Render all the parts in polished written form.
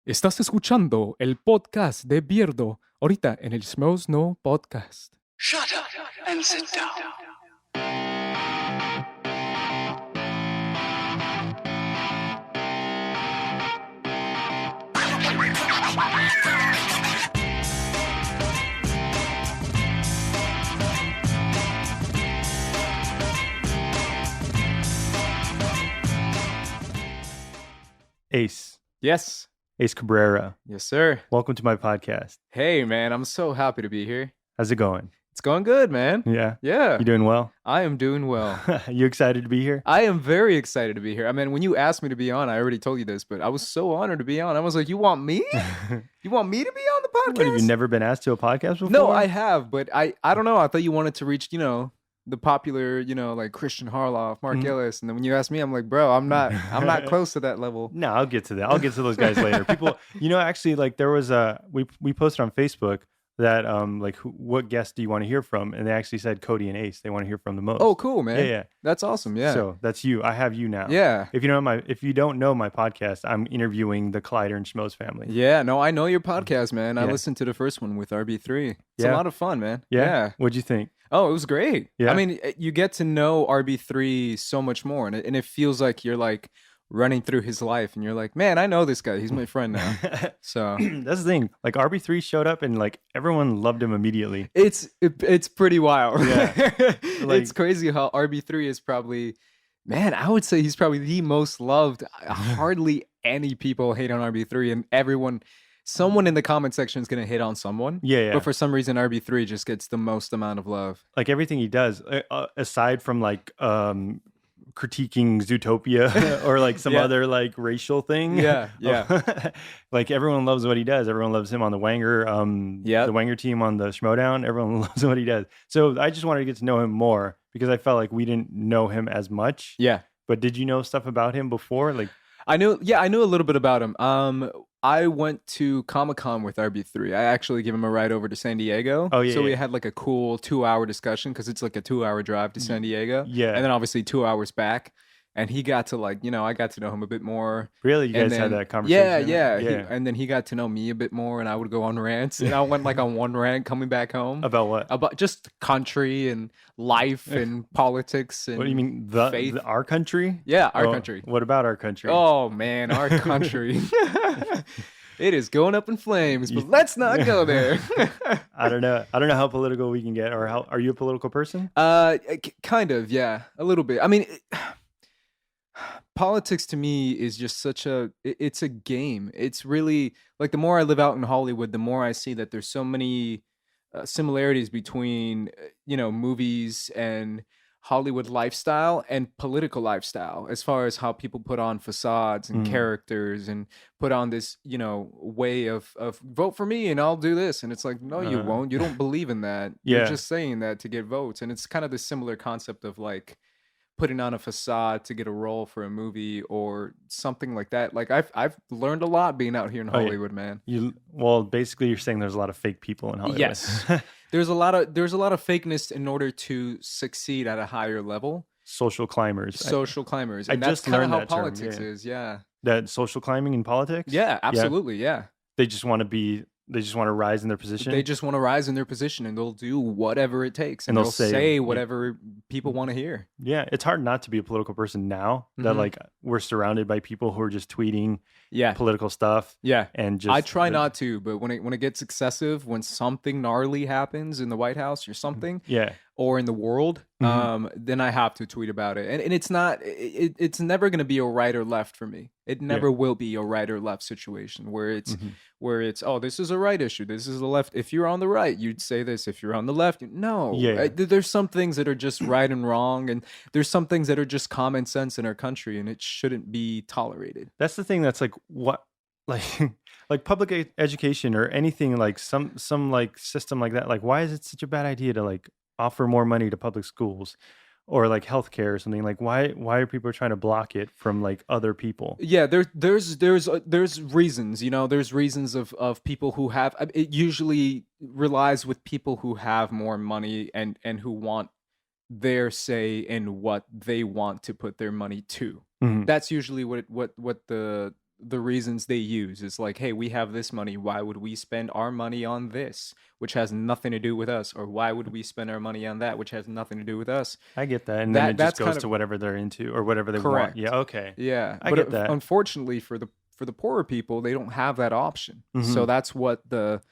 Estás escuchando el podcast de Beardo, ahorita en el Smells No Podcast. Shut up and sit down. Ace Yes. Cabrera. Yes, sir. Welcome to my podcast. Hey, man, I'm so happy to be here. How's it going? It's going good, man. Yeah. Yeah. You doing well? I am doing well. You excited to be here? I am very excited to be here. I mean, when you asked me to be on, I already told you this, but I was so honored to be on. I was like, you want me? You want me to be on the podcast? What, have you never been asked to a podcast before? No, I have, but I don't know. I thought you wanted to reach, the popular, like Christian Harloff, Mark Ellis, and then when you asked me, I'm like, bro, I'm not close to that level. No, I'll get to that. I'll get to those guys later. People, actually, like there was we posted on Facebook that what guest do you want to hear from? And they actually said Cody and Ace. They want to hear from the most. Oh, cool, man. Yeah. That's awesome. Yeah. So that's you. I have you now. Yeah. If you don't know my podcast, I'm interviewing the Collider and Schmoes family. Yeah, no, I know your podcast, man. I Yeah. listened to the first one with RB3. It's a Yeah. lot of fun, man. Yeah. What'd you think? Oh, it was great. Yeah. I mean, you get to know RB3 so much more, and it feels like you're like running through his life, and you're like, man, I know this guy. He's my friend now. So That's the thing. Like RB3 showed up and like everyone loved him immediately. it's pretty wild. Yeah. It's crazy how RB3 is probably, man, I would say he's probably the most loved. Hardly any people hate on RB3, and someone in the comment section is going to hit on someone. Yeah. But for some reason, RB3 just gets the most amount of love. Like everything he does, aside from like critiquing Zootopia or like some Yeah. other like racial thing. Yeah. Like everyone loves what he does. Everyone loves him on the Wanger, the Wanger team on the Schmodown. Everyone loves what he does. So I just wanted to get to know him more because I felt like we didn't know him as much. Yeah. But did you know stuff about him before? Like I knew a little bit about him. I went to Comic-Con with RB3. I actually gave him a ride over to San Diego. Oh, yeah, So we yeah. had like a cool 2-hour discussion because it's like a 2-hour drive to San Diego. Yeah. And then obviously 2 hours back. And he got to I got to know him a bit more. really, you And guys had then- that conversation? Yeah. And then he got to know me a bit more, and I would go on rants. And I went on one rant coming back home About what? about just country and life and politics and What do you mean? faith. Our country? Yeah, our Oh, country. What about our country? Oh man, our country. It is going up in flames, but let's not go there. I don't know how political we can get, or how are you a political person? Kind of, yeah, a little bit. I mean, politics to me is just it's a game. It's really like the more I live out in Hollywood, the more I see that there's so many similarities between movies and Hollywood lifestyle and political lifestyle, as far as how people put on facades and characters and put on this way of vote for me and I'll do this, and it's like, no, you won't. You don't believe in that. You're Yeah. just saying that to get votes. And it's kind of the similar concept of like putting on a facade to get a role for a movie or something like that. Like I've learned a lot being out here in Oh, yeah. Hollywood, man. Basically, you're saying there's a lot of fake people in Hollywood. Yes. There's a lot of fakeness in order to succeed at a higher level. Social climbers. Social climbers. I And that's just kind of learned how that term, politics yeah. is. Yeah. That social climbing in politics. Yeah, absolutely. Yeah. They just want to rise in their position. They just want to rise in their position, and they'll do whatever it takes, and And they'll they'll say say- whatever people want to hear. Yeah, it's hard not to be a political person now that Mhm. like we're surrounded by people who are just tweeting Yeah. political stuff Yeah. and just. I try not to, but when it gets excessive, when something gnarly happens in the White House or something, Yeah, or in the world, Mhm. then I have to tweet about it. And it's not, it's never going to be a right or left for me. It never will be a right or left situation where it's, oh, this is a right issue, this is the left. If you're on the right, you'd say this. If you're on the left, no. Yeah. There's some things that are just right and wrong, and there's some things that are just common sense in our country, and it shouldn't be tolerated. that's the thing. That's like what, like, like public education or anything like some like system like that. Like, why is it such a bad idea to like offer more money to public schools? Or like healthcare or something. Like why are people trying to block it from like other people? Yeah, there's reasons, there's reasons of people who have, it usually relies with people who have more money and who want their say in what they want to put their money to. Mhm. That's usually what the the reasons they use. It's like, hey, we have this money. Why would we spend our money on this, which has nothing to do with us? Or why would we spend our money on that, which has nothing to do with us? I get that. And then it just That's goes kind to of whatever they're into or whatever they want. correct. Yeah. Okay. Yeah, I but get that. unfortunately for the poorer people, they don't have that option. So Mhm. that's what the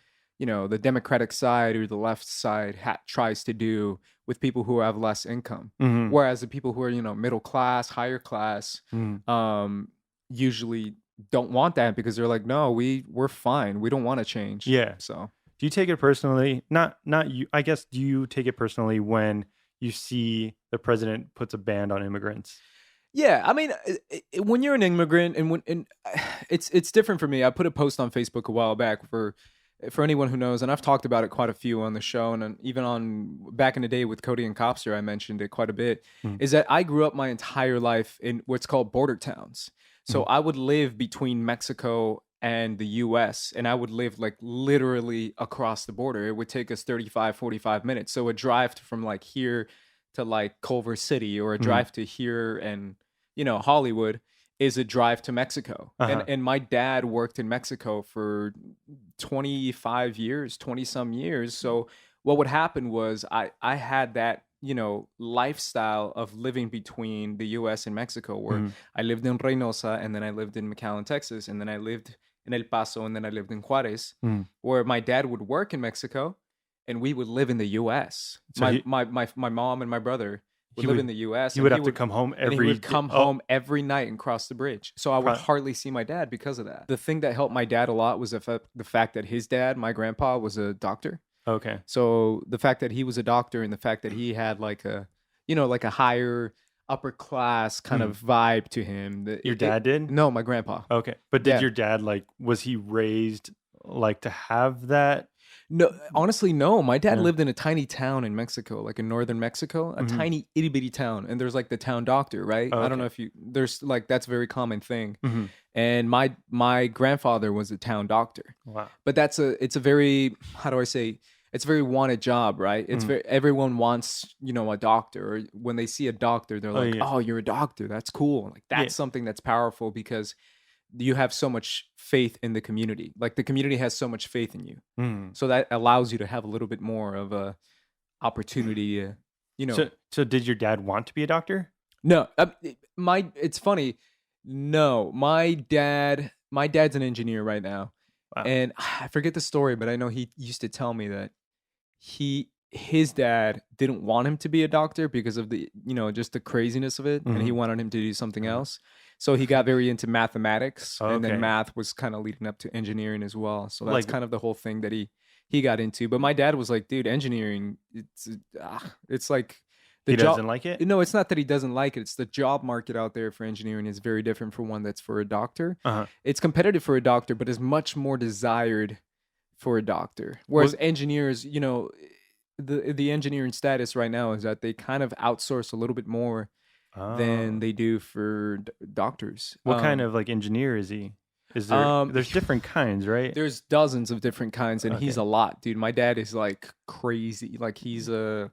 Democratic side or the left side tries to do with people who have less income. Mhm. Whereas the people who are middle class, higher class, Mhm. usually don't want that because they're like, no, we're fine. We don't want to change. Yeah. So Do you take it personally? Not you. I guess. Do you take it personally when you see the president puts a ban on immigrants? yeah, I mean, when you're an immigrant, and it's different for me. I put a post on Facebook a while back for anyone who knows, and I've talked about it quite a few on the show, and even on back in the day with Cody and Copster, I mentioned it quite a bit. Mhm. Is that I grew up my entire life in what's called border towns. So Mhm. I would live between Mexico and the US, and I would live like literally across the border. It would take us 35, 45 minutes. So a drive from like here to like Culver City, or a Mhm. drive to here and Hollywood, is a drive to Mexico. And Uh-huh. and my dad worked in Mexico for 25 years, 20 some years. So what would happen was I had that, lifestyle of living between the US and Mexico, where Mhm. I lived in Reynosa, and then I lived in McAllen, Texas, and then I lived in El Paso, and then I lived in Juarez, Mhm. where my dad would work in Mexico and we would live in the US. So My mom and my brother would he live would in the US, he and would have to come home he would every come oh, home every night and cross the bridge. So I would pro- hardly see my dad because of that. The thing that helped my dad a lot was the fact that his dad, my grandpa, was a doctor. okay. So the fact that he was a doctor, and the fact that he had like a higher upper class kind Mhm. of vibe to him. Your dad did? No, my grandpa. Okay. But did Yeah. your dad was he raised like to have that? No, honestly, no. My dad Yeah. lived in a tiny town in Mexico, like in northern Mexico, a Mhm. tiny itty bitty town, and there's like the town doctor, right? Oh, I don't know okay. if there's like that's a very common thing. Mhm. And my grandfather was a town doctor, Wow. but it's a very, how do I say, it's a very wanted job, right? It's Mhm. very, everyone wants a doctor, or when they see a doctor, they're Oh, like, yeah. oh, you're a doctor, that's cool. Like Yeah. that's something that's powerful because you have so much faith in the community. Like the community has so much faith in you. Mhm. So that allows you to have a little bit more of a opportunity, So did your dad want to be a doctor? no, it's funny. No, my dad's an engineer right now. Wow. And I forget the story, but I know he used to tell me that his dad didn't want him to be a doctor because of the, just the craziness of it, and he Mhm. wanted him to do something Uh-huh. else. So he got very into mathematics, and Okay. then math was kind of leading up to engineering as well. So that's Like kind of the whole thing that he got into. But my dad was like, dude, engineering, it's like the he job. doesn't like it? No, it's not that he doesn't like it. It's the job market out there for engineering is very different from one that's for a doctor. Uh-huh. It's competitive for a doctor, but is much more desired for a doctor. Whereas Well- engineers, the engineering status right now is that they kind of outsource a little bit more than Oh. they do for doctors. What kind of engineer is he? Is there there's different kinds, right? There's dozens of different kinds, and he's Okay. a lot, dude. My dad is like crazy. Like he's a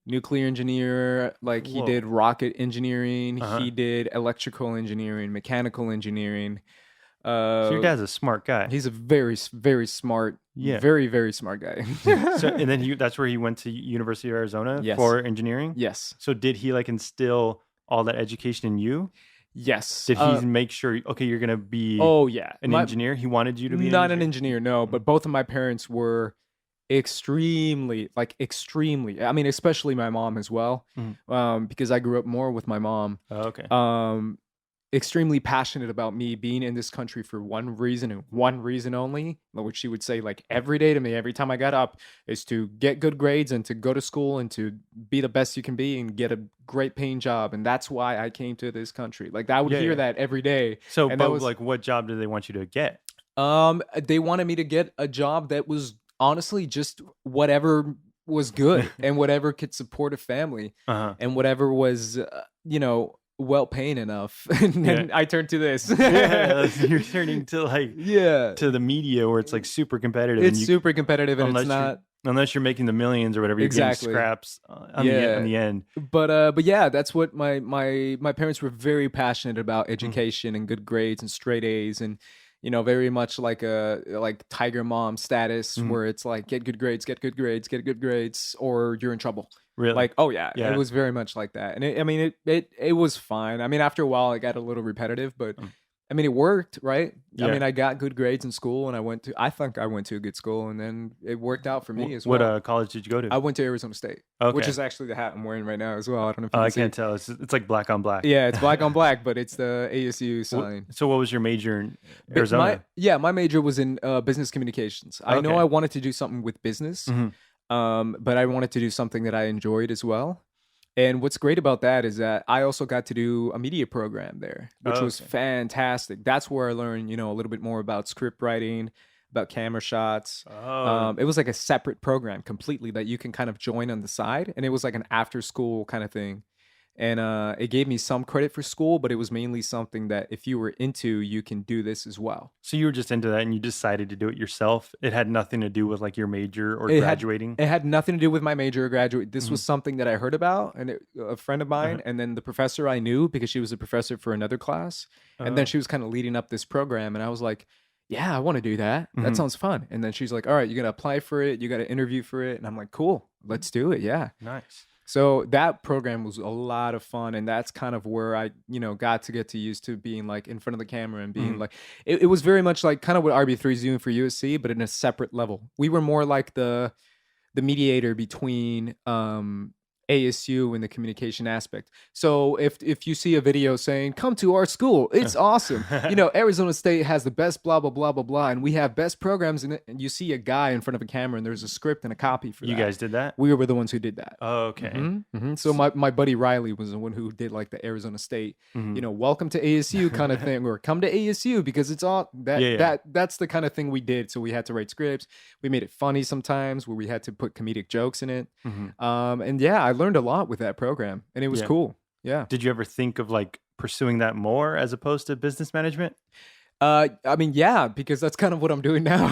nuclear engineer. Like he Whoa. did rocket engineering. Uh-huh. He did electrical engineering, mechanical engineering. So your dad's a smart guy. He's a very, very smart, Yeah. very, very smart guy. So and then that's where he went to University of Arizona Yes. for engineering? Yes. So did he instill all that education in you? Yes. Did he make sure okay, you're going to be Oh yeah. an engineer? He wanted you to be Not an an engineer, no. But both of my parents were extremely. I mean, especially my mom as well, Mhm. because I grew up more with my mom. Oh, okay. Extremely passionate about me being in this country for one reason and one reason only, which she would say every day to me, every time I got up, is to get good grades and to go to school and to be the best you can be and get a great paying job. And that's why I came to this country. I would Yeah, hear yeah. that every day. So and that but was what job did they want you to get? They wanted me to get a job that was honestly just whatever was good and whatever could support a family Uh-huh. and whatever was, well paying enough. And then I turned to this. Yeah, you're turning to Yeah. to the media where it's super competitive. It's and super competitive, and unless it's you're- not. Unless you're making the millions or whatever, you're getting Exactly. scraps on Yeah. the end. But yeah, that's what my parents were very passionate about Mhm. education and good grades and straight A's and very much like a like tiger mom status Mhm. where it's like get good grades, get good grades, get good grades or you're in trouble. Really? Like, oh yeah, it Yeah. was very much like that. And I mean it was fine. I mean after a while it got a little repetitive, but Mm. I mean it worked, right? I Yeah. mean I got good grades in school and I think I went to a good school and then it worked out for me as What well. college did you go to? I went to Arizona State, which Okay. is actually the hat I'm wearing right now as well. I don't know if you Oh, can I see. can't tell. It's like black on black. Yeah, it's black on black, but it's the ASU sign. So what was your major in But Arizona? my major was in business communications. I know Okay. I wanted to do something with business, Mhm. but I wanted to do something that I enjoyed as well. And what's great about that is that I also got to do a media program there, which Oh, was okay. fantastic. That's where I learned, a little bit more about script writing, about camera shots. Oh, It was like a separate program completely that you can kind of join on the side, and it was like an after school kind of thing. And it gave me some credit for school, but it was mainly something that if you were into, you can do this as well. so you were just into that and you decided to do it yourself. It had nothing to do with like your major or It had graduating. it had nothing to do with my major or graduate. This Mhm. was something that I heard about, and a friend of Uh-huh. mine, and then the professor I knew because she was a professor for another class, and then Oh. she was kind of leading up this program, and I was like, "Yeah, I want to do that. That Mhm. sounds fun." And then she's like, "All right, you got to apply for it. You got to interview for it." And I'm like, "Cool, let's do it." Yeah. Nice. So that program was a lot of fun, and that's kind of where I, got to get to used to being like in front of the camera and being Mhm. like, it was very much like kind of what RB3 is doing for USC, but in a separate level. We were more like the mediator between ASU and the communication aspect. So if you see a video saying "Come to our school, it's awesome," Arizona State has the best blah blah blah blah blah, and we have best programs in it, and you see a guy in front of a camera and there's a script and a copy for You that. guys did that? We were the ones who did that. Oh, okay. So my buddy Riley was the one who did like the Arizona State, Mhm. welcome to ASU kind of thing, or come to ASU because it's all that Yeah, yeah. that's the kind of thing we did. So we had to write scripts. We made it funny sometimes where we had to put comedic jokes in it. Mhm. And yeah, I learned a lot with that program, and it was Yeah. cool. Yeah. Did you ever think of like pursuing that more as opposed to business management? I mean, yeah, because that's kind of what I'm doing now.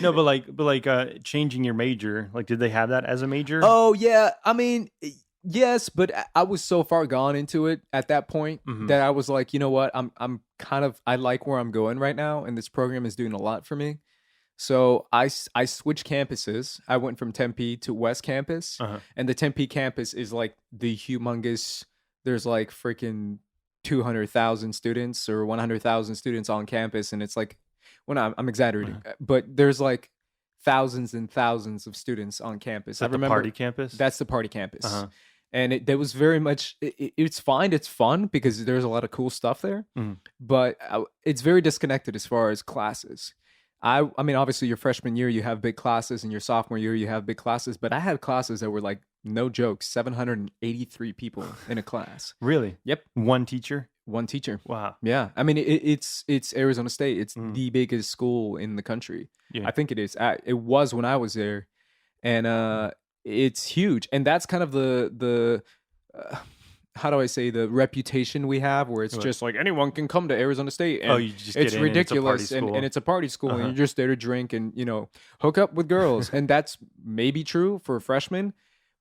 No, but changing your major, like did they have that as a major? Oh yeah, I mean, yes, but I was so far gone into it at that point Mhm. that I was like, you know what, I'm kind of I like where I'm going right now, and this program is doing a lot for me. So I switched campuses. I went from Tempe to West Campus, Uh-huh. and the Tempe campus is like the humongous. There's like freaking 200,000 students or 100,000 students on campus, and it's like, well, no, I'm exaggerating, but there's like thousands and thousands of students on campus. Is that the party campus? That's the party campus. Uh-huh. And there was very much, it's fine. It's fun because there's a lot of cool stuff there, Mhm. but it's very disconnected as far as classes. I mean, obviously your freshman year, you have big classes and your sophomore year, you have big classes, but I had classes that were like, no joke, 783 people in a class. Really? Yep. One teacher? One teacher. Wow. Yeah. I mean, it's Arizona State. It's Mhm. the biggest school in the country. Yeah. I think it is. It was when I was there. And it's huge. And that's kind of the how do I say, the reputation we have where it's What? just like anyone can come to Arizona State and Oh, you just get it's in and it's a party ridiculous and school. it's a party school and Uh-huh. you're just there to drink and hook up with girls. And that's maybe true for freshmen,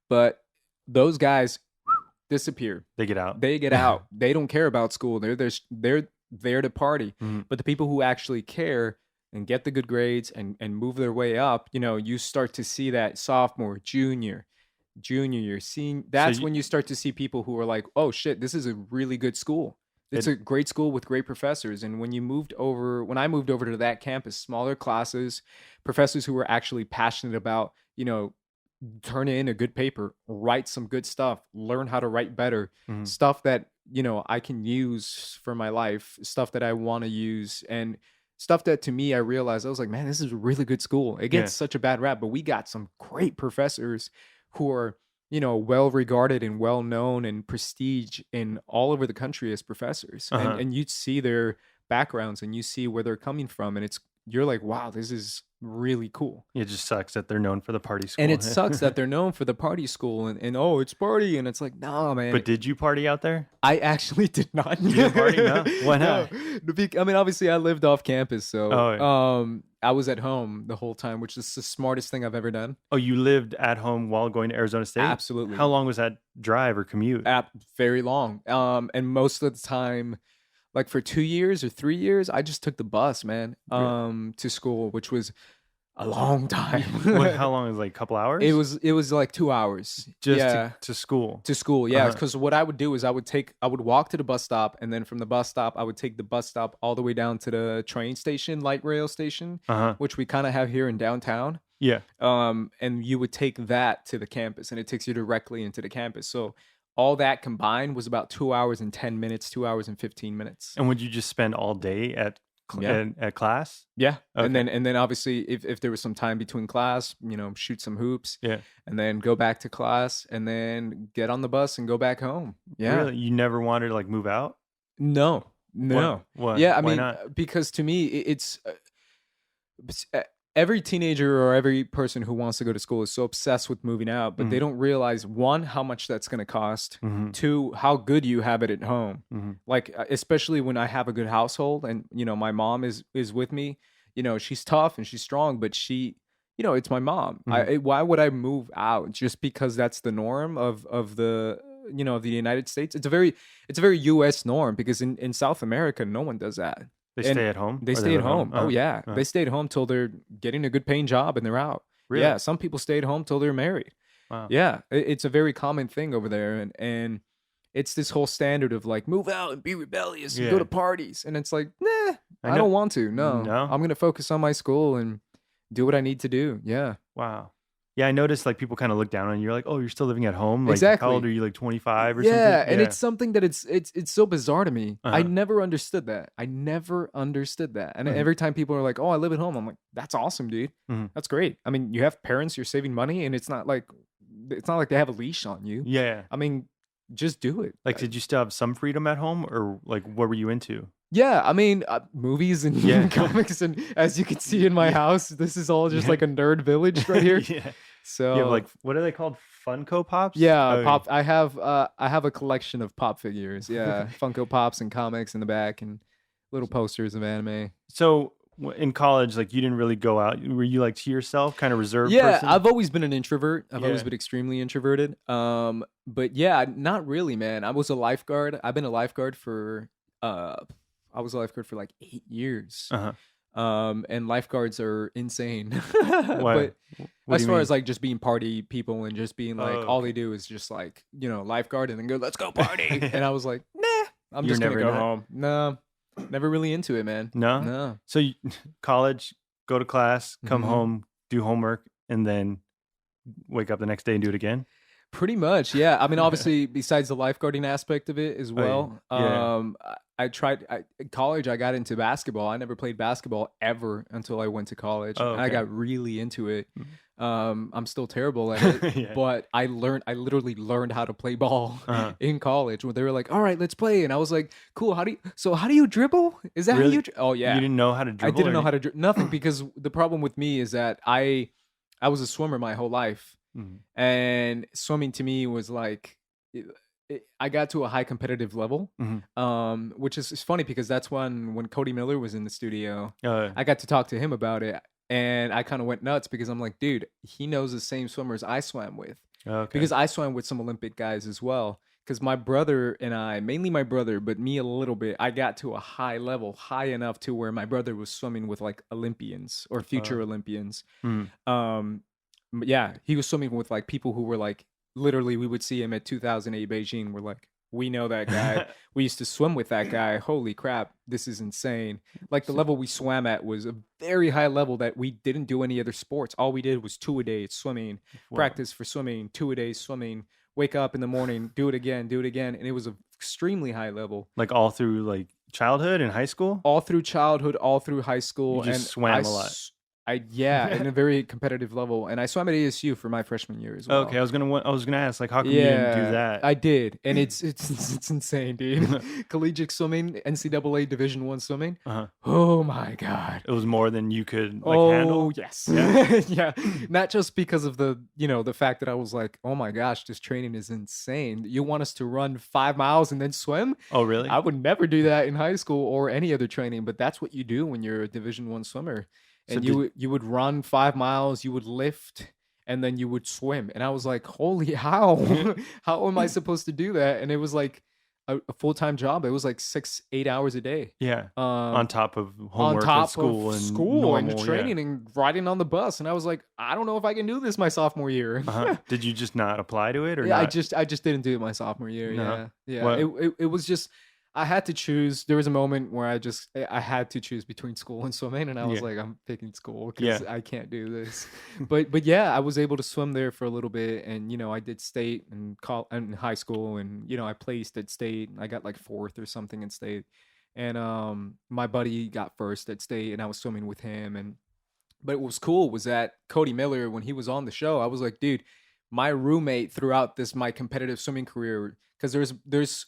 but those guys disappear. They get out. They get out. They don't care about school. They're there to party. Mhm. But the people who actually care and get the good grades and move their way up, you start to see that sophomore, junior year, senior. That's when you start to see people who are like, oh shit, this is a really good school. It's a great school with great professors. And when I moved over to that campus, smaller classes, professors who were actually passionate about, turn in a good paper, write some good stuff, learn how to write better, Mhm. stuff that, I can use for my life, stuff that I want to use. And stuff that to me, I realized I was like, man, this is a really good school. It gets such a bad rap, but we got some great professors who are, well regarded and well known and prestige in all over the country as professors. Uh-huh. And you see their backgrounds and you see where they're coming from. And you're like, wow, this is really cool. It just sucks that they're known for the party school. And it sucks that they're known for the party school and oh, it's party. And it's like, nah, man. But did you party out there? I actually did not. You didn't party? No? Why not? No. I mean, obviously I lived off campus. So, Oh, yeah. I was at home the whole time, which is the smartest thing I've ever done. Oh, you lived at home while going to Arizona State? How Absolutely. long was that drive or commute? Very long. And most of the time, like for 2 years or 3 years, I just took the bus, man, to school, which was a long time. How long? Is it, like a couple hours? It was like 2 hours. Just Yeah. to school. To school, yeah. Uh-huh. Because what I would do is I would walk to the bus stop, and then from the bus stop, I would take the bus stop all the way down to the train station, light rail station, Uh-huh. which we kind of have here in downtown. Yeah. And you would take that to the campus, and it takes you directly into the campus. So all that combined was about 2 hours and 10 minutes, 2 hours and 15 minutes. And would you just spend all day at Yeah. at class? Yeah. Okay. And then obviously if there was some time between class, shoot some hoops. Yeah. And then go back to class and then get on the bus and go back home. Yeah. Really? You never wanted to like move out? No. No. Why? Yeah, I Why mean, not? because to me, every teenager or every person who wants to go to school is so obsessed with moving out, but they don't realize, one, how much that's going to cost, Mhm. two, how good you have it at home. Mhm. Like, especially when I have a good household and, my mom is with me, she's tough and she's strong, but it's my mom. Why would I move out just because that's the norm of the, of the United States? It's a very US norm, because in South America, no one does that. They And stay at home? They Or stay live at home. Oh yeah, Uh. they stay at home till they're getting a good paying job and they're out. Really? Yeah, some people stay at home till they're married. Wow. Yeah, it's a very common thing over there, and it's this whole standard of like move out and be rebellious and go Yeah. to parties, and it's like, nah, I I know- don't want to. No, No? I'm gonna focus on my school and do what I need to do. Yeah, Wow. Yeah, I noticed like people kind of look down on you. You're like, oh, you're still living at home? Like, Exactly. How old are you? Like 25 or yeah, something? and it's something that it's so bizarre to me. I Uh-huh. never understood that. And Mhm. every time people are like, "Oh, I live at home," I'm like, "That's awesome, dude. Mhm. That's great." I mean, you have parents, you're saving money, and it's not like they have a leash on you. Yeah. I mean, just do it. Like, did you still have some freedom at home, or like what were you into? Yeah, I mean, movies and Yeah. comics, and as you can see in my house, this is all just like a nerd village right here. Yeah. So You have like, what are they called? Funko Pops? yeah, Oh, pop. I have a collection of pop figures. Yeah, Funko Pops and comics in the back, and little posters of anime. So in college, like you didn't really go out. Were you like to yourself, kind of reserved Yeah, person? I've always been an introvert. I've always Yeah. been extremely introverted. But yeah, not really, man. I was a lifeguard. I've been a lifeguard for I was a lifeguard for like 8 years. Uh-huh. And lifeguards are insane. Why? But What do as you far mean? as like just being party people and just being like, Oh, all okay. they do is just like, lifeguard and then go, let's go party. And I was like, nah, I'm You're just gonna never go in that? home. No, never really into it, man. No? No. So college, go to class, come Mhm. home, do homework, and then wake up the next day and do it again? Pretty much, yeah. I mean, obviously, besides the lifeguarding aspect of it as well, yeah. I tried. In college, I got into basketball. I never played basketball ever until I went to college. Oh, And I okay. got really into it. I'm still terrible at it, Yeah. but I literally learned how to play ball Uh-huh. in college. When they were like, "All right, let's play," and I was like, "Cool. How do you dribble? Is that how Really? you?" Oh yeah. You didn't know how to I dribble? didn't know or how to nothing, because the problem with me is that I was a swimmer my whole life. Mhm. And swimming to me was like I got to a high competitive level, Mhm. which is funny because that's when Cody Miller was in the studio. Uh, I got to talk to him about it, and I kind of went nuts because I'm like, dude, he knows the same swimmers I swam with, okay. because I swam with some Olympic guys as well. Because my brother and I, mainly my brother, but me a little bit, I got to a high level, high enough to where my brother was swimming with like Olympians or future Olympians. Mhm. But yeah, he was swimming with like people who were like, literally, we would see him at 2008 Beijing. We're like, we know that guy. We used to swim with that guy. Holy crap, this is insane. Like the level we swam at was a very high level that we didn't do any other sports. All we did was 2 a day swimming, Wow. practice for swimming, 2 a day swimming, wake up in the morning, do it again. And it was an extremely high level. Like all through like childhood and high school? All through childhood, all through high school. You just and swam a lot. Yeah, in a very competitive level, and I swam at ASU for my freshman year as well. Okay, I was gonna ask, like, how come you didn't do that? I did, and it's insane, dude. Collegiate swimming, NCAA Division I swimming. Uh-huh. Oh my god. It was more than you could like Oh handle. yes, Yeah. yeah. Not just because of the fact that I was like, oh my gosh, this training is insane. You want us to run 5 miles and then swim? Oh, really? I would never do that in high school or any other training, but that's what you do when you're a Division I swimmer. So and did you would run 5 miles, you would lift, and then you would swim. And I was like, holy, how? How am I supposed to do that? And it was like a full-time job. It was like 6, 8 hours a day. yeah, on Um, top of on homework and top of school and school and normal, yeah. training and riding on the bus. And I was like, I don't know if I can do this my sophomore year. Did you just not apply to it or Yeah, not? I just didn't do it my sophomore year. No. Yeah. Yeah. What? It was just I had to choose. There was a moment where I had to choose between school and swimming, and I was Yeah. like, I'm picking school Yeah. because I can't do this. But yeah, I was able to swim there for a little bit, and I did state and high school, and I placed at state. I got like fourth or something in state, and my buddy got first at state, and I was swimming with him. And but what was cool was that Cody Miller, when he was on the show, I was like, dude, my roommate throughout my competitive swimming career, because there's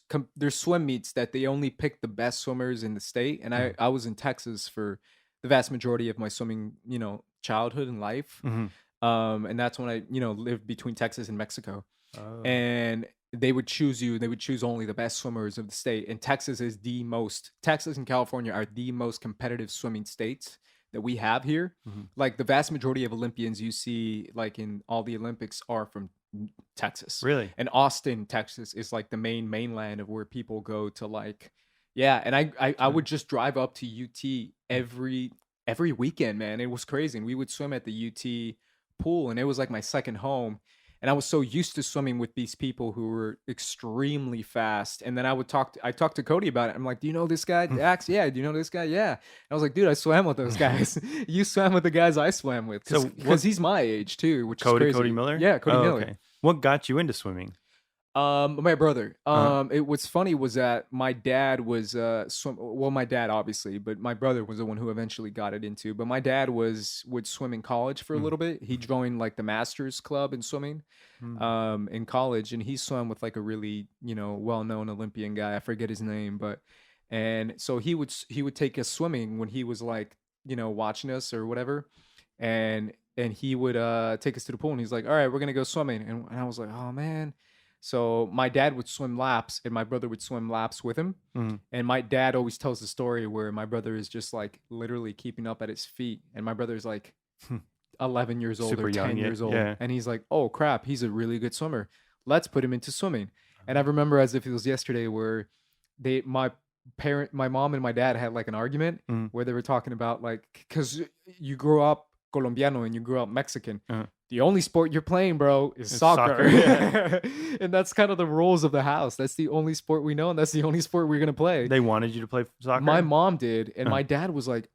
swim meets that they only pick the best swimmers in the state, and Mhm. I was in Texas for the vast majority of my swimming childhood and life, Mhm. and that's when I lived between Texas and Mexico, Oh. and they would choose only the best swimmers of the state. And Texas and California are the most competitive swimming states that we have here. Mhm. Like the vast majority of Olympians you see like in all the Olympics are from Texas. Really? And Austin, Texas is like the mainland of where people go to, like, yeah. And I would just drive up to UT every weekend, man. It was crazy. And we would swim at the UT pool, and it was like my second home. And I was so used to swimming with these people who were extremely fast. And then I talked to Cody about it. I'm like, do you know this guy, Dax? Yeah. Do you know this guy? Yeah. And I was like, dude, I swam with those guys. You swam with the guys I swam with. So Because he's my age too, which is Cody crazy. Miller? Yeah, Cody Oh, Miller. okay. What got you into swimming? My brother. Uh-huh. It what's funny was that my dad was my dad obviously, but my brother was the one who eventually got it into. But my dad would swim in college for a little bit. He joined like the Masters Club in swimming, in college, and he swam with like a really well-known Olympian guy. I forget his name, and so he would take us swimming when he was like watching us or whatever, and he would take us to the pool, and he's like, all right, we're gonna go swimming, and I was like, oh man. So my dad would swim laps, and my brother would swim laps with him. Mhm. And my dad always tells the story where my brother is just like literally keeping up at his feet, and my brother's like 11 years old Super or 10 young, years old, yeah. and he's like, oh crap, he's a really good swimmer. Let's put him into swimming. And I remember as if it was yesterday where my mom and my dad had like an argument Mhm. where they were talking about, like, because you grew up Colombiano and you grew up Mexican. Uh-huh. The only sport you're playing, bro, is It's soccer. soccer, yeah. And that's kind of the rules of the house. That's the only sport we know, and that's the only sport we're gonna play. They wanted you to play soccer? My mom did, and Huh. my dad was like,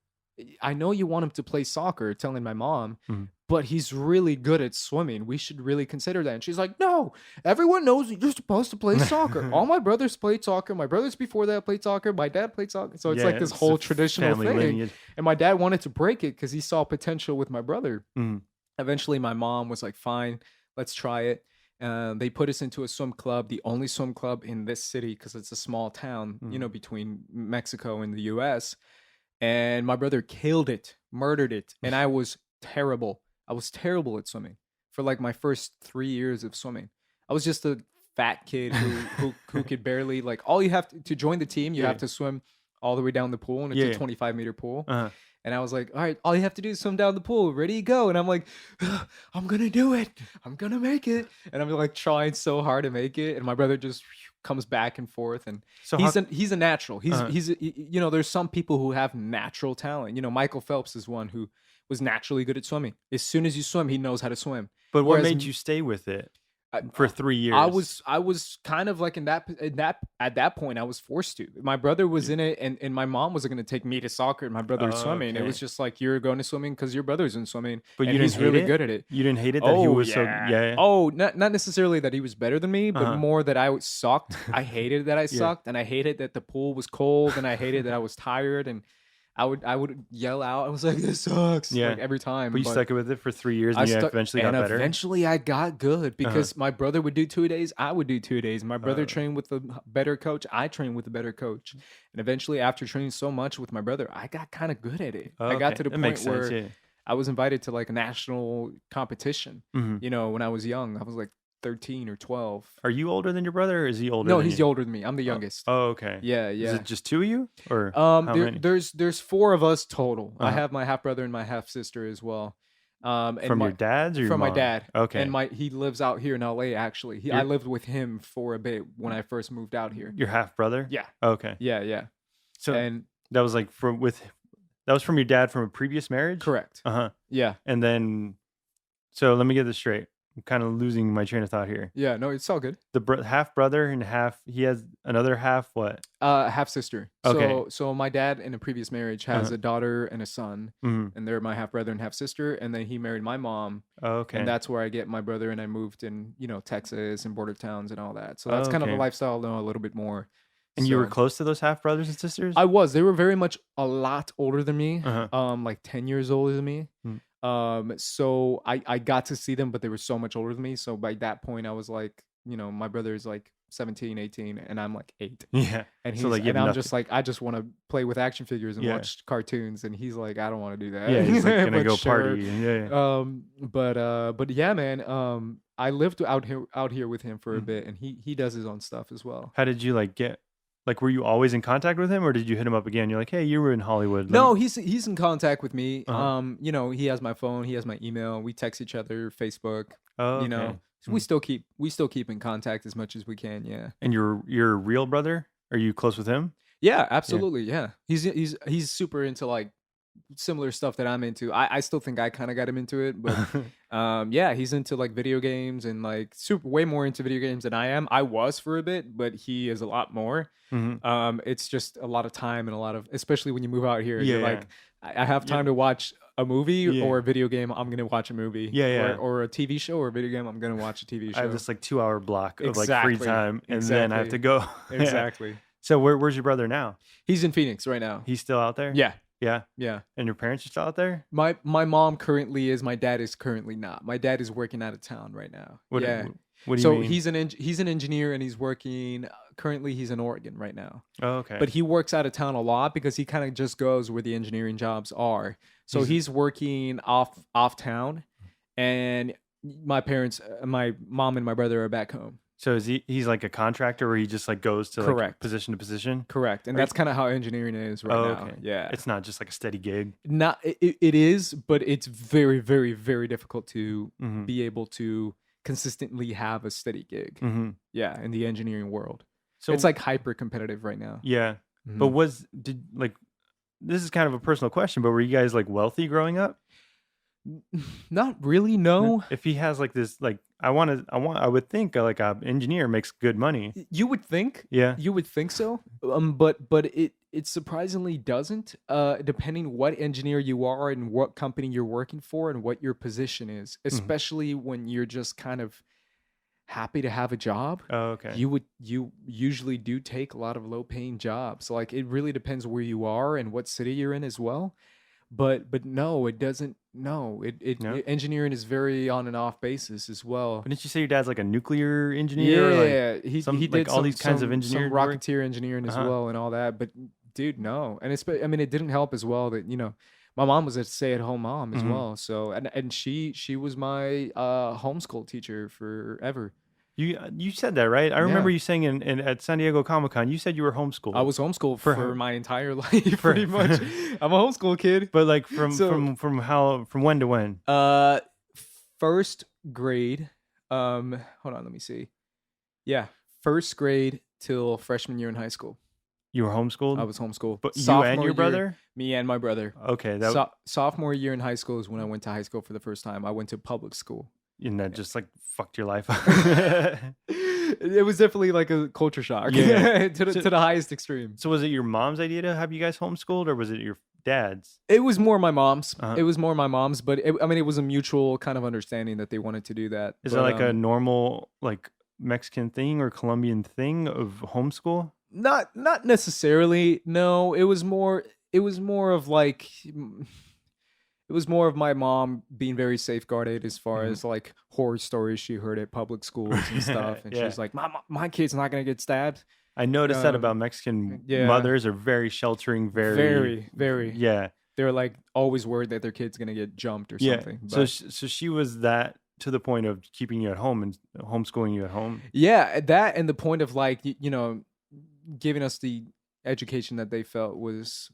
I know you want him to play soccer, telling my mom, Mhm. but he's really good at swimming. We should really consider that. And she's like, no, everyone knows that you're supposed to play soccer. All my brothers played soccer. My brothers before that played soccer. My dad played soccer. So it's Yeah, like this it's whole a traditional family thing. lineage. And my dad wanted to break it because he saw potential with my brother. Mhm. Eventually, my mom was like, fine, let's try it. They put us into a swim club, the only swim club in this city because it's a small town, between Mexico and the US. And my brother killed it, murdered it. And I was terrible. I was terrible at swimming for like my first 3 years of swimming. I was just a fat kid who could barely, like, all you have to join the team, you Yeah. have to swim all the way down the pool, and it's Yeah. a 25-meter pool. Uh-huh. And I was like, all right, all you have to do is swim down the pool. Ready, go. And I'm like, I'm going to do it. I'm going to make it. And I'm like trying so hard to make it. And my brother just comes back and forth. And So he's a natural. Uh-huh. There's some people who have natural talent. Michael Phelps is one who was naturally good at swimming. As soon as you swim, he knows how to swim. But what Whereas made you stay with it I- for 3 years? I was kind of like at that point I was forced to. My brother was in it, and my mom wasn't going to take me to soccer and my brother to swimming. It Okay. was just like, you're going to swimming because your brother's in swimming, But and you he's didn't hate really it? good at it. You didn't hate it that he was so yeah. Oh, not necessarily that he was better than me, but Uh-huh. more that I sucked. I hated that I sucked, and I hated that the pool was cold, and I hated that I was tired, and I would yell out. I was like, "This sucks!" Yeah. like every time. But you stuck with it for 3 years and you eventually got better? Eventually I got good because my brother would do 2 days, I would do 2 days. My brother trained with a better coach, I trained with a better coach. And eventually, after training so much with my brother, I got kind of good at it. Oh, I got okay. to the That point makes where sense, yeah. I was invited to like a national competition. Mhm. When I was young, I was like 13 or 12. Are you older than your brother, or is he older No, than he's you? older than me. I'm the youngest. Oh, okay. Yeah, Is yeah. it just two of you, or how many? There's four of us total. I Uh-huh. have my half brother and my half sister as well. And From my your dad's or your from my mom? dad. Okay. And he lives out here in LA actually. I Your- lived with him for a bit when I first moved out here. Your half brother? Yeah. Okay. Yeah, yeah. So And that was like that was from your dad from a previous marriage? correct. Uh-huh. Yeah. And then, so let me get this straight. I'm kind of losing my train of thought here. Yeah, no, it's all good. The half brother and he has another half what? Half sister. Okay. So my dad in a previous marriage has a daughter and a son, Mm-hmm. and they're my half brother and half sister. And then he married my mom, Okay. and that's where I get my brother. And I moved in, Texas and border towns and all that. So that's kind of the Okay. lifestyle I know a little bit more. And you were So- close to those half brothers and sisters? I was. They were very much a lot older than me. Uh-huh. Like 10 years older than me. Mm. So I got to see them, but they were so much older than me. So by that point, I was like, my brother is like 17, 18, and I'm like 8. Yeah. And So, like, you and have I'm nothing. just like, I just want to play with action figures and Yeah. watch cartoons. And he's like, I don't want to do that. Yeah, he's like gonna But go sure. party. Yeah. But yeah, man. I lived out here with him for a Mhm. bit, and he does his own stuff as well. How did you were you always in contact with him, or did you hit him up again? You're like, hey, you were in Hollywood. No, he's in contact with me. Uh-huh. He has my phone, he has my email. We text each other, Facebook. Oh, okay. So we still keep in contact as much as we can. Yeah. And your real brother? Are you close with him? Yeah, absolutely. Yeah. He's super into like similar stuff that I'm into. I still think I kind of got him into it, but yeah, he's into like video games and like super way more into video games than I am. I was for a bit, but he is a lot more. Mm-hmm. It's just a lot of time and a lot of, especially when you move out here, Yeah, you're like, I have time to watch a movie or a video game. I'm gonna watch a movie. Yeah. Or a TV show or a video game. I'm gonna watch a TV show. I have this like 2-hour block of like Exactly. free time, and then I have to go. Yeah. Exactly. So where's your brother now? He's in Phoenix right now. He's still out there? Yeah. Yeah. Yeah. And your parents are still out there? My mom currently is. My dad is currently not. My dad is working out of town right now. What do you So mean? he's an engineer and he's working. Currently, he's in Oregon right now. Oh, okay. But he works out of town a lot because he kind of just goes where the engineering jobs are. So he's working off town, and my parents, my mom and my brother are back home. So he's like a contractor, where he just like goes to like Correct. position to position? Correct, and that's kind of how engineering is right now. Okay. Yeah, It's not just like a steady gig. not it is, but it's very, very, very difficult to Mm-hmm. be able to consistently have a steady gig. Mm-hmm. Yeah, in the engineering world, So it's like hyper competitive right now. yeah. Mhm. But this is kind of a personal question, but were you guys like wealthy growing up? Not really, no. If he has like this, like I would think like a engineer makes good money. You would think. Yeah. You would think so. But it surprisingly doesn't. Depending what engineer you are and what company you're working for and what your position is, especially when you're just kind of happy to have a job. Oh, okay. You usually do take a lot of low paying jobs. Like it really depends where you are and what city you're in as well. But no, it doesn't. No, No? engineering is very on and off basis as well. But didn't you say your dad's like a nuclear engineer? Yeah, Like, he like did all these kinds of some engineering work? rocketeer engineering as Uh-huh. well and all that. But dude, no, and I mean, it didn't help as well that my mom was a stay-at-home mom as Mhm. well. So and she was my homeschool teacher forever. You said that, right? I remember you saying in at San Diego Comic-Con, you said you were homeschooled. I was homeschooled For- for my entire life, pretty much. I'm a homeschool kid. But like from So- from when to when? First grade. Hold on, let me see. Yeah, first grade till freshman year in high school. You were homeschooled? I was homeschooled. But you Sophomore and your year- brother? Me and my brother. Okay, that Sophomore year in high school is when I went to high school for the first time. I went to public school. and that just like fucked your life up. It was definitely like a culture shock. Yeah. to the highest extreme. So was it your mom's idea to have you guys homeschooled, or was it your dad's? It was more my mom's. Uh-huh. It was more my mom's, but it was a mutual kind of understanding that they wanted to do that. Is But, that like a normal like Mexican thing or Colombian thing of homeschool? not necessarily. No, it was more of like it was more of my mom being very safeguarded as far as like horror stories she heard at public schools and stuff, and Yeah. she's like, my kid's not gonna get stabbed. I noticed that Um, about Mexican yeah. mothers are very sheltering, Very. yeah. They're like always worried that their kid's gonna get jumped or Yeah. something. So But so she was that to the point of keeping you at home and homeschooling you at home. Yeah, that and the point of like giving us the education that they felt was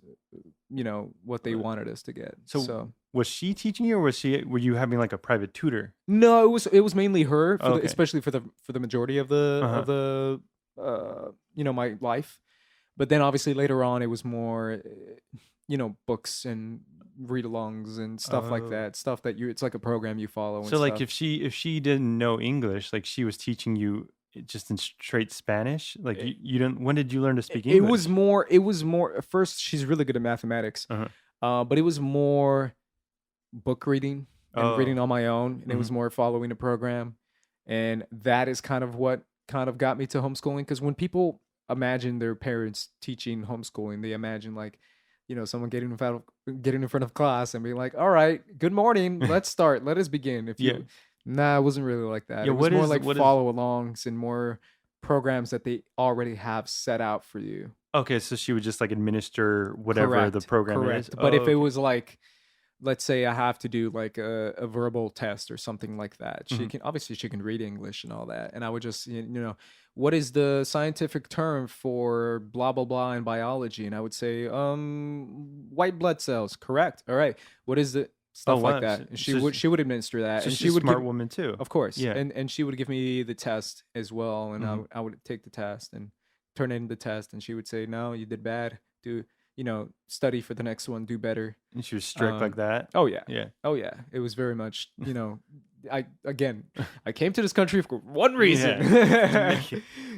what they wanted us to get. So, So was she teaching you, or were you having like a private tutor? no, it was mainly her, Okay. especially for the majority of the my life. But then obviously later on, it was more books and read-alongs and stuff like Oh. that. Stuff that it's like a program you follow. And So like stuff. if she didn't know English, like she was teaching you just in straight Spanish, like you didn't. When did you learn to speak It English? was more at first. She's really good at mathematics, Uh-huh. but it was more book reading and reading Oh. on my own, and it was more following a program, and that is kind of what kind of got me to homeschooling. Because when people imagine their parents teaching homeschooling, they imagine like someone getting in front of class and being like, "All right, good morning, let's start, let us begin." Yeah. Nah, it wasn't really like that. Yeah, It was what more is- like what is- follow-alongs and more programs that they already have set out for you. Okay, so she would just like administer whatever the program is. But if Oh, it okay. was like, let's say I have to do like a verbal test or something like that, she can read English and all that, and I would just what is the scientific term for blah blah blah in biology, and I would say white blood cells. Correct. All right. What is the stuff wow. like that? And So she would administer that, So and she's she a would smart give, woman too. of course, Yeah. and she would give me the test as well, and I would take the test and turn in the test, and she would say, "No, you did bad. Do study for the next one. Do better." And she was strict like that. Oh yeah, Yeah. oh yeah. It was very much I came to this country for one reason. Yeah.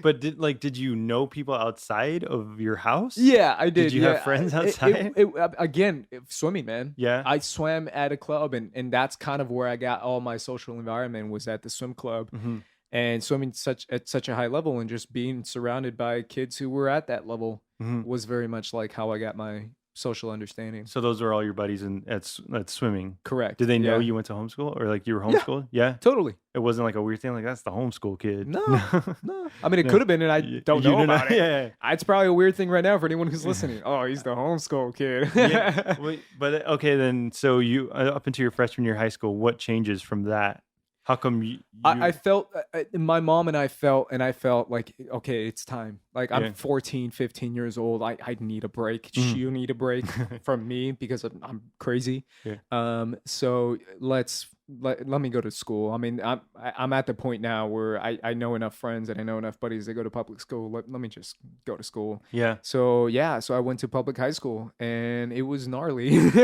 But did you know people outside of your house? Yeah, I did. Did you yeah. have friends It- outside? Again, swimming, man. Yeah. I swam at a club, and that's kind of where I got all my social environment, was at the swim club. Mhm. And swimming at such a high level, and just being surrounded by kids who were at that level Mhm. was very much like how I got my social understanding. So those were all your buddies at swimming. Correct. Did they know Yeah. you went to homeschool, or like you were homeschooled? Yeah. Totally. It wasn't like a weird thing, like that's the homeschool kid. No, no. I mean, it No. could have been, and I You don't know didn't about it. Yeah. It's probably a weird thing right now for anyone who's listening. Oh, he's the homeschool kid. Yeah. Wait, but okay, then so you up until your freshman year of high school, what changes from that? How come you I felt my mom and I felt like, okay, it's time. Like I'm Yeah. 14, 15 years old. I need a break. You need a break from me because I'm crazy. Yeah. So let me go to school. I mean, I'm at the point now where I know enough friends and I know enough buddies that go to public school. Let me just go to school. Yeah. So I went to public high school, and it was gnarly. What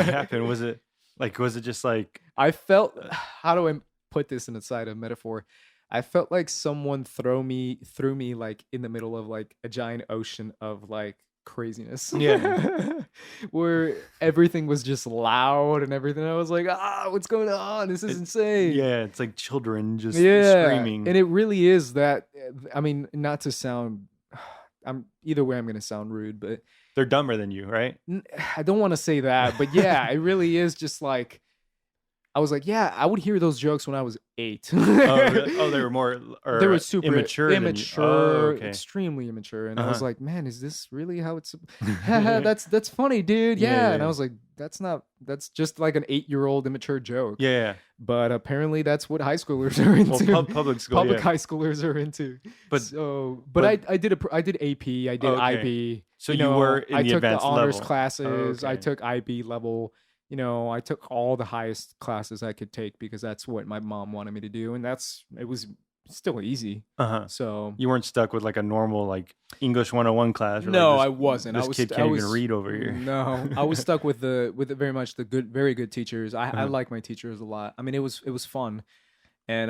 happened? Was it just like I felt, how do I put this in a side of metaphor? I felt like someone threw me like in the middle of like a giant ocean of like craziness. Yeah. Where everything was just loud and everything. I was like, what's going on? This is insane. yeah, it's like children just Yeah. screaming. And it really is that. I mean, not to sound, either way I'm going to sound rude, but They're dumber than you, right? I don't want to say that, but yeah, it really is just like, I was like, yeah, I would hear those jokes when I was 8. Oh, really? Oh, they were more They were super immature than you. immature, Oh, okay. extremely immature. And I was Uh-huh. like, man, is this really how it's? That's funny, dude. Yeah. Yeah, And I yeah. was like, that's just like an 8-year-old immature joke. Yeah. But apparently that's what high schoolers are into. Well, public school. Public yeah. high schoolers are into. But- so, but- I did AP, I did Okay. IB. So you were in I the took the advanced honors level. classes. I Okay. took IB level. I took all the highest classes I could take because that's what my mom wanted me to do, and it was still easy. Uh-huh. So You weren't stuck with like a normal like English 101 class. Where, no, like, I wasn't. This I was kid I can't was, even read over here. No, I was stuck with the very much the very good teachers. I Uh-huh. like my teachers a lot. I mean, it was fun, and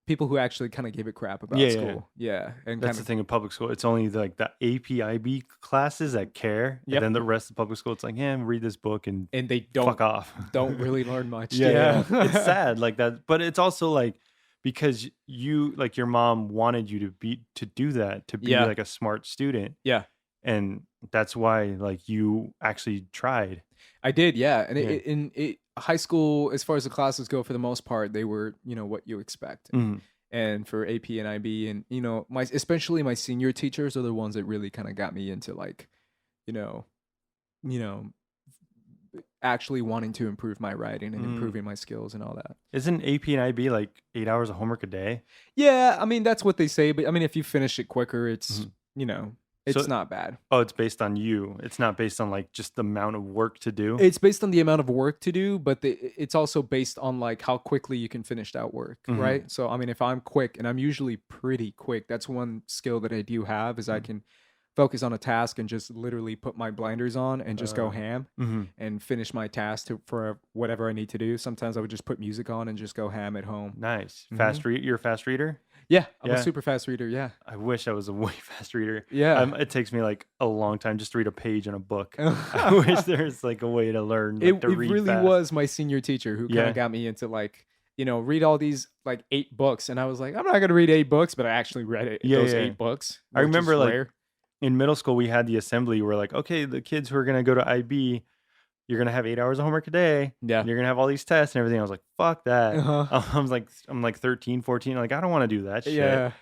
people who actually kind of gave a crap about Yeah, yeah. school. Yeah, and That's kind the of thing in public school. It's only like the APIB classes that care. Yep. And then the rest of public school, it's like, yeah, read this book and and they fuck off. don't really learn much. Yeah. It's sad like that. But it's also like because you like your mom wanted you to do that, to be Yeah. like a smart student. Yeah. And that's why like you actually tried. I did, yeah. And Yeah. in high school, as far as the classes go, for the most part, they were, what you expect. Mhm. And for AP and IB, and especially my senior teachers are the ones that really kind of got me into like, actually wanting to improve my writing and Mm. improving my skills and all that. Isn't AP and IB like 8 hours of homework a day? Yeah, I mean that's what they say, but I mean if you finish it quicker, it's Mhm. you know, it's So- not bad. Oh, it's based on you. It's not based on like just the amount of work to do. It's based on the amount of work to do, but it's also based on like how quickly you can finish that work, Mhm. right? So I mean, if I'm quick, and I'm usually pretty quick, that's one skill that I do have is I can focus on a task and just literally put my blinders on and just go ham Mhm. and finish my task for whatever I need to do. Sometimes I would just put music on and just go ham at home. Nice. Mhm. Fast read. You're a fast reader? Yeah, I'm Yeah. a super fast reader. Yeah, I wish I was a way fast reader. yeah. It takes me like a long time just to read a page in a book. I wish there's like a way to learn like, It to read really fast. was my senior teacher who kind Yeah. of got me into like, read all these like 8 books. And I was like, I'm not going to read 8 books, but I actually read those Yeah. 8 books. I which is remember, like, rare. In middle school, we had the assembly where like, okay, the kids who are going to go to IB, you're going to have 8 hours of homework a day. Yeah. And you're going to have all these tests and everything. I was like, fuck that. Uh-huh. I'm like 13, 14. Like, I don't want to do that shit. Yeah.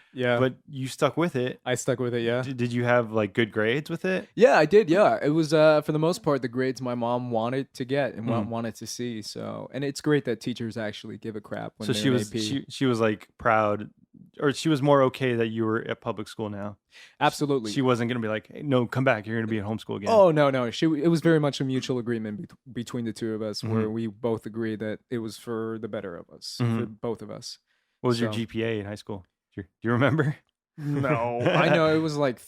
But you stuck with it. I stuck with it. Yeah. Did you have like good grades with it? Yeah, I did. Yeah. It was, for the most part, the grades my mom wanted to get and Mm. wanted to see. So, and it's great that teachers actually give a crap when So they're she in was AP. she was like proud, or she was more okay that you were at public school now. Absolutely. She wasn't gonna be like, hey, no, come back. You're gonna be at homeschool again. Oh no. It was very much a mutual agreement between the two of us, where Mhm. we both agreed that it was for the better of us, for Mhm. both of us. What was your so- GPA in high school? Do you remember? No, I know it was like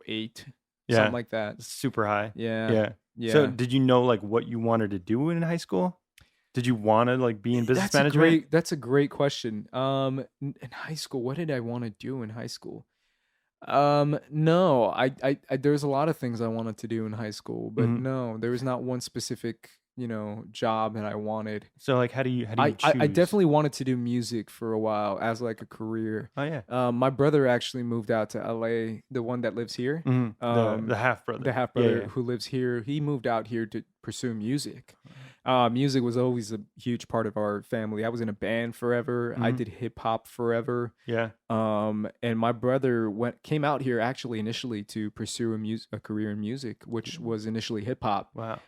8, Yeah. something like that. Super high. Yeah, Yeah. yeah. So did you know like what you wanted to do in high school? Did you want to like be in business management? That's a great question. In high school, what did I want to do in high school? No, I there's a lot of things I wanted to do in high school, but Mhm. no, there was not one specific, job that I wanted. So like how do you I choose? definitely wanted to do music for a while as like a career. Oh yeah. My brother actually moved out to LA, the one that lives here. Mhm. The half brother. The half brother who lives here, he moved out here to pursue music. Music was always a huge part of our family. I was in a band forever. I Mhm. did hip hop forever. Yeah. And my brother came out here actually initially to pursue a career in music, which was initially hip hop. Wow.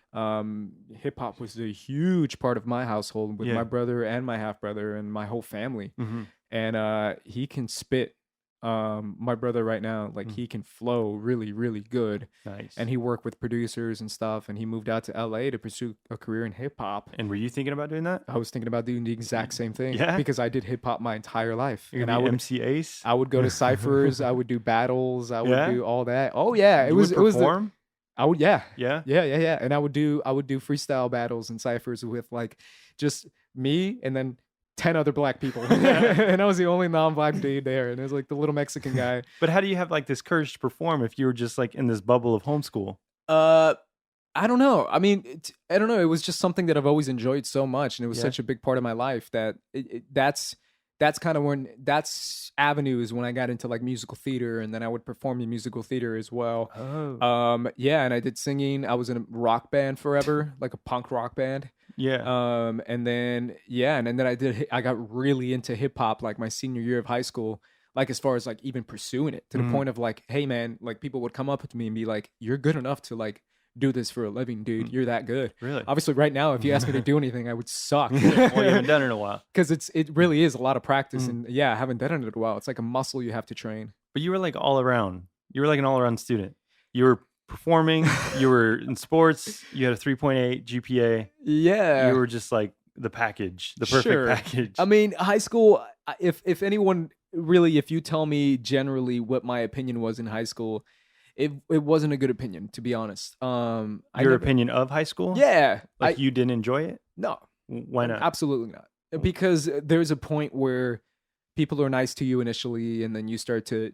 Hip hop was a huge part of my household with Yeah. my brother and my half brother and my whole family. Hmm. And he can spit. My brother right now, like he can flow really, really good. Nice. And he worked with producers and stuff, and he moved out to LA to pursue a career in hip hop. And were you thinking about doing that? I was thinking about doing the exact same thing. Yeah? Because I did hip hop my entire life. You're And gonna I be would MC Ace. I would go to ciphers, I would do battles, I would Yeah? do all that. Oh yeah, You would perform? I would yeah. Yeah. Yeah. And I would do freestyle battles and ciphers with like just me and then 10 other black people. And I was the only non-black dude there. And it was like the little Mexican guy. But how do you have like this courage to perform if you were just like in this bubble of homeschool? I don't know. I mean, I don't know. It was just something that I've always enjoyed so much, and it was Yeah. such a big part of my life that that's kind of that's avenues when I got into like musical theater, and then I would perform in musical theater as well. Oh. Yeah, and I did singing. I was in a rock band forever, like a punk rock band. Yeah. And then I got really into hip hop like my senior year of high school. Like as far as like even pursuing it to the Mhm. point of like, hey man, like people would come up to me and be like, "You're good enough to like do this for a living, dude. You're that good." Really? Obviously, right now, if you asked me to do anything, I would suck. Well, you haven't done it in a while. Because it really is a lot of practice, Mm. and yeah, I haven't done it in a while. It's like a muscle you have to train. But you were like all around. You were like an all around student. You were performing. You were in sports. You had a 3.8 GPA. Yeah, You were just like the package, the perfect Sure. package. I mean, high school. If anyone really, if you tell me generally what my opinion was in high school, it wasn't a good opinion, to be honest. I Your never- opinion of high school? Yeah, Like you didn't enjoy it? no, Why not? absolutely not. Because there's a point where people are nice to you initially, and then you start to,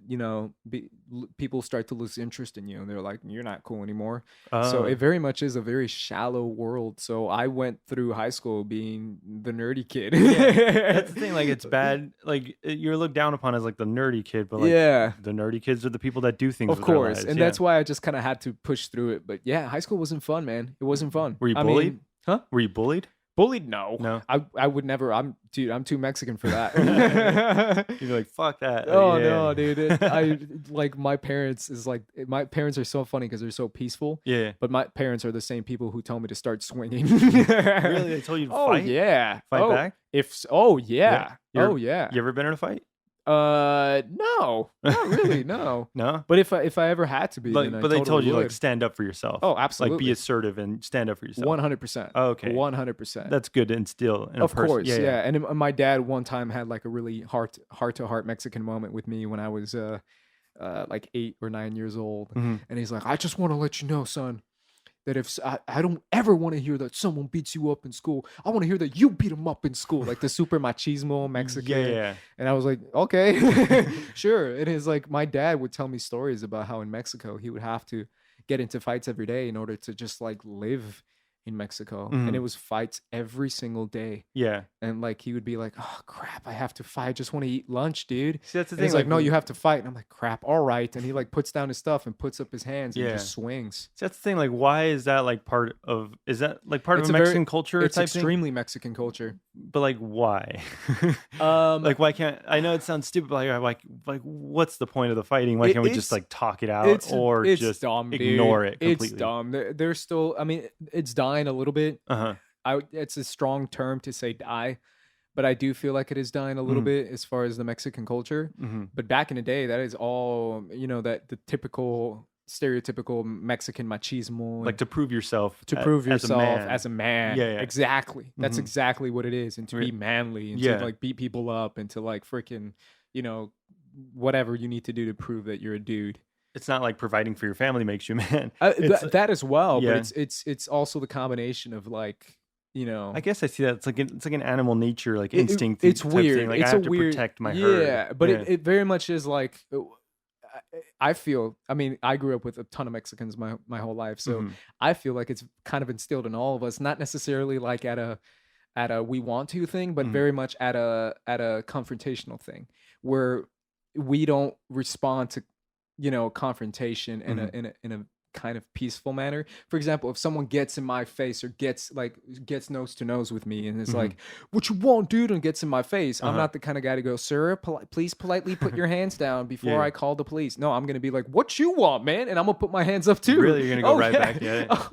people start to lose interest in you, and they're like, "You're not cool anymore." So Oh. it very much is a very shallow world. So I went through high school being the nerdy kid. That's the thing. Like it's bad. Like you're looked down upon as like the nerdy kid, but like Yeah. the nerdy kids are the people that do things. Of with their course, lives. and Yeah. that's why I just kind of had to push through it. But yeah, high school wasn't fun, man. It wasn't fun. Were you I bullied? mean, huh? Were you bullied? Bullied? No. No? I would never. I'm too Mexican for that. You'd be like, fuck that. Oh yeah. no, dude! I like my parents is like my parents are so funny because they're so peaceful. Yeah. But my parents are the same people who tell me to start swinging. Really? They told you to Oh fight? yeah. Fight back? Oh yeah. You're- Oh yeah. You ever been in a fight? No, not really. No. No? But if I ever had to be, Like, then I but they told totally you to like would. stand up for yourself. Oh, Like be absolutely. assertive and stand up for yourself. 100%. Oh, okay. 100%. That's good to instill in a Of person. course, yeah. And my dad one time had like a really heart to heart Mexican moment with me when I was like 8 or 9 years old, Mhm. and he's like, "I just want to let you know, son, that if I don't ever want to hear that someone beats you up in school. I want to hear that you beat them up in school," like the super machismo Mexican. Yeah. And I was like, okay, sure. And it's like my dad would tell me stories about how in Mexico he would have to get into fights every day in order to just like live in Mexico. Mhm. And it was fights every single day. Yeah. And like he would be like, "Oh crap, I have to fight. I just want to eat lunch, dude." See, that's the And thing. he's like, "No, you have to fight." And I'm like, "Crap, all right." And he like puts down his stuff and puts up his hands and Yeah. just swings. See, that's the thing. Like, why is that like part of? Is that like part It's of a a very- Mexican culture It's type thing? extremely Mexican culture. But like, why? Like Why can't? I know it sounds stupid, but like, what's the point of the fighting? Why It- can't we it's- just like talk it out or it's just dumb, dude. ignore it completely? It's dumb. They're still. I mean, it's dying a little bit. Uh-huh. It's a strong term to say die, but I do feel like it is dying a little Mhm. bit as far as the Mexican culture. Mm-hmm. But back in the day, that is all that the typical stereotypical Mexican machismo, Like to prove yourself. to prove as a yourself man. as a man. Yeah, yeah. Exactly. That's Mhm. exactly what it is, and to be Re- manly and Yeah. to like beat people up and to like freaking whatever you need to do to prove that you're a dude. It's not like providing for your family makes you a man. It's- That as well, yeah. but it's also the combination of like I guess I see that. It's like an animal nature, like It- instinct. it's type weird. Thing. Like It's I have a to weird, protect my herd. but it very much is like. I feel. I mean, I grew up with a ton of Mexicans my whole life, so Mhm. I feel like it's kind of instilled in all of us. Not necessarily like at a we want to thing, but Mhm. very much at a confrontational thing where we don't respond to confrontation in a kind of peaceful manner. For example, if someone gets in my face or gets nose to nose with me and is Mhm. like, "What you want, dude?" and gets in my face, I'm Uh-huh. not the kind of guy to go, "Sir, please politely put your hands down before Yeah. I call the police." No, I'm gonna be like, "What you want, man?" And I'm gonna put my hands up too. Really? You're gonna go right yeah. back? Yeah. Oh,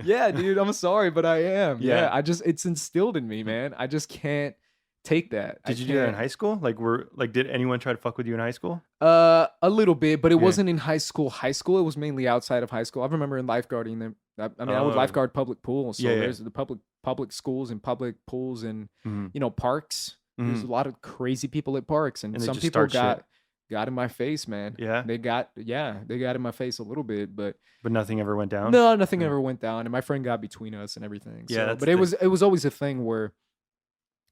yeah, dude. I'm sorry, but I am. Yeah. Yeah. It's instilled in me, man. I just can't take that. Did you do that in high school? Did anyone try to fuck with you in high school? A little bit, but it Yeah. wasn't in high school. High school, it was mainly outside of high school. I remember in lifeguarding them. I mean, I would Oh. lifeguard public pools. So Yeah, yeah. there's the public schools and public pools and Mhm. Parks. There's a Mhm. lot of crazy people at parks, and And they some just people start shit. got in my face, man. Yeah? they got in my face a little bit, but But nothing ever went down. no, nothing Yeah. ever went down, and my friend got between us and everything. Yeah, So, that's but the it was always a thing where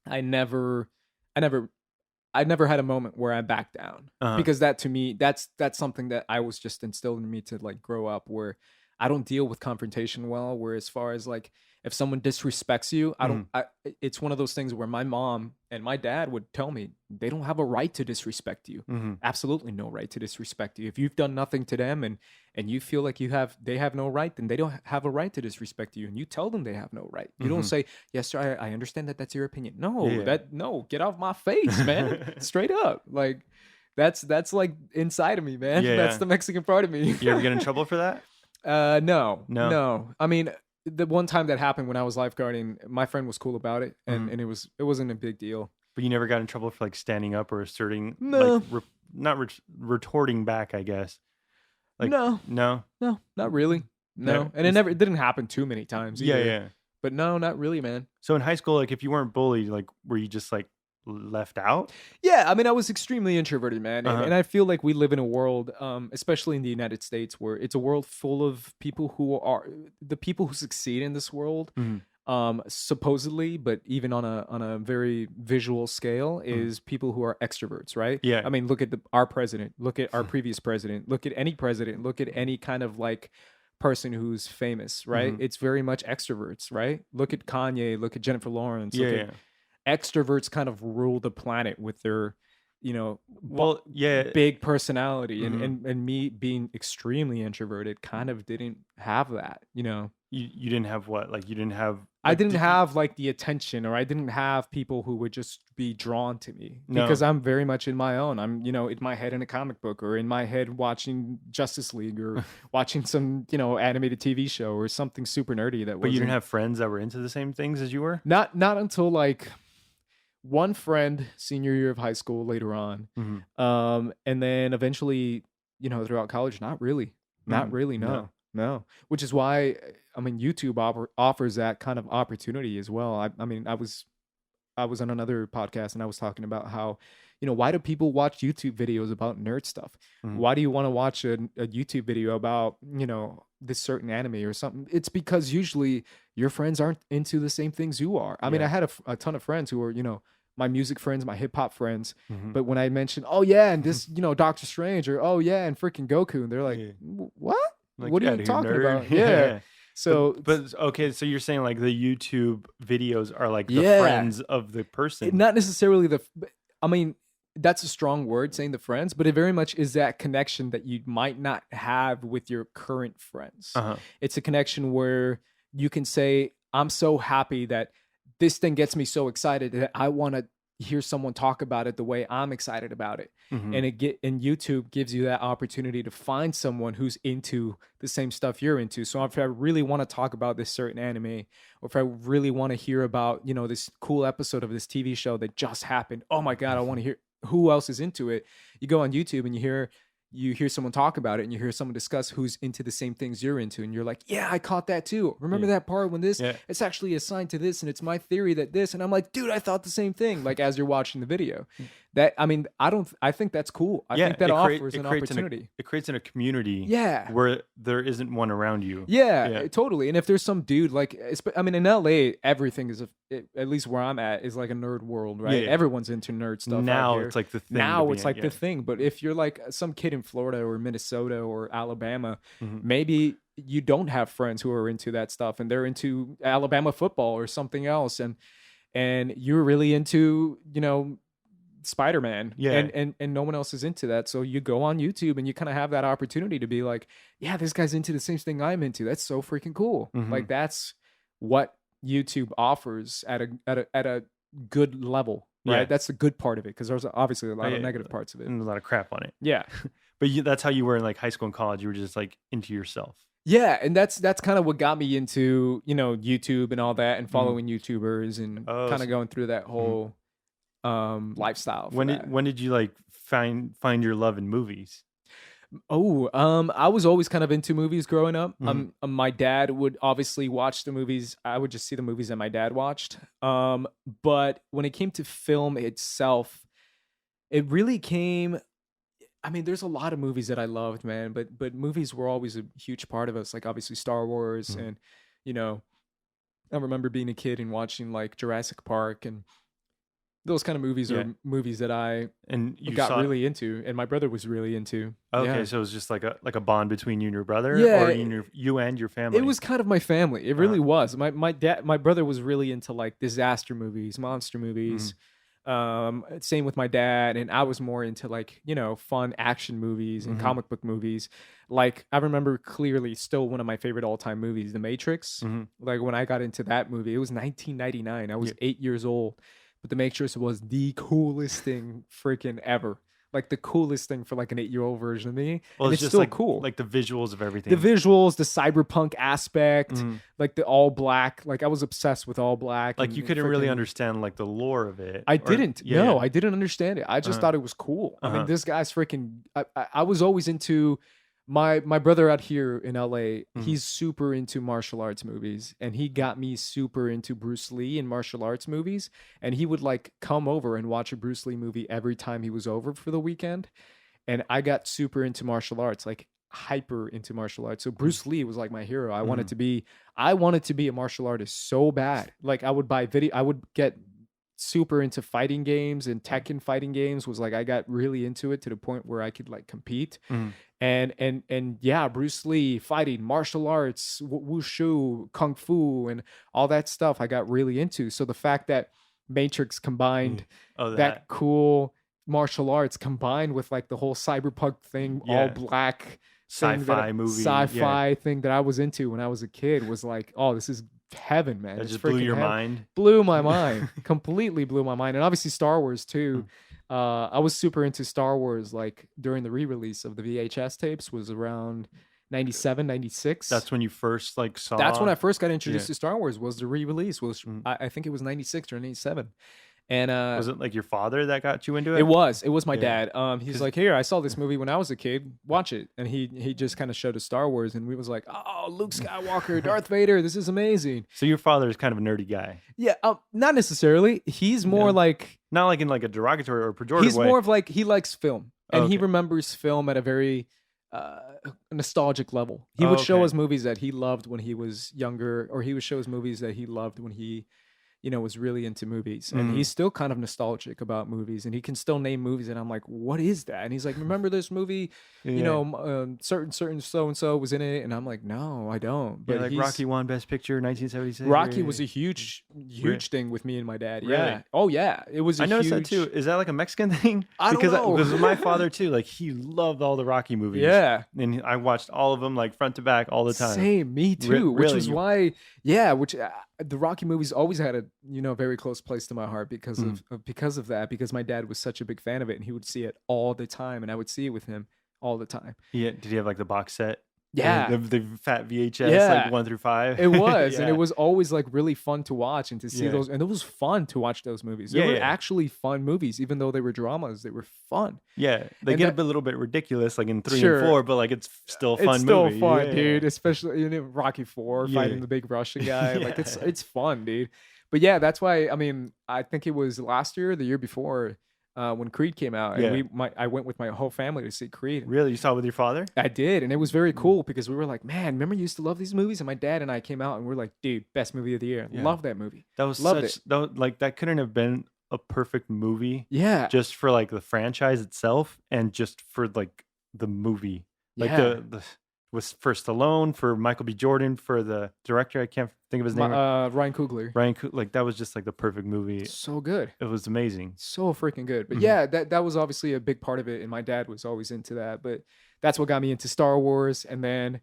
I never had a moment where I backed down. Uh-huh. Because that to me, that's something that I was just instilled in me to like grow up, where I don't deal with confrontation well. Where as far as like if someone disrespects you, it's one of those things where my mom and my dad would tell me they don't have a right to disrespect you. Mhm. Absolutely no right to disrespect you. If you've done nothing to them and you feel like they have no right, then they don't have a right to disrespect you. And you tell them they have no right. You don't Mhm. say, "Yes, sir, I understand that that's your opinion." No, Yeah. get off my face, man. Straight up. Like that's like inside of me, man. Yeah, That's yeah. the Mexican part of me. You ever get in trouble for that? No. No. I mean, the one time that happened when I was lifeguarding, my friend was cool about it, and Mhm. it wasn't a big deal. But you never got in trouble for like standing up or asserting, No. like retorting back, I guess. Like No, no. not really. No, No, and it didn't happen too many times. Yeah, either. yeah. But no, not really, man. So in high school, like if you weren't bullied, like were you just like left out? Yeah, I mean, I was extremely introverted, man, Uh-huh. and I feel like we live in a world, especially in the United States, where it's a world full of people who are the people who succeed in this world. Mhm. Supposedly, but even on a very visual scale, is people who are extroverts, right? Yeah. I mean, look at our president, look at our previous president, look at any president, look at any kind of like person who's famous, right? Mhm. It's very much extroverts, right? Look at Kanye, look at Jennifer Lawrence, Yeah, look yeah. at extroverts kind of rule the planet with their, Well, yeah. big personality, Mhm. and me being extremely introverted kind of didn't have that, You didn't have what? Like, you didn't have, I like, didn't did you? have like the attention, or I didn't have people who would just be drawn to me because No. I'm very much in my own. I'm, in my head in a comic book, or in my head watching Justice League, or watching some, animated TV show or something super nerdy that But you didn't wasn't have friends that were into the same things as you were? not until like one friend senior year of high school later on. Mhm. And then eventually, throughout college, not really. Not Mm, really, no. no. No. Which is why I mean YouTube offers that kind of opportunity as well. I mean, I was on another podcast and I was talking about how, why do people watch YouTube videos about nerd stuff? Mhm. Why do you want to watch a YouTube video about, this certain anime or something? It's because usually your friends aren't into the same things you are. I mean, I Yeah. had a ton of friends who were, my music friends, my hip hop friends. Mhm. But when I mentioned, oh yeah, and this, Doctor Strange, or oh yeah, and freaking Goku, and they're like, Yeah. What? Like, What are "Get you outta here, talking nerd." about? Yeah. Yeah. So But okay, so you're saying, like, the YouTube videos are, like, the yeah, friends of the person. not necessarily I mean, that's a strong word saying the friends, but it very much is that connection that you might not have with your current friends. Uh-huh. It's a connection where you can say, I'm so happy that this thing gets me so excited that I want to hear someone talk about it the way I'm excited about it. Mhm. And YouTube gives you that opportunity to find someone who's into the same stuff you're into. So if I really want to talk about this certain anime, or if I really want to hear about, this cool episode of this TV show that just happened, oh my God, I want to hear who else is into it. You go on YouTube and you hear someone talk about it, and you hear someone discuss who's into the same things you're into, and you're like, yeah, I caught that too. Remember Yeah. that part when this, Yeah. it's actually assigned to this, and it's my theory that this, and I'm like, dude, I thought the same thing. Like, as you're watching the video, that, I mean, I think that's cool. I think that offers an opportunity. It creates a community Yeah. where there isn't one around you. Yeah, Yeah. totally. And if there's some dude like, I mean, in LA, everything is at least where I'm at, is like a nerd world, right? Yeah. Everyone's into nerd stuff. Now out here. it's like the thing. Now to it's be like in, the yeah. thing. But if you're like some kid in Florida or Minnesota or Alabama, Mhm. maybe you don't have friends who are into that stuff, and they're into Alabama football or something else, and you're really into, Spider-Man, Yeah. and no one else is into that. So you go on YouTube and you kind of have that opportunity to be like, yeah, this guy's into the same thing I'm into. That's so freaking cool. Mhm. Like, that's what YouTube offers at a good level, right? Yeah. That's the good part of it, because there's obviously a lot yeah, of negative parts of it. And a lot of crap on it. Yeah. But that's how you were in, like, high school and college. You were just, like, into yourself. Yeah, and that's kind of what got me into, YouTube and all that, and following YouTubers, and Oh, kind so- of going through that whole lifestyle. for When that. did you, like, find your love in movies? Oh, I was always kind of into movies growing up. Mhm. My dad would obviously watch the movies. I would just see the movies that my dad watched. But when it came to film itself, it really came. I mean, there's a lot of movies that I loved, man. But movies were always a huge part of us. Like, obviously Star Wars, Mhm. and you know, I remember being a kid and watching like Jurassic Park, and those kind of movies Yeah. are movies that I And you got saw really into, and my brother was really into. Okay, Yeah. so it was just like a bond between you and your brother, Yeah, or you and your family. It was kind of my family. It really Uh-huh. was. My brother was really into like disaster movies, monster movies. Same with my dad, and I was more into like, fun action movies and Mhm. comic book movies. Like, I remember clearly, still one of my favorite all-time movies, The Matrix. Mhm. Like, when I got into that movie, it was 1999. I was Yeah. 8 years old, but The Matrix was the coolest thing freaking ever. Like, the coolest thing for like an 8-year-old version of me. Well, And it's it's just still like cool. like the visuals of everything. The visuals, the cyberpunk aspect, Mhm. like the all black. Like, I was obsessed with all black. Like, and you couldn't really freaking- understand like the lore of it. I or- didn't. yeah, No, yeah. I didn't understand it. I just Uh-huh. thought it was cool. I Uh-huh. mean, this guy's freaking. I was always into my brother out here in LA. Mhm. He's super into martial arts movies, and he got me super into Bruce Lee and martial arts movies. And he would like come over and watch a Bruce Lee movie every time he was over for the weekend. And I got super into martial arts, like hyper into martial arts. So Bruce Lee was like my hero. I wanted to be a martial artist so bad. Like, I would get super into fighting games, and Tekken fighting games was like, I got really into it to the point where I could like compete. Mhm. And yeah, Bruce Lee, fighting, martial arts, wushu, kung fu, and all that stuff I got really into. So the fact that Matrix combined Oh, that cool martial arts combined with like the whole cyberpunk thing, all Yeah. black, sci-fi movie. sci-fi thing that I was into when I was a kid was like, oh, this is heaven, man. That It's just blew freaking your heaven. mind. Blew my mind. Completely blew my mind. And obviously Star Wars too. I was super into Star Wars like during the re-release of the VHS tapes was around 97, 96. That's when you first like saw. That's when I first got introduced Yeah. to Star Wars was the re-release. Was I think it was 96 or 97. And Was it like your father that got you into it? it was my Yeah. dad. He's like, here, I saw this movie when I was a kid. Watch it. And he just kind of showed us Star Wars, and we was like, oh, Luke Skywalker, Darth Vader, this is amazing. So your father is kind of a nerdy guy. Yeah, not necessarily. He's more like Not like in like a derogatory or pejorative he's way. more of like he likes film, and he Okay. remembers film at a very nostalgic level. He would show Okay. us movies that he loved when he was younger, or he would show us movies that he loved when he was really into movies. And Mhm. he's still kind of nostalgic about movies, and he can still name movies. And I'm like, what is that? And he's like, remember this movie? You Yeah. know, certain so-and-so was in it. And I'm like, no, I don't. But Yeah, like he's- Rocky won Best Picture 1976. Rocky was a huge thing with me and my dad. Yeah. Really? Oh yeah. It was I noticed that huge... too. Is that like a Mexican thing? I don't know. Because my father too, like he loved all the Rocky movies. Yeah. And I watched all of them like front to back all the time. Same, me too. Which really? is why, the Rocky movies always had a very close place to my heart because of that. Because my dad was such a big fan of it, and he would see it all the time, and I would see it with him all the time. Yeah. Did he have like the box set? Yeah. The fat VHS, Yeah. like 1 through 5. It was, and Yeah. it was always like really fun to watch and to see Yeah. those. And it was fun to watch those movies. They Yeah, were yeah. actually fun movies, even though they were dramas. They were fun. Yeah, they And get that- a little bit ridiculous, like in 3 Sure. and 4, but like it's still a fun It's still movie. fun, Yeah. dude. Especially Rocky 4 Yeah. fighting the big Russian guy. Like Yeah. it's fun, dude. But yeah, that's why. I mean, I think it was last year, the year before, when Creed came out, and Yeah. I went with my whole family to see Creed. Really, you saw it with your father? I did, and it was very cool because we were like, man, remember you used to love these movies? And my dad and I came out, and we're like, dude, best movie of the year. Yeah. Love that movie. That was Loved such that couldn't have been a perfect movie Yeah, just for like the franchise itself and just for like the movie. Like Yeah. the was for Stallone, for Michael B. Jordan, for the director, I can't think of his name. Ryan Coogler. Like that was just like the perfect movie. So good. It was amazing. So freaking good. But Mhm. yeah, that was obviously a big part of it, and my dad was always into that. But that's what got me into Star Wars. And then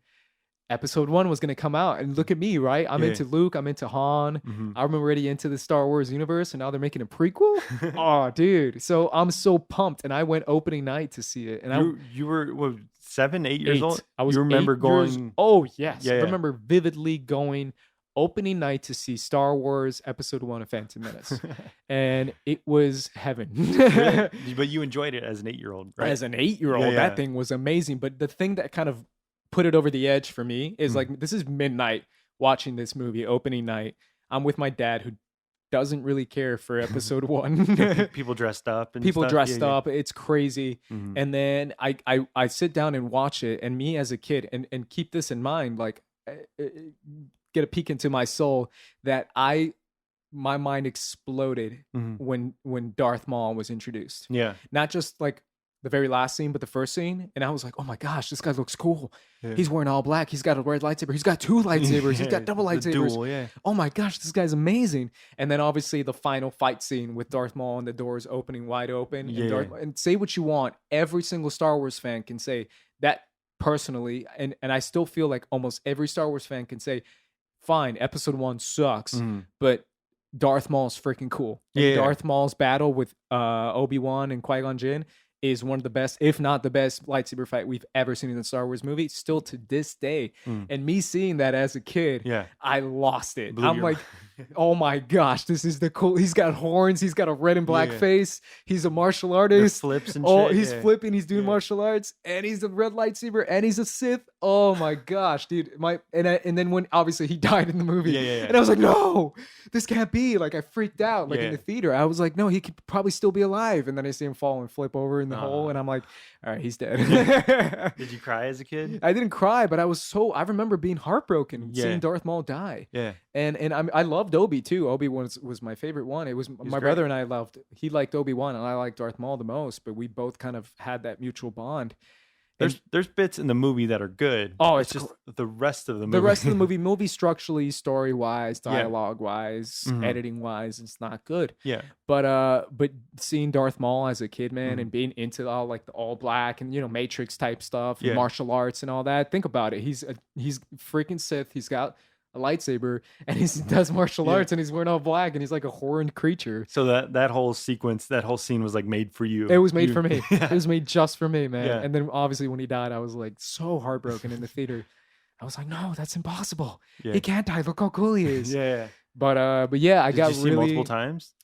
Episode 1 was gonna come out, and look at me, right? I'm Yeah. into Luke. I'm into Han. Mhm. I'm already into the Star Wars universe, and now they're making a prequel. Oh, dude! So I'm so pumped, and I went opening night to see it, and You were what, 7, 8 years eight. old? I was You remember 8 years- going? Oh yes, Yeah, I yeah. remember vividly going opening night to see Star Wars Episode 1 of Phantom Menace, and it was heaven. Really? But you enjoyed it as an 8-year-old, right? As an 8-year-old, Yeah, yeah. that thing was amazing. But the thing that kind of put it over the edge for me is Mm. like, this is midnight watching this movie opening night. I'm with my dad, who doesn't really care for Episode 1. People dressed up and People stuff. dressed Yeah, yeah. up. It's crazy. Mhm. And then I sit down and watch it, and me as a kid, and keep this in mind, like get a peek into my soul, that my mind exploded Mhm. when Darth Maul was introduced. Yeah. Not just like the very last scene, but the first scene. And I was like, oh my gosh, this guy looks cool. Yeah. He's wearing all black. He's got a red lightsaber. He's got 2 lightsabers. He's got double The lightsabers. duel, yeah. Oh my gosh, this guy's amazing. And then obviously the final fight scene with Darth Maul and the doors opening wide open. Yeah. And say what you want. Every single Star Wars fan can say that personally. And I still feel like almost every Star Wars fan can say, fine, Episode 1 sucks, Mhm. but Darth Maul's freaking cool. And Yeah. Darth Maul's battle with Obi-Wan and Qui-Gon Jinn is one of the best, if not the best, lightsaber fight we've ever seen in the Star Wars movie, still to this day. Mm. And me seeing that as a kid, Yeah. I lost it. Blew I'm your like, oh my gosh, this is the cool. He's got horns. He's got a red and black Yeah. face. He's a martial The artist. flips and Oh, shit. he's yeah. flipping. He's doing Yeah. martial arts, and he's a red lightsaber, and he's a Sith. Oh my gosh, dude! And then when obviously he died in the movie, Yeah, yeah, yeah. and I was like, no, this can't be. Like I freaked out. Like in Yeah. the theater, I was like, no, he could probably still be alive. And then I see him fall and flip over in the hole, Aw. and I'm like, all right, he's dead. Did you cry as a kid? I didn't cry, but I remember being heartbroken Yeah. seeing Darth Maul die. Yeah. And I loved Obi too. Obi was my favorite one. It was my great. brother and I loved. He liked Obi-Wan and I liked Darth Maul the most, but we both kind of had that mutual bond. There's bits in the movie that are good. Oh, it's just the rest of the movie. The rest of the movie structurally, story wise, Yeah. dialogue wise, Mhm. editing wise, it's not good. Yeah. But seeing Darth Maul as a kid, man, Mhm. and being into all like the all black and Matrix type stuff, and Yeah. martial arts and all that. Think about it. He's freaking Sith. He's got a lightsaber and he does martial Yeah. arts and he's wearing all black and he's like a horned creature. So that whole sequence, that whole scene was like made for you. It was made You- for me. Yeah. It was made just for me, man. Yeah. And then obviously when he died, I was like so heartbroken in the theater. I was like, no, that's impossible. Yeah. He can't die. Look how cool he is. Yeah. But yeah, I Did got you see really multiple times?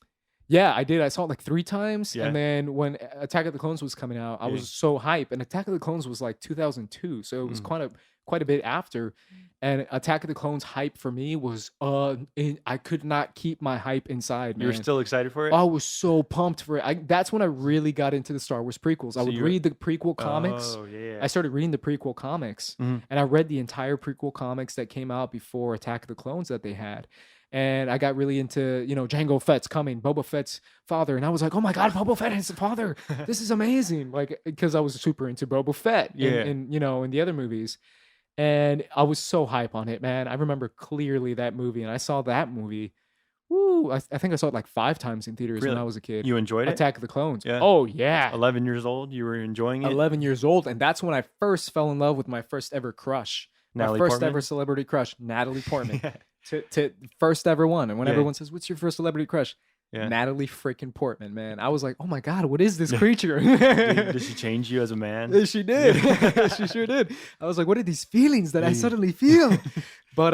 Yeah, I did. I saw it like 3 times, Yeah. and then when Attack of the Clones was coming out, I Yeah. was so hype. And Attack of the Clones was like 2002, so it was Mhm. quite a bit after. And Attack of the Clones hype for me was I could not keep my hype inside, man. You were still excited for it? I was so pumped for it. That's when I really got into the Star Wars prequels. I So would you were- read the prequel comics. Oh, yeah. I started reading the prequel comics, Mhm. and I read the entire prequel comics that came out before Attack of the Clones that they had. And I got really into, Jango Fett's coming, Boba Fett's father. And I was like, oh my God, Boba Fett is the father. This is amazing. Like, because I was super into Boba Fett Yeah. in the other movies. And I was so hype on it, man. I remember clearly that movie. And I saw that movie. Woo. I think I saw it like 5 times in theaters when Really? I was a kid. You enjoyed it? Attack of the Clones. Yeah. Oh, yeah. 11 years old, you were enjoying it? 11 years old. And that's when I first fell in love with my first ever crush. Natalie my first Portman? ever celebrity crush, Natalie Portman. Yeah. To first ever one. And when Yeah. everyone says, what's your first celebrity crush? Yeah. Natalie freaking Portman, man. I was like, oh my God, what is this creature? Did she change you as a man? She did. She sure did. I was like, what are these feelings that I suddenly feel? But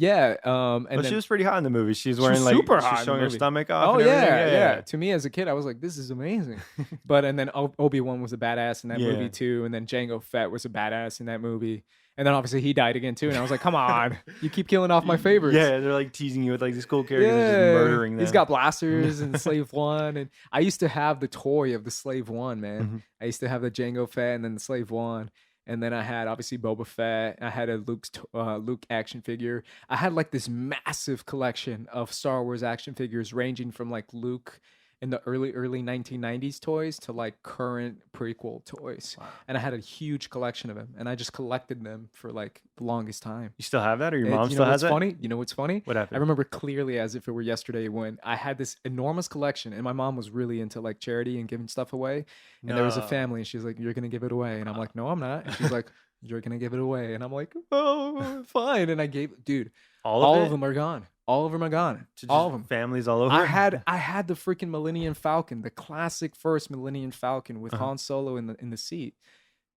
yeah. And But then, she was pretty hot in the movie. She's was wearing like super hot in she's the showing her movie. stomach off. oh and yeah, everything. yeah. To me as a kid, I was like, this is amazing. And then Obi-Wan was a badass in that Yeah. movie too. And then Jango Fett was a badass in that movie. And then obviously he died again too. And I was like, come on, you keep killing off my favorites. Yeah, they're like teasing you with like these cool characters and just murdering them. He's got blasters and Slave One, and I used to have the toy of the Slave One, man. Mhm. I used to have the Jango Fett and then the Slave One, and then I had obviously Boba Fett. I had a Luke action figure. I had like this massive collection of Star Wars action figures, ranging from like Luke in the early 1990s toys to like current prequel toys. Wow. And I had a huge collection of them, and I just collected them for like the longest time. You still have that, or your And mom you still know has what's it? funny? You know what's funny? What happened? I remember clearly as if it were yesterday when I had this enormous collection, and my mom was really into like charity and giving stuff away. And there was a No. family, and she's like, "You're gonna give it away," and I'm like, "No, I'm not." And she's like, "You're gonna give it away," and I'm like, "Oh, fine." And I gave, dude, all of them are gone. All of them are gone. To just All of them. families all over. I had the freaking Millennium Falcon, the classic first Millennium Falcon with Han Solo in the seat.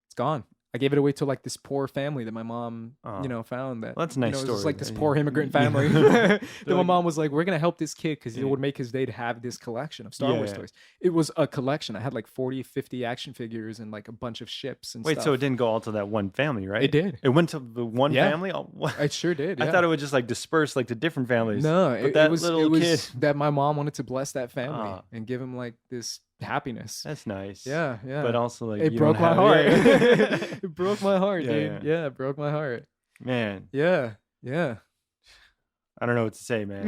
It's gone. I gave it away to like this poor family that my mom, Oh. found that. Well, that's a nice It was story. just like this Yeah. poor immigrant Yeah. family. They're That my like- mom was like, we're gonna help this kid because it Yeah. would make his day to have this collection of Star Wars Yeah. toys. It was a collection. I had like 40, 50 action figures and like a bunch of ships and Wait, stuff. so it didn't go all to that one family, right? It did. It went to the one Yeah. family. Oh, what? It sure did. I Yeah. thought it would just like disperse like to different families. No, but it, that it was little it was kid. that my mom wanted to bless that family Ah. and give him like this happiness. That's nice. Yeah, yeah. But also like it you broke don't my heart. have- Yeah. It broke my heart, Yeah, dude. Yeah, it broke my heart. Man, Yeah, yeah. I don't know what to say, man.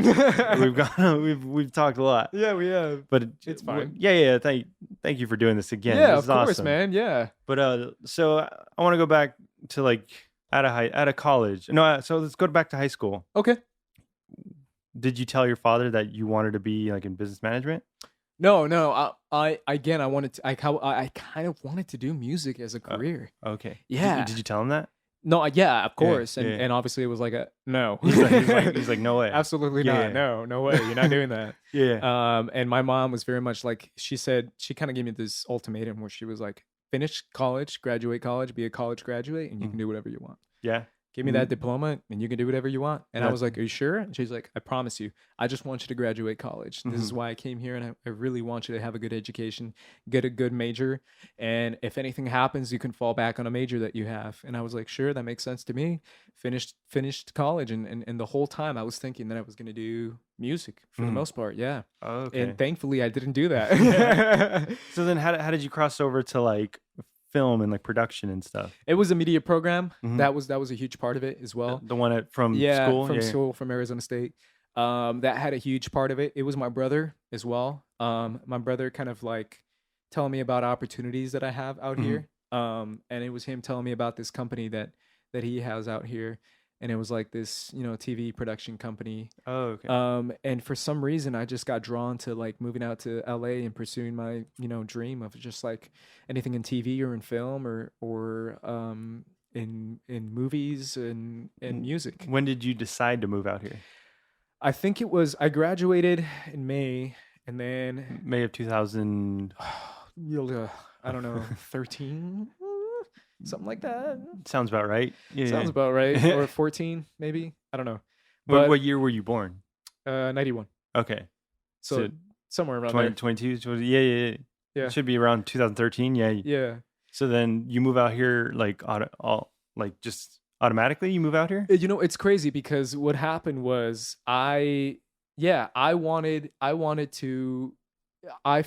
we've gone. We've talked a lot, Yeah, we have. but It's fine. Yeah. Thank you for doing this again. Yeah, This of is course, awesome. man. Yeah. But so I want to go back to like out of college. No, so let's go back to high school. Okay. Did you tell your father that you wanted to be like in business management? No. I again, I wanted to. I kind of wanted to do music as a career. Okay. Yeah. Did you tell him that? No, yeah, of course. yeah. And obviously it was like a no. He's like, no way. Absolutely Yeah. not. No way. You're not doing that. Yeah. And my mom was very much like, she said, she kind of gave me this ultimatum where she was like, finish college, graduate college, be a college graduate, and you can do whatever you want. Yeah. Give me that diploma and you can do whatever you want. And I That's- was like, are you sure? And she's like, I promise you, I just want you to graduate college. This Mm-hmm. is why I came here, and I really want you to have a good education, get a good major. And if anything happens, you can fall back on a major that you have. And I was like, sure, that makes sense to me. Finished college. And the whole time I was thinking that I was going to do music for the most part. Yeah. Okay. And thankfully I didn't do that. So then how did you cross over to like film and like production and stuff? It was a media program. Mhm. That was a huge part of it as well. The one from Yeah, school? from Yeah. school, from Arizona State. That had a huge part of it. It was my brother as well. My brother kind of like telling me about opportunities that I have out Mhm. here. And it was him telling me about this company that he has out here, and it was like this, TV production company. Oh, okay. And for some reason, I just got drawn to like moving out to LA and pursuing my, dream of just like anything in TV or in film or in movies and music. When did you decide to move out here? I think it was I graduated in May, and then May of 2000. I don't know, 13, something like that. Sounds about right. Yeah, Sounds yeah. about right, or 14 maybe. I don't know. What, But what year were you born? 91. Okay. So So somewhere around 20, there. 22, 20, yeah, yeah, yeah. Yeah. It should be around 2013. Yeah. Yeah. So then you move out here like just automatically you move out here? It's crazy because what happened was I wanted to I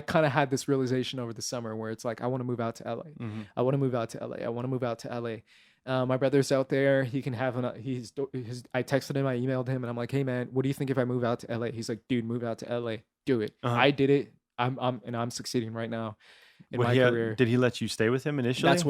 kind of had this realization over the summer where it's like I want to move out to LA. Mhm. I want to move out to LA. I want to move out to LA. My brother's out there. He can have I texted him, I emailed him, and I'm like, hey man, what do you think if I move out to LA? He's like, dude, move out to LA. Do it. Uh-huh. I did it. I'm succeeding right now in my career. Did he let you stay with him initially? That's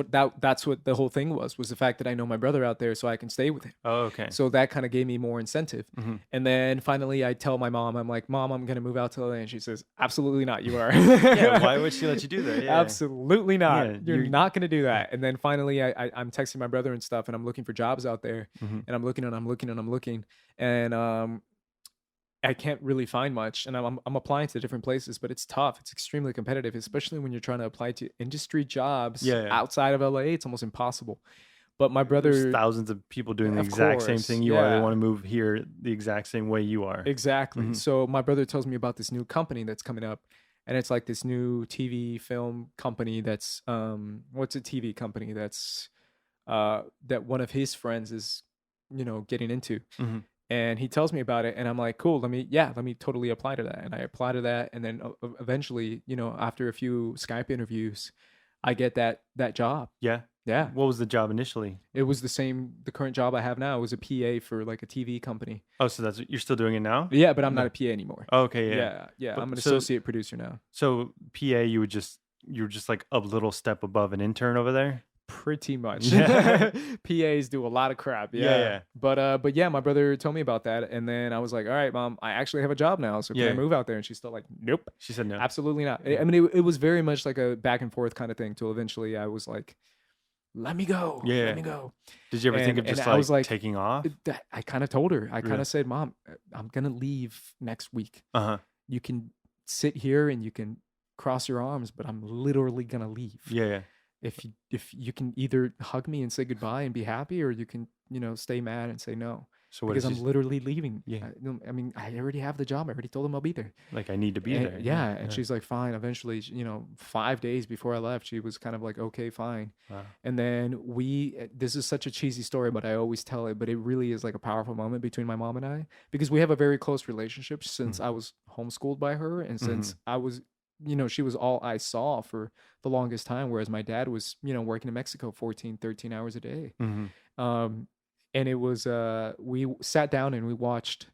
what the whole thing was the fact that I know my brother out there, so I can stay with him. Oh, okay. So that kind of gave me more incentive. Mhm. And then finally I tell my mom, I'm like, Mom, I'm going to move out to LA. And she says, absolutely not. You are. Yeah, why would she let you do that? Yeah. Absolutely not. Yeah, you're not going to do that. And then finally I'm texting my brother and stuff, and I'm looking for jobs out there. Mhm. And I'm looking and I'm looking and I'm looking. And I can't really find much, and I'm applying to different places, but it's tough. It's extremely competitive, especially when you're trying to apply to industry jobs Yeah. outside of LA. It's almost impossible. But my brother, There's thousands of people doing the Of exact same course, thing you are. They yeah. want to move here the exact same way you are. exactly. Mhm. So my brother tells me about this new company that's coming up, and it's like this new TV film company that's what's a TV company that's that one of his friends is getting into. Mhm. And he tells me about it, and I'm like, cool, let me totally apply to that. And I apply to that, and then eventually, after a few Skype interviews, I get that job. Yeah. Yeah. What was the job initially? It was the current job I have now. It was a PA for like a TV company. Oh, so you're still doing it now? Yeah, but I'm not a PA anymore. Oh, okay, yeah. Yeah. But I'm an so- associate producer now. So PA, you were just like a little step above an intern over there? Pretty much. Yeah. PAs do a lot of crap. Yeah, Yeah. yeah. But yeah, my brother told me about that, and then I was like, all right, Mom, I actually have a job now, so can Yeah. I move out there? And she's still like, nope. She said no. Absolutely not. I mean, it was very much like a back and forth kind of thing till eventually I was like, let me go. Yeah. Let me go. Did you ever think of And just I was like, taking off? I kind of told her. I kind Really? of said, Mom, I'm going to leave next week. Uh-huh. You can sit here and you can cross your arms, but I'm literally going to leave. Yeah, yeah. If you can either hug me and say goodbye and be happy, or you can, stay mad and say no. So what Because is I'm literally leaving. Yeah. I mean, I already have the job. I already told them I'll be there. like I need to be And- there. yeah. And she's like, fine. Eventually, 5 days before I left, she was kind of like, okay, fine. Wow. And then this is such a cheesy story, but I always tell it, but it really is like a powerful moment between my mom and I, because we have a very close relationship since I was homeschooled by her. And since I was, she was all I saw for the longest time. Whereas my dad was, working in Mexico 14, 13 hours a day. Mhm. And it was, we sat down and we watched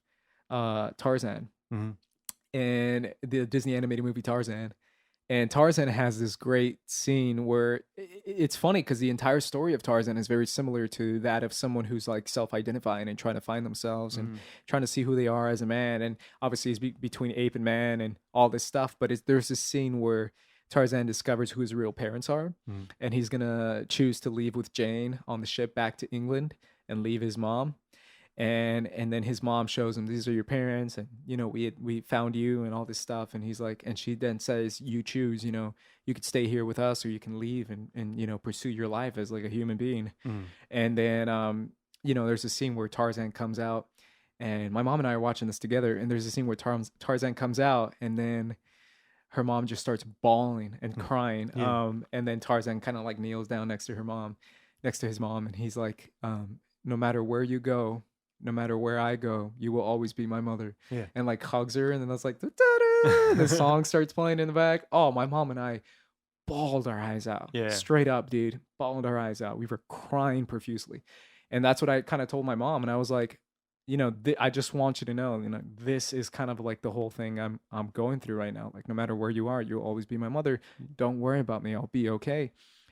Tarzan. Mhm. And the Disney animated movie Tarzan. And Tarzan has this great scene where it's funny because the entire story of Tarzan is very similar to that of someone who's like self-identifying and trying to find themselves and trying to see who they are as a man. And obviously it's between ape and man and all this stuff. But there's this scene where Tarzan discovers who his real parents are, and he's gonna choose to leave with Jane on the ship back to England and leave his mom. And then his mom shows him, these are your parents, and we found you and all this stuff. And he's like, and she then says, you choose, you could stay here with us, or you can leave and pursue your life as like a human being. And then there's a scene where Tarzan comes out, and my mom and I are watching this together, and there's a scene where Tarzan comes out, and then her mom just starts bawling and crying. Yeah. And then Tarzan kind of like kneels down next to his mom, and he's like, no matter where you go, no matter where I go, you will always be my mother. Yeah. And like hugs her, and then that's like the song starts playing in the back. Oh, my mom and I bawled our eyes out. Yeah. Straight up, dude. Bawled our eyes out. We were crying profusely. And that's what I kind of told my mom. And I was like, I just want you to know, this is kind of like the whole thing I'm going through right now. Like, no matter where you are, you'll always be my mother. Don't worry about me. I'll be okay.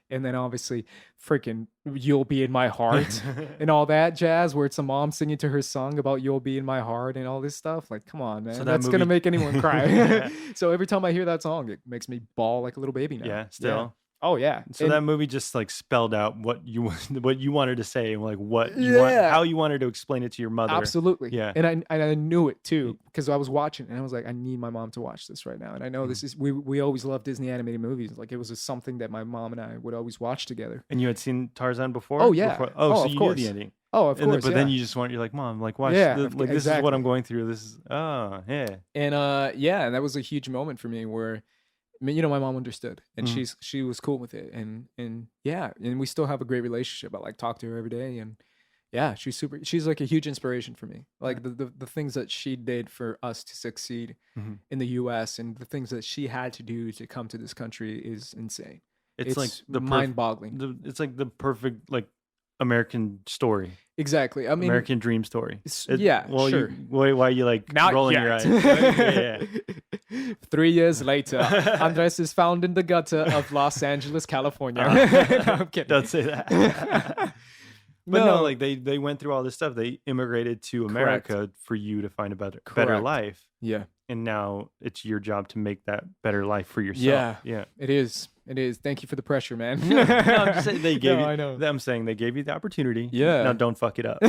And then obviously freaking You'll Be in My Heart and all that jazz, where it's a mom singing to her song about You'll Be in My Heart and all this stuff. Like, come on, man. So that That's gonna movie- make anyone cry. So every time I hear that song, it makes me bawl like a little baby now. Yeah, still. Oh yeah. So And- that movie just like spelled out what you wanted to say, and like what you Yeah. how you wanted to explain it to your mother. Absolutely. Yeah. And I knew it too, because I was watching and I was like, I need my mom to watch this right now. And I know this is we always love Disney animated movies. Like it was just something that my mom and I would always watch together. And you had seen Tarzan before? Oh, yeah. Before? Oh, so of you course. knew the ending. Oh, of course. But then you just you're like, Mom, like watch Yeah, like this is exactly. what I'm going through. This is yeah. And and that was a huge moment for me where my mom understood and she was cool with it. And yeah, and we still have a great relationship. I like talk to her every day, and yeah, she's like a huge inspiration for me. Like the things that she did for us to succeed in the US and the things that she had to do to come to this country is insane. It's like the mind-boggling. It's like the perfect like American story. Exactly. I mean, American dream story. Well, sure. Why are you like Not rolling yet. your eyes? Yeah. 3 years later, Andres is found in the gutter of Los Angeles, California. No, I'm kidding. Don't say that. But no, like they went through all this stuff. They immigrated to America for you to find a better Correct. life. Yeah. And now it's your job to make that better life for yourself. Yeah. It is. It is. Thank you for the pressure, man. No, I'm just saying they gave you. I know. I'm saying they gave you the opportunity. Yeah. Now don't fuck it up.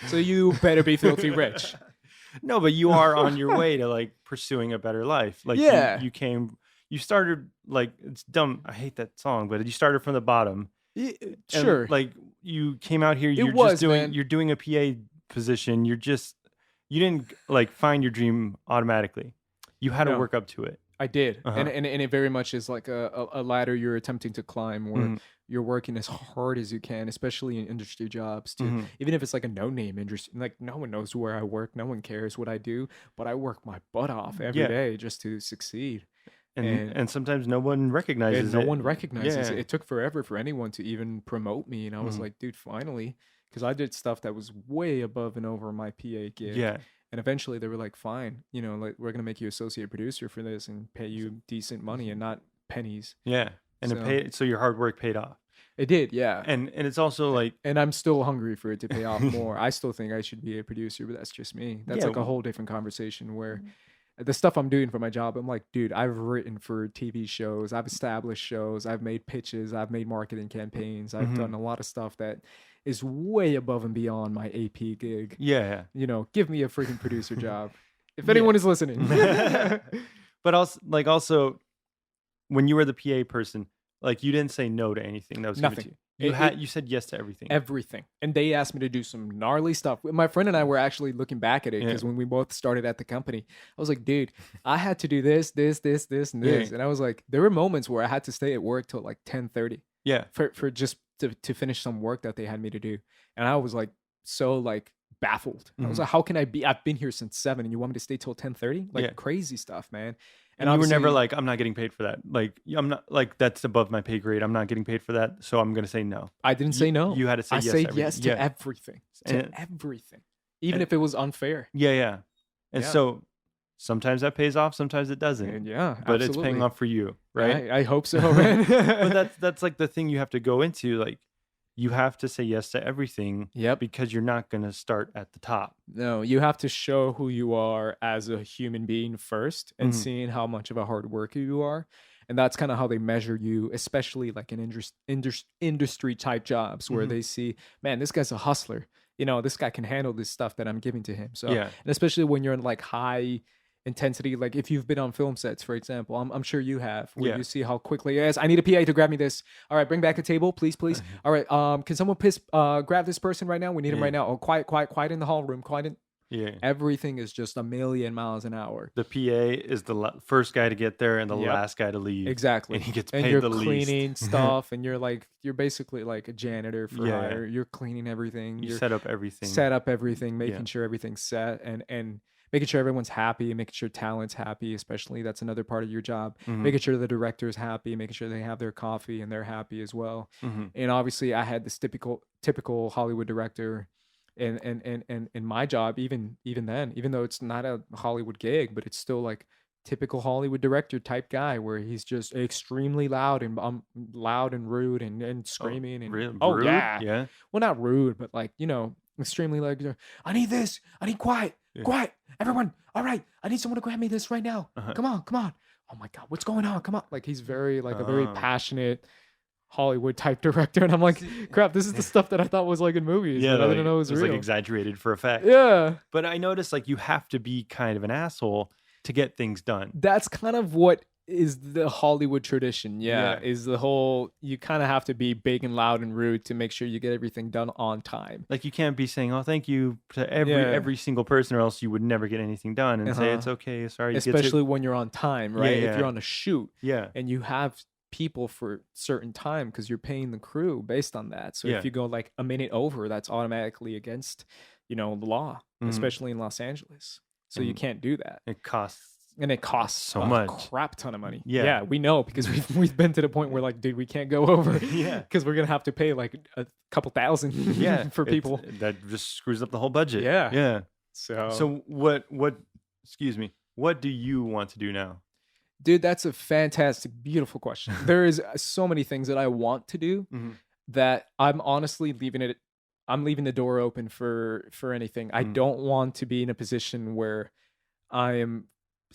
So you better be filthy rich. No, but you are on your way to like pursuing a better life. Like you started like, it's dumb. I hate that song, but you started from the bottom. Sure. And, like you came out here, you're doing a PA position. You didn't like find your dream automatically. You had to work up to it. I did. And it very much is like a ladder you're attempting to climb where you're working as hard as you can, especially in industry jobs too. Even if it's like a no-name industry, like no one knows where I work, no one cares what I do, but I work my butt off every day just to succeed. And sometimes no one recognizes it. No one recognizes it. It took forever for anyone to even promote me. And I was like, dude, finally, because I did stuff that was way above and over my PA gig. Yeah. And eventually they were like, fine, like we're going to make you associate producer for this and pay you decent money and not pennies. Yeah. And so your hard work paid off. It did, yeah. And it's also like... And I'm still hungry for it to pay off more. I still think I should be a producer, but that's just me. That's like a whole different conversation where the stuff I'm doing for my job, I'm like, dude, I've written for TV shows. I've established shows. I've made pitches. I've made marketing campaigns. I've done a lot of stuff that is way above and beyond my AP gig. Yeah. Give me a freaking producer job. If anyone is listening. But also, when you were the PA person, like you didn't say no to anything that was given to you. You said yes to everything. Everything. And they asked me to do some gnarly stuff. My friend and I were actually looking back at it because when we both started at the company, I was like, dude, I had to do this, and this. And I was like, there were moments where I had to stay at work till like 10:30. Yeah. For just to finish some work that they had me to do. And I was like, so like baffled. I was like, how can I've been here since 7 and you want me to stay till 10:30? Like crazy stuff, man. And you were never like, I'm not getting paid for that. Like, I'm not like, that's above my pay grade. I'm not getting paid for that. So I'm going to say no. I didn't say no. You had to say yes. I said yes to everything. To everything. Even if it was unfair. Yeah. And so sometimes that pays off. Sometimes it doesn't. And but it's paying off for you. Right. I hope so, man. But that's like the thing you have to go into. Like, you have to say yes to everything. Yep. Because you're not going to start at the top. No, you have to show who you are as a human being first and seeing how much of a hard worker you are. And that's kind of how they measure you, especially like in industry type jobs where they see, man, this guy's a hustler. This guy can handle this stuff that I'm giving to him. So, and especially when you're in like high intensity, like if you've been on film sets, for example, I'm sure you have, where you see how quickly, yes, I need a PA to grab me this. All right, bring back a table, please. All right, can someone grab this person right now? We need him right now. Oh, quiet in the hall room, quiet in. Yeah. Everything is just a million miles an hour. The PA is the first guy to get there and the last guy to leave. Exactly. And he gets paid the least. And you're cleaning stuff and you're basically like a janitor for hire. You're cleaning everything. You set up everything. Making sure everything's set and making sure everyone's happy, making sure talent's happy, especially that's another part of your job. Making sure the director's happy, making sure they have their coffee and they're happy as well. And obviously I had this typical Hollywood director and my job, even then, even though it's not a Hollywood gig, but it's still like typical Hollywood director type guy where he's just extremely loud and loud and rude and screaming and Rude? yeah, Yeah. well, not rude, but like, extremely like, I need this, I need quiet, Yeah. quiet, everyone, all right, I need someone to grab me this right now. Uh-huh. Come on. Oh my God, what's going on? Come on. Like he's very like a very passionate Hollywood type director, and I'm like, crap, this is the stuff that I thought was like in movies. Yeah, but I didn't know it was real. like exaggerated for effect. Yeah, But I noticed like you have to be kind of an asshole to get things done. that's kind of what is the Hollywood tradition. Yeah. Is the whole, you kind of have to be big and loud and rude to make sure you get everything done on time. Like you can't be saying, "Oh, thank you" to every single person, or else you would never get anything done. And say it's okay, sorry. Especially when you're on time, right? Yeah. If you're on a shoot, Yeah. and you have people for certain time because you're paying the crew based on that. So if you go like a minute over, that's automatically against, the law, especially in Los Angeles. So you can't do that. It costs. And it costs so a much. crap ton of money. Yeah. We know because we've been to the point where like, dude, we can't go over. Yeah. Because we're gonna have to pay like a couple thousand. For people. That just screws up the whole budget. Yeah. Yeah. So what? Excuse me. What do you want to do now? dude, that's a fantastic, beautiful question. There is so many things that I want to do that I'm honestly I'm leaving the door open for anything. I don't want to be in a position where I am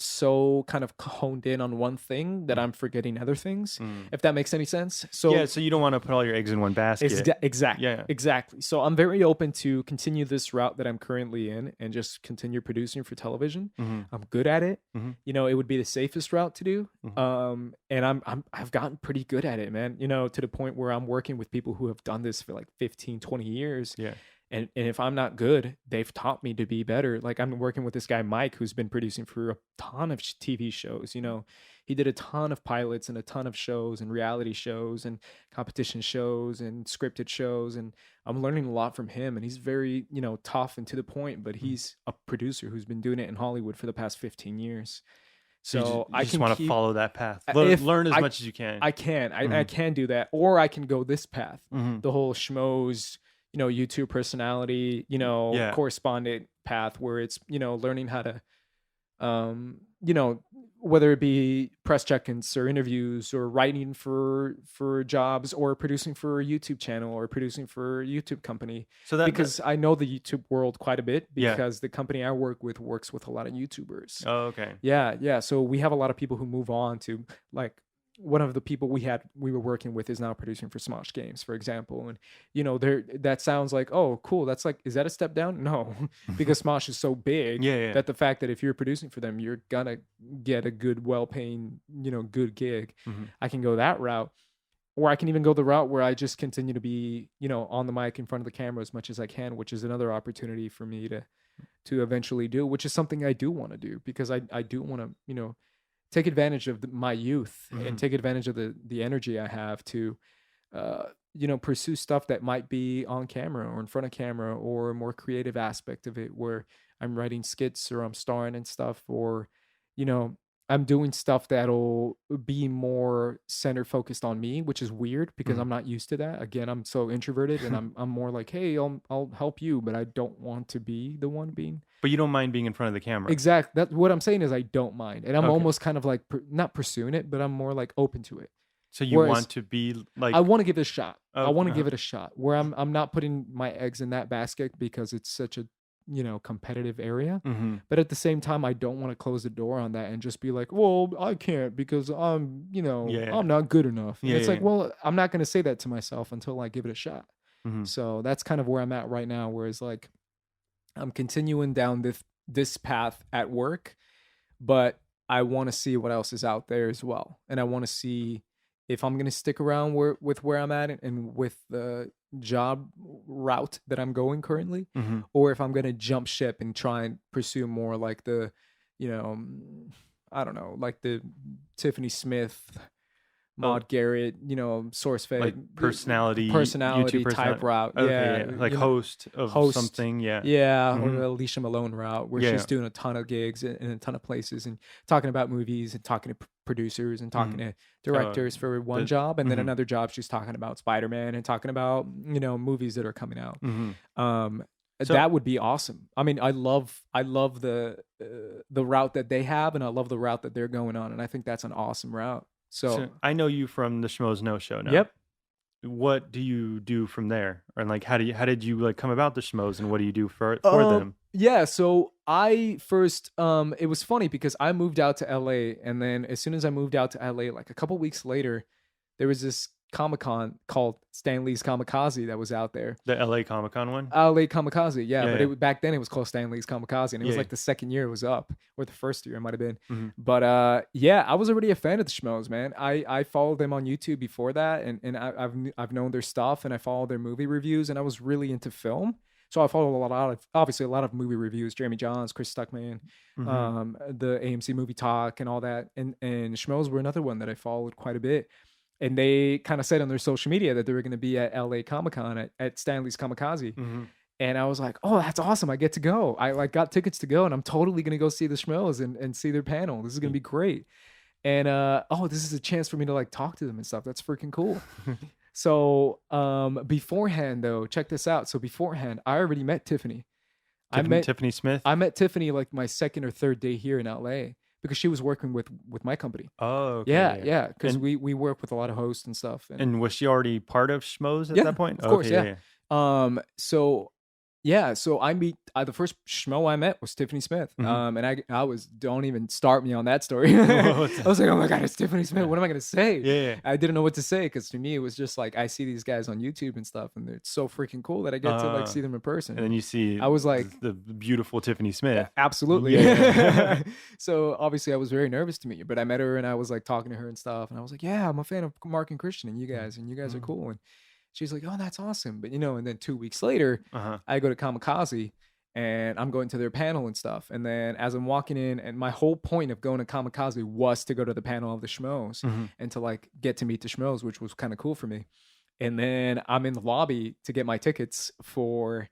so kind of honed in on one thing that I'm forgetting other things, if that makes any sense. So so you don't want to put all your eggs in one basket. Exactly. Yeah. Exactly. So I'm very open to continue this route that I'm currently in and just continue producing for television. I'm good at it. It would be the safest route to do. And I've gotten pretty good at it, man. To the point where I'm working with people who have done this for like 15, 20 years. Yeah. And if I'm not good, they've taught me to be better. Like I'm working with this guy, Mike, who's been producing for a ton of TV shows. He did a ton of pilots and a ton of shows and reality shows and competition shows and scripted shows. And I'm learning a lot from him. And he's very, tough and to the point, but he's a producer who's been doing it in Hollywood for the past 15 years. So I just want to follow that path. Learn as much as you can. I can. I can do that. Or I can go this path, the whole schmoes, YouTube personality, correspondent path where it's, learning how to, whether it be press check-ins or interviews or writing for jobs or producing for a YouTube channel or producing for a YouTube company. So because I know the YouTube world quite a bit because the company I work with works with a lot of YouTubers. Oh, okay. Yeah. So we have a lot of people who move on to like, one of the people we were working with is now producing for Smosh Games, for example. And, that sounds like, oh, cool. That's like, is that a step down? No, because Smosh is so big that the fact that if you're producing for them, you're going to get a good, well-paying, good gig. I can go that route. Or I can even go the route where I just continue to be, on the mic in front of the camera as much as I can, which is another opportunity for me to eventually do, which is something I do want to do because I do want to, take advantage of my youth and take advantage of the energy I have to, pursue stuff that might be on camera or in front of camera or a more creative aspect of it where I'm writing skits or I'm starring and stuff or, I'm doing stuff that'll be more center focused on me, which is weird because I'm not used to that. Again, I'm so introverted and I'm more like, hey, I'll help you, but I don't want to be the one being. But you don't mind being in front of the camera. Exactly. That's what I'm saying is I don't mind. And I'm almost kind of like not pursuing it, but I'm more like open to it. So you want to be like I want to give it a shot. I want to give it a shot where I'm not putting my eggs in that basket because it's such a competitive area. But at the same time, I don't want to close the door on that and just be like, well, I can't because I'm, I'm not good enough. And it's like, well, I'm not going to say that to myself until I give it a shot. So that's kind of where I'm at right now. Whereas like I'm continuing down this path at work, but I want to see what else is out there as well. And I want to see if I'm going to stick around with where I'm at and with the job route that I'm going currently, or if I'm going to jump ship and try and pursue more like the, I don't know, like the Tiffany Smith, Maude Garrett, SourceFed, like personality type route. Okay, yeah. Like host of something. Yeah. Or the Alicia Malone route where she's doing a ton of gigs in a ton of places and talking about movies and talking to producers and talking to directors for one job. And then another job, she's talking about Spider-Man and talking about, movies that are coming out. So That would be awesome. I mean, I love the route that they have, and I love the route that they're going on, and I think that's an awesome route. so So, I know you from the Schmoes No Show now. yep. What do you do from there? Or like how did you like come about the Schmoes, and what do you do for them? Yeah, so I first it was funny because I moved out to LA, and then as soon as I moved out to LA, like a couple weeks later, there was this Comic-Con called Stanley's Kamikaze that was out there. The LA Comic Con one? LA Kamikaze, yeah, Yeah, but yeah. back then it was called Stanley's Kamikaze, and it was Yeah. like the second year it was up, or the first year it might have been. Mhm. But yeah, I was already a fan of the Schmoes, man. I followed them on YouTube before that, and I've known their stuff, and I followed their movie reviews, and I was really into film. So I followed obviously a lot of movie reviews, Jeremy Johns, Chris Stuckman, Mhm. the AMC Movie Talk, and all that. And Schmoes were another one that I followed quite a bit. And they kind of said on their social media that they were going to be at LA Comic Con at Stanley's Kamikaze. Mhm. And I was like, oh, that's awesome. I get to go. I like got tickets to go, and I'm totally going to go see the Schmoes and see their panel. This is going to be great. And oh, this is a chance for me to like talk to them and stuff. That's freaking cool. So beforehand though, check this out. So beforehand, I already met Tiffany. I met Tiffany Smith? I met Tiffany like my second or third day here in LA because she was working with my company. Oh, okay. Yeah, because And we work with a lot of hosts and stuff. and was she already part of Schmoes at Yeah, that point? of course, Okay, yeah. So yeah, so I meet the first schmo I met was Tiffany Smith. Mhm. And I was don't even start me on that story. I was like, oh my god, it's Tiffany Smith. What am I gonna say? Yeah. I didn't know what to say because to me it was just like I see these guys on YouTube and stuff, and it's so freaking cool that I get to like see them in person. And then you see I was like, the beautiful Tiffany Smith. absolutely. Yeah. So obviously I was very nervous to meet her, but I met her and I was like talking to her and stuff, and I was like, yeah, I'm a fan of Mark and Christian and you guys are Mhm. cool. And she's like, oh, that's awesome. But and then 2 weeks later, Uh-huh. I go to Kamikaze and I'm going to their panel and stuff. And then as I'm walking in, and my whole point of going to Kamikaze was to go to the panel of the Schmoes Mhm. and to like get to meet the Schmoes, which was kind of cool for me. And then I'm in the lobby to get my tickets for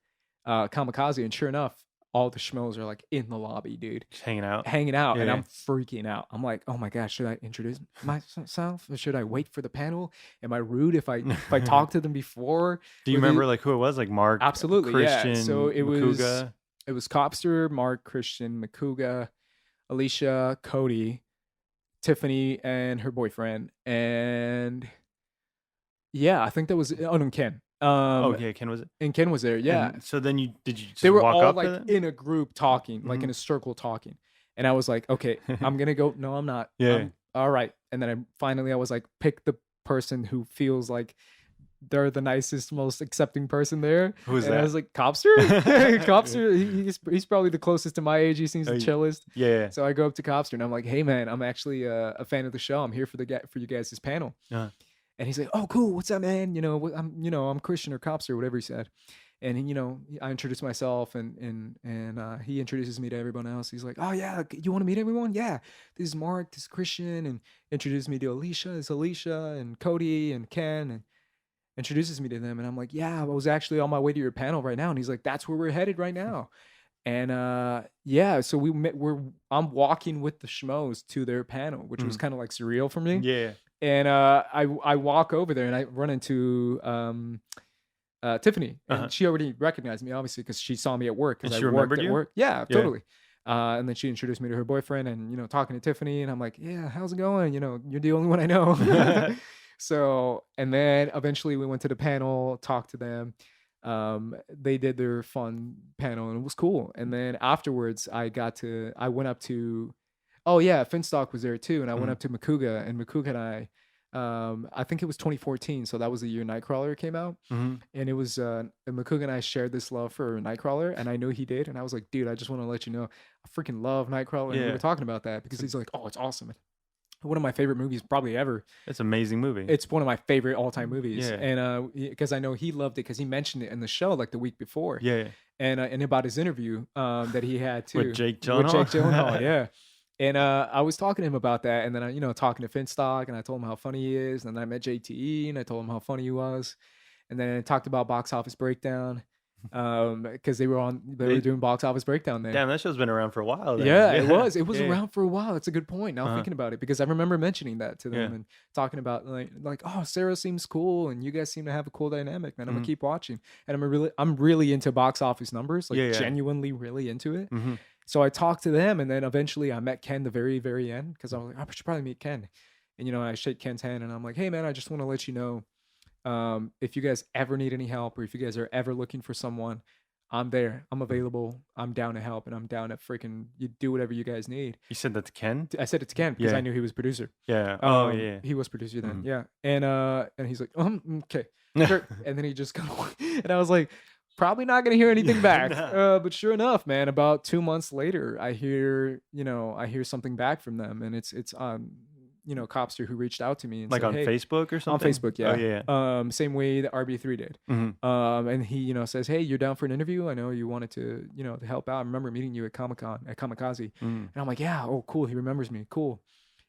Kamikaze, and sure enough, all the Schmoes are like in the lobby, dude, Just hanging out. hanging out, and Yeah. I'm freaking out. I'm like, oh my gosh, should I introduce myself? Or should I wait for the panel? Am I rude if I talk to them before? Do you Were they- remember like who it was? Like Mark, Absolutely, Christian, yeah. So Makuga? it was Copster, Mark, Christian, Makuga, Alicia, Cody, Tiffany, and her boyfriend, and yeah, I think that was no, Ken. Oh, yeah, Ken was it? And Ken was there. Yeah, And so then did you just they were walk all up to like them? in a group talking, like in Mhm. a circle talking, and I was like, okay, I'm gonna go. No, I'm not. Yeah. All right. And then I was like, pick the person who feels like they're the nicest, most accepting person there. Who is and I that? was like, Copster? Copster, he's probably the closest to my age. He seems the chillest. Yeah. So I go up to Copster and I'm like, hey man, I'm actually a fan of the show. I'm here for you guys' panel. Uh-huh. And he's like, oh cool, what's up, man? I'm Christian or Copster, whatever he said. And I introduced myself, and he introduces me to everyone else. He's like, oh yeah, you want to meet everyone? Yeah, this is Mark, this is Christian, and introduced me to Alicia. It's Alicia and Cody and Ken, and introduces me to them. And I'm like, yeah, I was actually on my way to your panel right now. And he's like, that's where we're headed right now. And yeah, so I'm walking with the Schmoes to their panel, which was kind of like surreal for me. Yeah. And I walk over there and I run into Tiffany, and she already recognized me, obviously, because she saw me at work. And Because she I worked remembered at you? work. Yeah, Yeah. totally. And then she introduced me to her boyfriend, and talking to Tiffany, and I'm like, yeah, how's it going? You're the only one I know. So, and then eventually we went to the panel, talked to them. They did their fun panel, and it was cool. And then afterwards, I went up to, oh yeah, Finstock was there too, and I went up to Makuga, and Makuga and I think it was 2014, so that was the year Nightcrawler came out. Mhm. And it was and Makuga and I shared this love for Nightcrawler, and I know he did, and I was like, dude, I just want to let you know I freaking love Nightcrawler. And we Yeah. were talking about that because he's like, oh, it's awesome. One of my favorite movies probably ever. It's an amazing movie. It's one of my favorite all-time movies. Yeah. And because I know he loved it because he mentioned it in the show like the week before. yeah. And about his interview that he had too With Jake with Jake Gyllenhaal? Gyllenhaal, yeah. And I was talking to him about that, and then I talking to Finstock, and I told him how funny he is, and then I met JTE, and I told him how funny he was, and then I talked about Box Office Breakdown, because they were doing box office breakdown there. Damn, that show's been around for a while. Then. Yeah, it was. It was Yeah. around for a while. That's a good point. Now thinking about it, because I remember mentioning that to them Yeah. and talking about like, oh, Sarah seems cool, and you guys seem to have a cool dynamic, man. I'm gonna keep watching, and I'm really into box office numbers, like genuinely really into it. So I talked to them, and then eventually I met Ken the very, very end, because I was like, I should probably meet Ken, and I shake Ken's hand, and I'm like, hey man, I just want to let you know, if you guys ever need any help, or if you guys are ever looking for someone, I'm there. I'm available. I'm down to help, and I'm down to freaking you do whatever you guys need. You said that to Ken? I said it to Ken because I knew he was producer. Yeah. He was producer then. Yeah. And he's like, okay. Sure. And then he just and I was like, probably not gonna hear anything back. But sure enough, man, about 2 months later, I hear something back from them, and it's Copster who reached out to me and like said, on hey, Facebook or something? on Facebook, yeah. Oh, yeah. Same way that RB3 did. And he, says, hey, you're down for an interview? I know you wanted to, to help out. I remember meeting you at Kamikaze. And I'm like, yeah, oh, cool. He remembers me. Cool.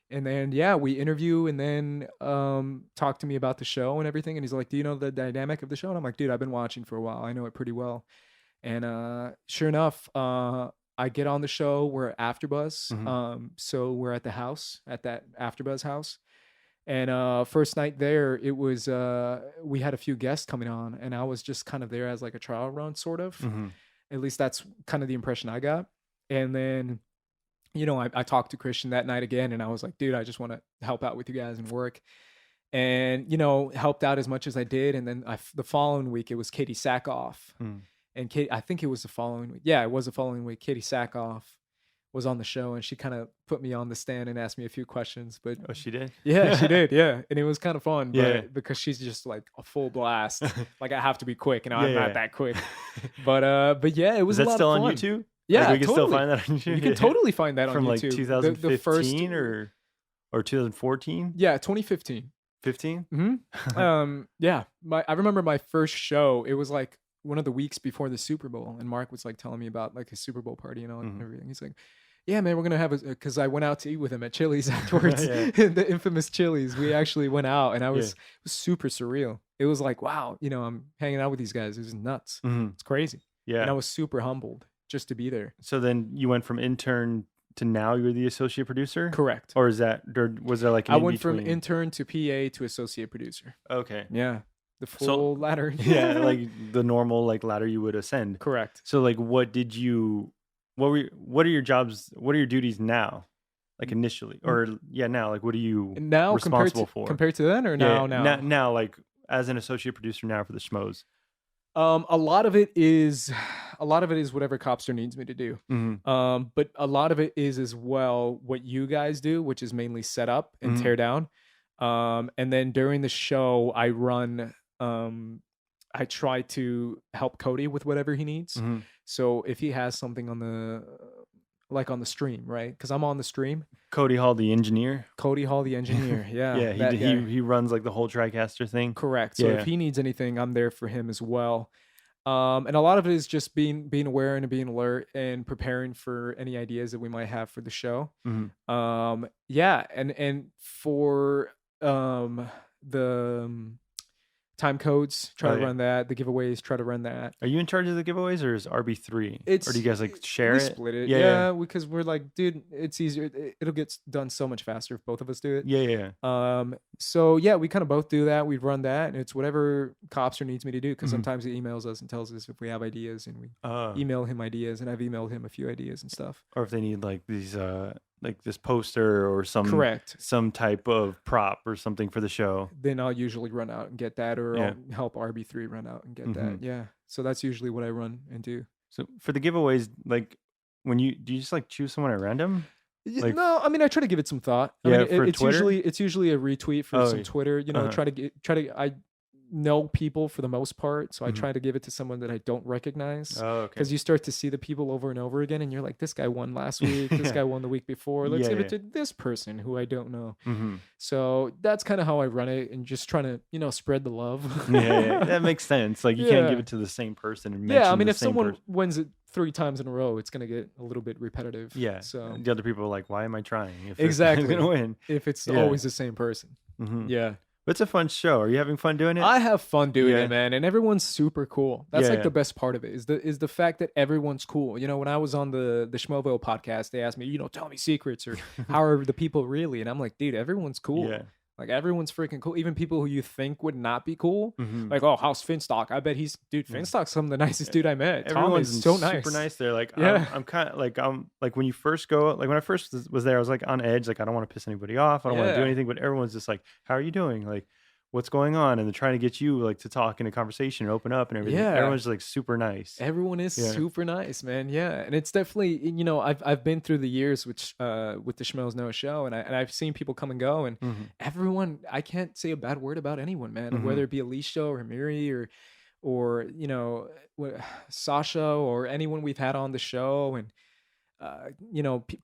And then, yeah, we interview and then talk to me about the show and everything. And he's like, do you know the dynamic of the show? And I'm like, dude, I've been watching for a while. I know it pretty well. And sure enough, I get on the show. We're at AfterBuzz. So we're at the house, at that AfterBuzz house. And first night there, it was we had a few guests coming on, and I was just kind of there as like a trial run, sort of. At least that's kind of the impression I got. And then, I talked to Christian that night again, and I was like, dude, I just want to help out with you guys and work. And, helped out as much as I did. And then the following week, it was Katie Sackhoff. And I think it was the following week. Yeah, it was the following week. Katie Sackhoff was on the show, and she kind of put me on the stand and asked me a few questions. But she did? Yeah, she did. Yeah. And it was kind of fun, but because she's just like a full blast. Like I have to be quick, and I'm not that quick. But yeah, it was Is a that lot of fun. On YouTube? Yeah, we can still find that on YouTube. You can totally find that on YouTube. YouTube. From like 2015 the first, or 2014? Yeah, 2015. 15? Yeah. I remember my first show. It was like one of the weeks before the Super Bowl, and Mark was like telling me about like his Super Bowl party and all and everything. He's like, yeah, man, we're gonna have because I went out to eat with him at Chili's afterwards. The infamous Chili's. We actually went out, and it was super surreal. It was like, wow, I'm hanging out with these guys. It was nuts. It's crazy. Yeah. And I was super humbled just to be there. So then you went from intern to now you're the associate producer? Correct. Or was there like an I went from intern to PA to associate producer. Okay. Yeah. The full ladder. Yeah, like the normal like ladder you would ascend. Correct. So like what are your jobs, what are your duties now? Like initially, or now, like what are you now responsible for? Compared to then, or now, like as an associate producer now for the Schmoes? A lot of it is whatever Copster needs me to do. But a lot of it is as well what you guys do, which is mainly set up and tear down. And then during the show, I run. I try to help Cody with whatever he needs. So if he has something on the stream, right? Because I'm on the stream. Cody Hall, the engineer. Yeah. He runs like the whole TriCaster thing. Correct. So if he needs anything, I'm there for him as well. And a lot of it is just being aware and being alert and preparing for any ideas that we might have for the show. Yeah, and for the time codes, try to run that. The giveaways, try to run that. Are you in charge of the giveaways, or is RB3? Or do you guys like share we it? Split it. Yeah, because we're like, dude, it's easier. It'll get done so much faster if both of us do it. Yeah. So yeah, we kind of both do that. We run that, and it's whatever Copster needs me to do. Because sometimes he emails us and tells us if we have ideas, and we email him ideas, and I've emailed him a few ideas and stuff. Or if they need like these like this poster or some type of prop or something for the show, then I'll usually run out and get that, or I'll help RB3 run out and get that. Yeah, so that's usually what I run and do. So for the giveaways, like do you just like choose someone at random? Like, no, I mean I try to give it some thought. I mean, it's usually a retweet for some Twitter. I know people for the most part, so I try to give it to someone that I don't recognize. Because you start to see the people over and over again, and you're like, this guy won last week, this guy won the week before, let's give it to this person who I don't know. So that's kind of how I run it, and just trying to spread the love. That makes sense. Like you can't give it to the same person and mention I mean if someone wins it 3 times in a row, it's going to get a little bit repetitive. So the other people are like, why am I trying if exactly it's gonna win if it's always the same person? Yeah. It's a fun show. Are you having fun doing it? I have fun doing Yeah. it, man, and everyone's super cool. That's Yeah, like yeah. the best part of it is the fact that everyone's cool. You know, when I was on the Schmoville podcast, they asked me, tell me secrets or how are the people really, and I'm like, dude, everyone's cool. Yeah. Like everyone's freaking cool. Even people who you think would not be cool, Mhm. like, oh, how's Finstock? I bet Finstock's some of the nicest dude I met. Tom Everyone's is so nice. super nice there. Like, Yeah. I'm kind of like when you first go, like when I first was there, I was like on edge. Like, I don't want to piss anybody off. I don't want to do Yeah. anything. But everyone's just like, how are you doing? Like, what's going on? And they're trying to get you like to talk in a conversation and open up and everything. Yeah. Everyone's just like super nice. Everyone is Yeah. super nice, man. Yeah, and it's definitely I've been through the years with the Schmoes Know Show, and I've seen people come and go, and Mhm. everyone, I can't say a bad word about anyone, man. Mhm. Whether it be Alicia or Miri or Sasha or anyone we've had on the show, and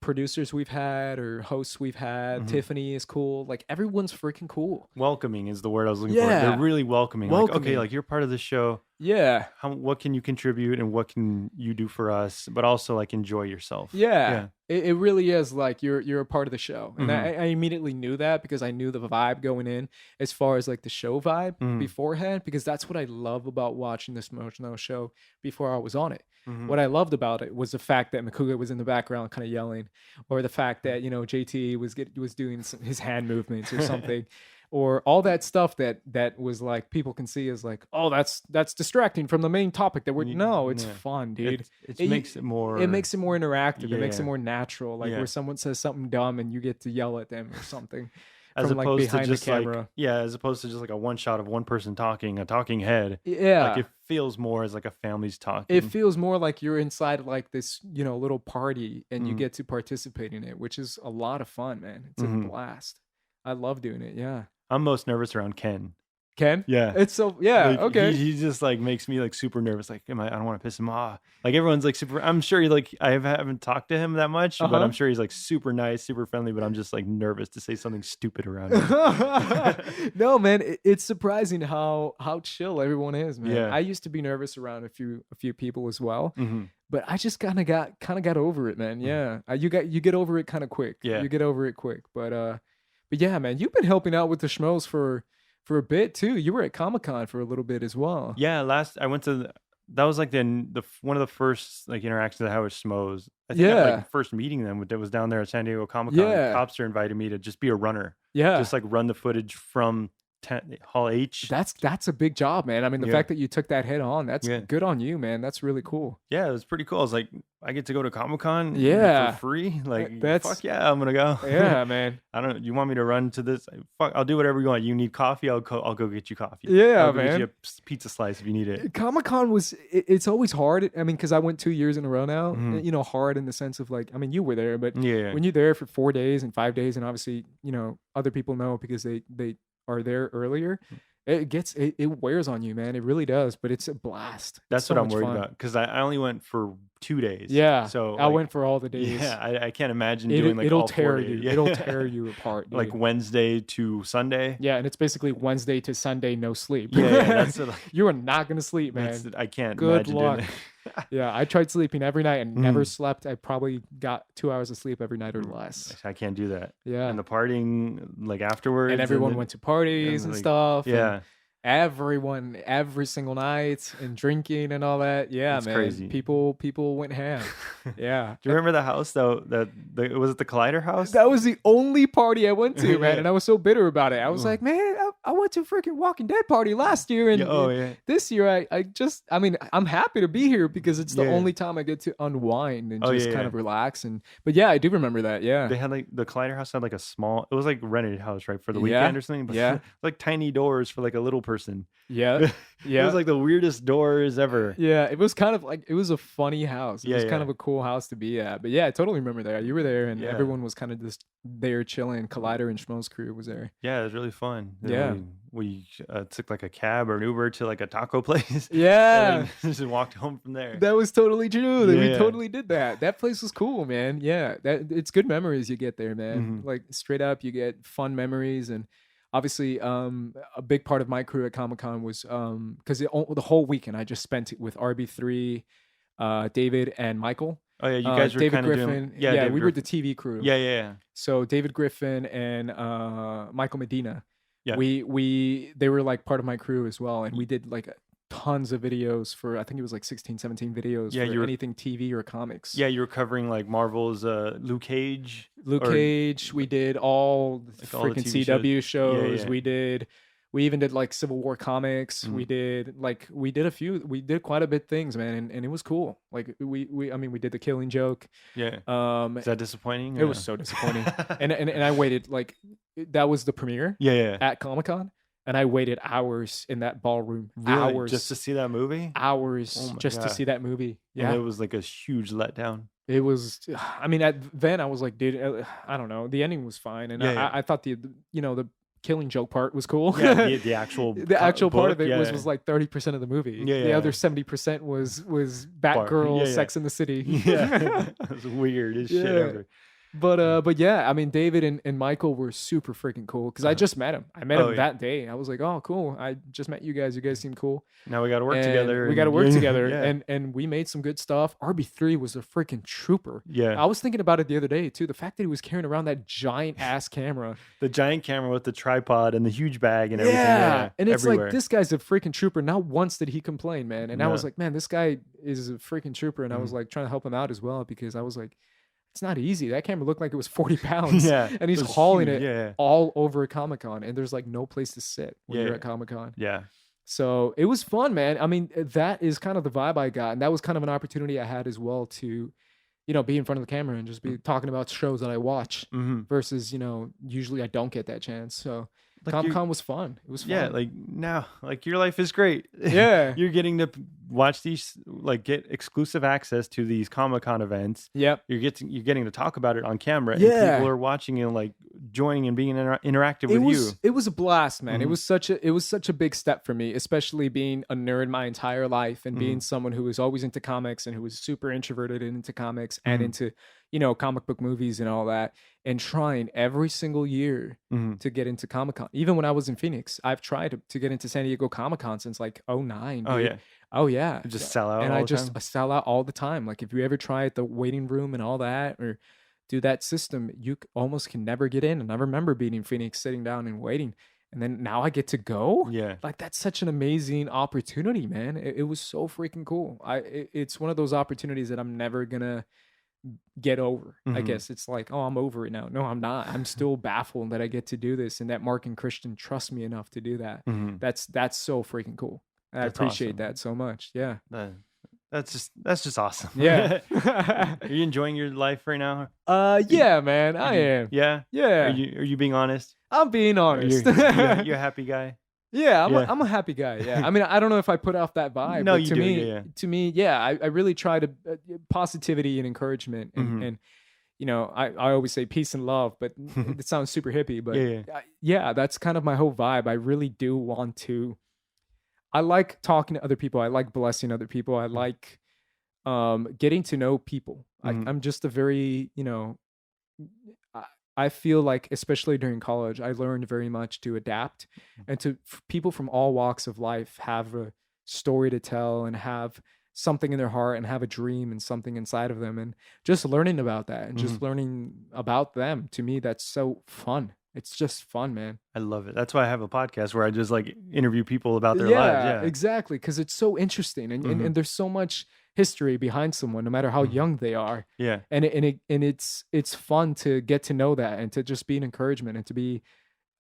producers we've had or hosts we've had. Mhm. Tiffany is cool. Like everyone's freaking cool. Welcoming is the word I was looking for. Yeah. They're really welcoming. Like, okay, Welcoming. like you're part of the show. Yeah. What can you contribute and what can you do for us? But also like enjoy yourself. Yeah. It really is like you're a part of the show, and Mhm. I immediately knew that because I knew the vibe going in as far as like the show vibe Mhm. beforehand, because that's what I love about watching this Mojo show before I was on it. Mhm. What I loved about it was the fact that Makuga was in the background kind of yelling, or the fact that JT was doing his hand movements or something, or all that stuff that was like people can see as like, oh, that's distracting from the main topic that we're no, it's Yeah. fun, dude. It makes it more. It makes it more interactive. It makes it Yeah. more natural. Like Yeah. where someone says something dumb and you get to yell at them or something as from like opposed to behind the just like camera. as opposed to just like a one shot of one person talking, a talking head. Yeah. Like it feels more as like a family's talking. It feels more like you're inside like this, little party and you Mhm. get to participate in it, which is a lot of fun, man. It's Mhm. a blast. I love doing it. Yeah. I'm most nervous around Ken. Ken? Yeah. It's so, yeah. Like, Okay. He just like makes me like super nervous. Like, I don't want to piss him off. Like everyone's like super. I'm sure I haven't talked to him that much, but Uh-huh. I'm sure he's like super nice, super friendly. But I'm just like nervous to say something stupid around him. No, man, it's surprising how chill everyone is, man. Yeah. I used to be nervous around a few people as well. Mhm. But I just kind of got over it, man. Yeah, you get over it kind of quick. Yeah. You get over it quick. But yeah, man, you've been helping out with the Schmoes for a bit too. You were at Comic-Con for a little bit as well. Yeah, I went to that was like the one of the first like interactions I had with Schmoes. I think Yeah. like first meeting them that was down there at San Diego Comic Con. Yeah. Copster invited me to just be a runner, Yeah, just like run the footage from Hall H. that's a big job, man. I mean, the Yeah. fact that you took that head on, that's Yeah. good on you, man. That's really cool. Yeah, it was pretty cool. I was like, I get to go to Comic Con Yeah. for free. Like, That's- fuck yeah, I'm gonna go. Yeah, man. I don't. You want me to run to this? Fuck, I'll do whatever you want. You need coffee? I'll go get you coffee. Yeah, I'll go get man. you a pizza slice if you need it. Comic-Con it's always hard. I mean, because I went 2 years in a row now. Mhm. Hard in the sense of like, I mean, you were there, but Yeah. when you're there for 4 days and 5 days, and obviously, other people know because they are there earlier, it wears on you, man. It really does, but it's a blast. It's That's so what I'm much worried fun. about because I only went for 2 days. Yeah. So I like, went for all the days. Yeah, I can't imagine doing like it'll all 4 tear days. you. Yeah. It'll tear you apart, dude. Like Wednesday to Sunday. Yeah, and it's basically Wednesday to Sunday, no sleep. Yeah, that's what, You are not gonna sleep, man. I can't Good imagine luck. doing Yeah, I tried sleeping every night and never Mm. slept. I probably got 2 hours of sleep every night or less. that. I can't do that. Yeah, And the partying like afterwards. and everyone then- went to parties and like, stuff. and Yeah. everyone every single night and drinking and all that. Yeah, It's man. crazy. People went ham. Yeah. Do you remember the house though? Was it the Collider house? That was the only party I went to, man, Yeah. and I was so bitter about it. I was Mm. like, man, I went to a freaking Walking Dead party last year, and Yeah, oh yeah. this year I mean, I'm happy to be here because it's the Yeah. only time I get to unwind and Oh, just yeah, kind yeah. of relax. But yeah, I do remember that. Yeah. They had like the Collider house had like a small. It was like rented house, right, for the Yeah, weekend or something. But yeah. like tiny doors for like a little person. Yeah. It Yeah. was like the weirdest doors ever. Yeah, it was kind of like it was a funny house. It Yeah, was kind yeah. of a cool house to be at. But yeah, I totally remember that. You were there, and Yeah. everyone was kind of just there chilling. Collider and Schmo's crew was there. Yeah, it was really fun. Then Yeah. we took like a cab or an Uber to like a taco place. Yeah, and then just walked home from there. that was totally true. We Yeah. totally did that. That place was cool, man. Yeah, it's good memories you get there, man. Mhm. Like straight up, you get fun memories, and obviously, a big part of my crew at Comic-Con was because the whole weekend I just spent it with RB3, David, and Michael. Oh yeah, you guys were David kind of Griffin. doing. Yeah, David we were the Griffin. TV crew. Yeah, yeah, So David Griffin and Michael Medina Yeah. They were like part of my crew as well, and we did like tons of videos for, I think it was like 16, 17 videos Yeah, for anything TV or comics. Yeah, you were covering like Marvel's Luke Cage. Luke or Cage. We did all the like all the freaking TV CW shows. Yeah. We even did like Civil War comics. Mhm. We did quite a bit things, man, and it was cool. Like I mean, we did the Killing Joke. Yeah. Is that disappointing? It was so disappointing. and I waited, like, that was the premiere Yeah. at Comic-Con, and I waited hours in that ballroom. Really? Hours. Just to see that movie? Hours Oh my just to God. see that movie. And Yeah. it was like a huge letdown. It was, I mean, then I was like, dude, I don't know. The ending was fine. And Yeah. I thought the Killing Joke part was cool. Yeah, the actual the actual part of book, it yeah. was like 30% of the movie. Yeah, The yeah. other 70% was Batgirl, Yeah. Sex in the City. Yeah. It was weird as shit Yeah. ever. But yeah, I mean, David and Michael were super freaking cool because I just met him. I met him yeah. that day. I was like, oh, cool. I just met you guys. You guys seem cool. Now we got to work And together. We got to work together. Yeah. And we made some good stuff. RB3 was a freaking trooper. Yeah. I was thinking about it the other day too. The fact that he was carrying around that giant ass camera. The giant camera with the tripod and the huge bag and everything. Yeah. And it's everywhere. like, this guy's a freaking trooper. Not once did he complain, man. And I was No. like, man, this guy is a freaking trooper. And I was Mhm. like trying to help him out as well because I was like, it's not easy. That camera looked like it was 40 pounds. Yeah. And he's it was hauling huge. it Yeah. all over Comic-Con. And there's like no place to sit when Yeah. you're at Comic-Con. Yeah. So it was fun, man. I mean, that is kind of the vibe I got. And that was kind of an opportunity I had as well to, be in front of the camera and just be talking about shows that I watch Mm-hmm. versus, usually I don't get that chance. So Like Comic-Con was fun. It was fun. Yeah, like now, like your life is great. Yeah. You're getting to watch these, like get exclusive access to these Comic-Con events. Yep. You're getting to talk about it on camera, and Yeah. people are watching and like joining and being interactive with you. It was a blast, man. It Mhm. was such a big step for me, especially being a nerd my entire life and being someone who was always into comics and who was super introverted and into comics and Mhm. into, comic book movies and all that, and trying every single year Mhm. to get into Comic-Con. Even when I was in Phoenix, I've tried to get into San Diego Comic-Con since like 09. Oh dude. yeah, Oh yeah. you just sell out. And all I the just time. sell out all the time. Like if you ever try at the waiting room and all that, or do that system, you almost can never get in. And I remember being in Phoenix, sitting down and waiting, and then now I get to go. Yeah, Like that's such an amazing opportunity, man. It was so freaking cool. It's one of those opportunities that I'm never gonna get over. I Mhm. guess it's like, oh, I'm over it now. No, I'm not. I'm still baffled that I get to do this and that Mark and Christian trust me enough to do that. Mhm. That's so freaking cool. I That's appreciate awesome. that so much. Yeah. That's just awesome. Yeah. Are you enjoying your life right now? Yeah, man, I am. Yeah. Yeah. Are you being honest? I'm being honest. You're a happy guy. Yeah, Yeah. I'm a happy guy. Yeah. I mean, I don't know if I put off that vibe. No, but you to do, me, yeah. to me, yeah, I really try to positivity and encouragement and, Mhm. and I always say peace and love, but it sounds super hippie, but Yeah. yeah, that's kind of my whole vibe. I really do want to, I like talking to other people. I like blessing other people. I like getting to know people. Mhm. I'm just a very, I feel like, especially during college, I learned very much to adapt and to people from all walks of life have a story to tell and have something in their heart and have a dream and something inside of them. And just learning about that and just learning about them, to me, that's so fun. It's just fun, man. I love it. That's why I have a podcast where I just like interview people about their lives. Yeah. Exactly. Because it's so interesting and there's so much history behind someone, no matter how young they are. Yeah. And it's fun to get to know that and to just be an encouragement and to be.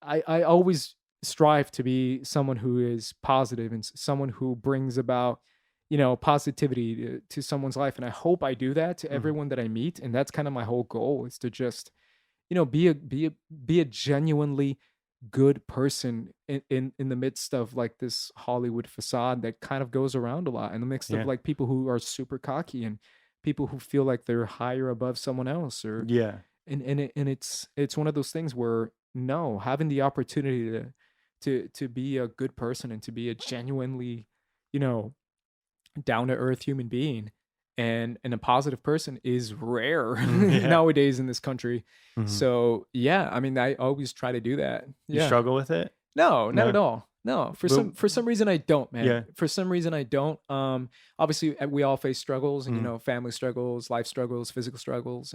I always strive to be someone who is positive and someone who brings about positivity to someone's life, and I hope I do that to everyone that I meet. And that's kind of my whole goal, is to just be a genuinely good person in the midst of like this Hollywood facade that kind of goes around a lot, in the midst Yeah. of like people who are super cocky and people who feel like they're higher above someone else, or Yeah. and it's one of those things where, no, having the opportunity to be a good person and to be a genuinely down to earth human being and a positive person is rare Yeah. nowadays in this country. Mhm. So yeah, I mean, I always try to do that. You Yeah. struggle with it? No, not No? at all. No, for But- some reason I don't, man. Yeah. For some reason I don't. Obviously we all face struggles and Mhm. family struggles, life struggles, physical struggles,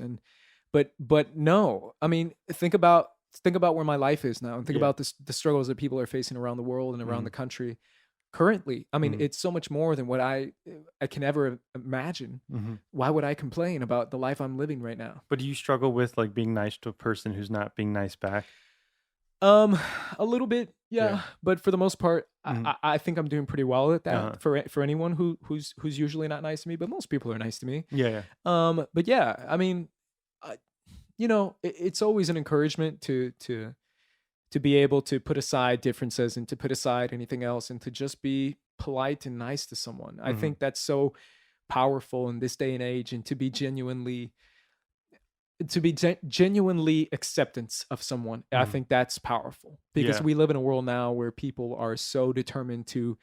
but no. I mean, think about think about where my life is now, and think Yeah. about the struggles that people are facing around the world and around Mhm. the country currently. I mean, Mhm. it's so much more than what I can ever imagine. Mhm. Why would I complain about the life I'm living right now? But do you struggle with like being nice to a person who's not being nice back? Um, a little bit, Yeah. yeah, but for the most part, Mhm. I think I'm doing pretty well at Uh-huh. that for anyone who's usually not nice to me, but most people are nice to me. Yeah, yeah. But yeah, I mean, I, it's always an encouragement to be able to put aside differences and to put aside anything else and to just be polite and nice to someone. I Mhm. think that's so powerful in this day and age, and to be genuinely acceptance of someone. I Mhm. think that's powerful because Yeah. we live in a world now where people are so determined to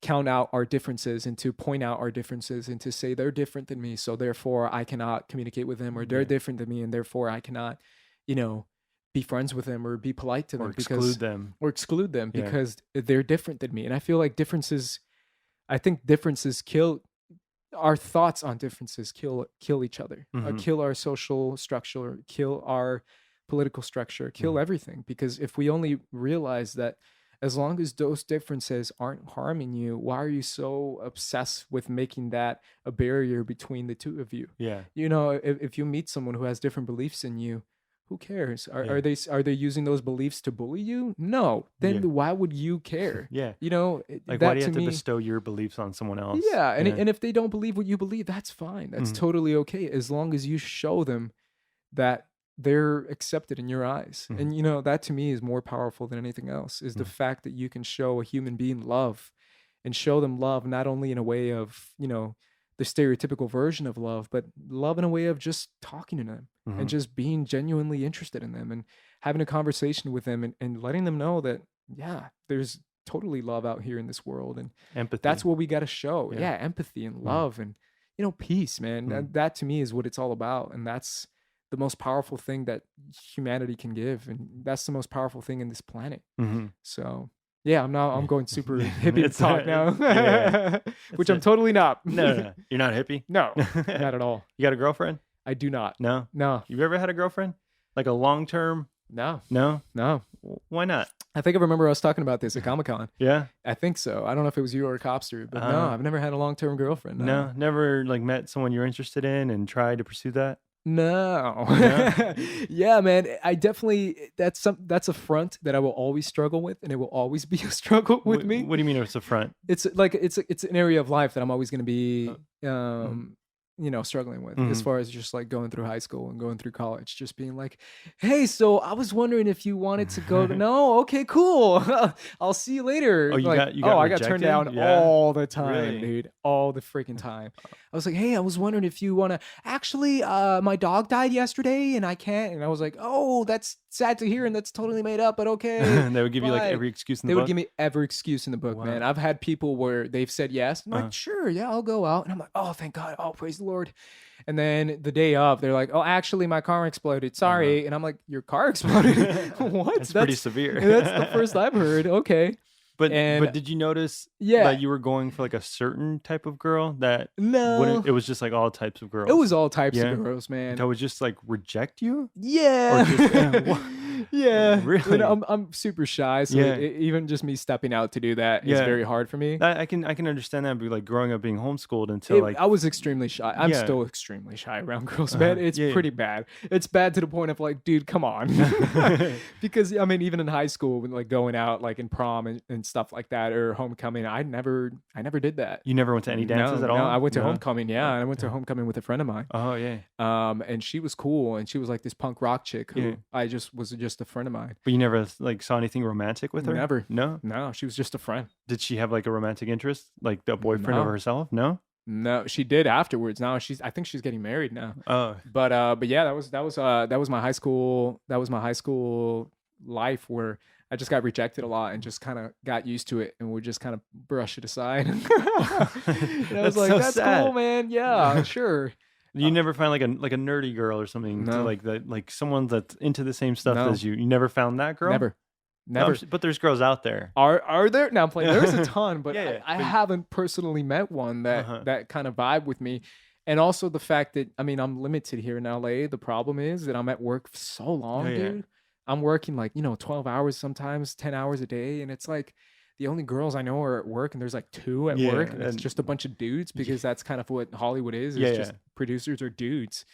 count out our differences and to point out our differences and to say they're different than me, so therefore I cannot communicate with them, or they're Yeah. different than me and therefore I cannot, you know, be friends with them or be polite to Or them exclude because them. or exclude them Yeah. because they're different than me. And I feel like I think differences kill our thoughts on differences kill each other, Mhm. kill our social structure, kill our political structure, kill Mhm. everything. Because if we only realize that as long as those differences aren't harming you, why are you so obsessed with making that a barrier between the two of you? Yeah. If you meet someone who has different beliefs than you, who cares? Yeah. Are they using those beliefs to bully you? No. Yeah. Then why would you care? Yeah. Like, why That do you to have to me, bestow your beliefs on someone else? yeah, and Yeah. and if they don't believe what you believe, that's fine. That's Mhm. totally okay as long as you show them that they're accepted in your eyes. Mhm. And that to me is more powerful than anything else, is the Mhm. fact that you can show a human being love and show them love not only in a way of, the stereotypical version of love, but love in a way of just talking to them and Mhm. just being genuinely interested in them and having a conversation with them and letting them know that, yeah, there's totally love out here in this world. And that's Empathy. what we got to show. Yeah. Yeah, empathy and Mhm. love and peace, man. Mhm. That to me is what it's all about, and that's the most powerful thing that humanity can give, and that's the most powerful thing in this planet. Mhm. So, yeah, I'm Yeah. going super hippie It's talk now, yeah. which It's I'm a totally not. No, no, no. You're not a hippie? No, not at all. You got a girlfriend? I do not. No? No, You've ever had a girlfriend? Like a long term? no, No? no. Why not? I think I remember us talking about this at Comic Con. Yeah? I think so. I don't know if it was you or a Copster, but no, I've never had a long term girlfriend. No, never like met someone you're interested in and tried to pursue that? No. No? Yeah, man. I definitely that's a front that I will always struggle with, and it will always be a struggle with me. What do you mean it's a front? It's like it's an area of life that I'm always going to be mhm. struggling with, as Mhm. far as just like going through high school and going through college, just being like, hey, so I was wondering if you wanted to go to no, okay, cool. I'll see you later. Oh, you Like, got I got turned rejected? down Yeah. all the time, Really? dude. All the freaking time. I was like, hey, I was wondering if you want to actually, my dog died yesterday and I can't. And I was like, oh, that's sad to hear. And that's totally made up, but okay. They would give you like Bye. every excuse in They the would book? give me every excuse in the book, Wow. man. I've had people where they've said yes. I'm Uh-huh. like, sure, yeah, I'll go out. And I'm like, oh, thank God. Oh, praise the Lord. And then the day of, they're like, oh, actually, my car exploded. Sorry. And I'm like, your car exploded? What? That's pretty severe. That's the first I've heard. Okay. But And- did you notice Yeah. that you were going for like a certain type of girl that No. wouldn't, it was just like all types of girls? It was all types Yeah. of girls, man. that would just like reject you? Yeah. Or just- what? Yeah. Really? I'm super shy. So Yeah. even just me stepping out to do that is Yeah. very hard for me. I can understand that, but like growing up being homeschooled until like I was extremely shy. I'm Yeah. still extremely shy around girls, man. It's Yeah, yeah. pretty bad. It's bad to the point of like, dude, come on. Because I mean, even in high school, when like going out like in prom and stuff like that, or homecoming, I never did that. you never went to any dances at all? No, I went to No? homecoming. Yeah, I went to homecoming with a friend of mine. Oh yeah, And she was cool, and she was like this punk rock chick who Yeah. I just was just a friend of mine. but you never like saw anything romantic with her? Never. No. No, she was just a friend. Did she have like a romantic interest, like the boyfriend of No. herself? No. No, she did afterwards. Now I think she's getting married now. Oh, But yeah, that was my high school. That was my high school life where I just got rejected a lot and just kind of got used to it and would just kind of brush it aside. And I was That's like, so that's sad. cool, man. Yeah, sure. you never find like a nerdy girl or something to No. like that, like someone that's into the same stuff No. as you. You never found that girl? Never. No, Never. but there's girls out there. Are there? Now I'm playing. There's a ton, but Yeah, I but- haven't personally met one that Uh-huh. that kind of vibe with me. And also the fact that I mean I'm limited here in LA. The problem is that I'm at work so long, Yeah, yeah. dude. I'm working like, 12 hours sometimes, 10 hours a day. And it's like the only girls I know are at work and there's like two at Yeah, work and it's and just a bunch of dudes because that's kind of what Hollywood is yeah, just producers are dudes.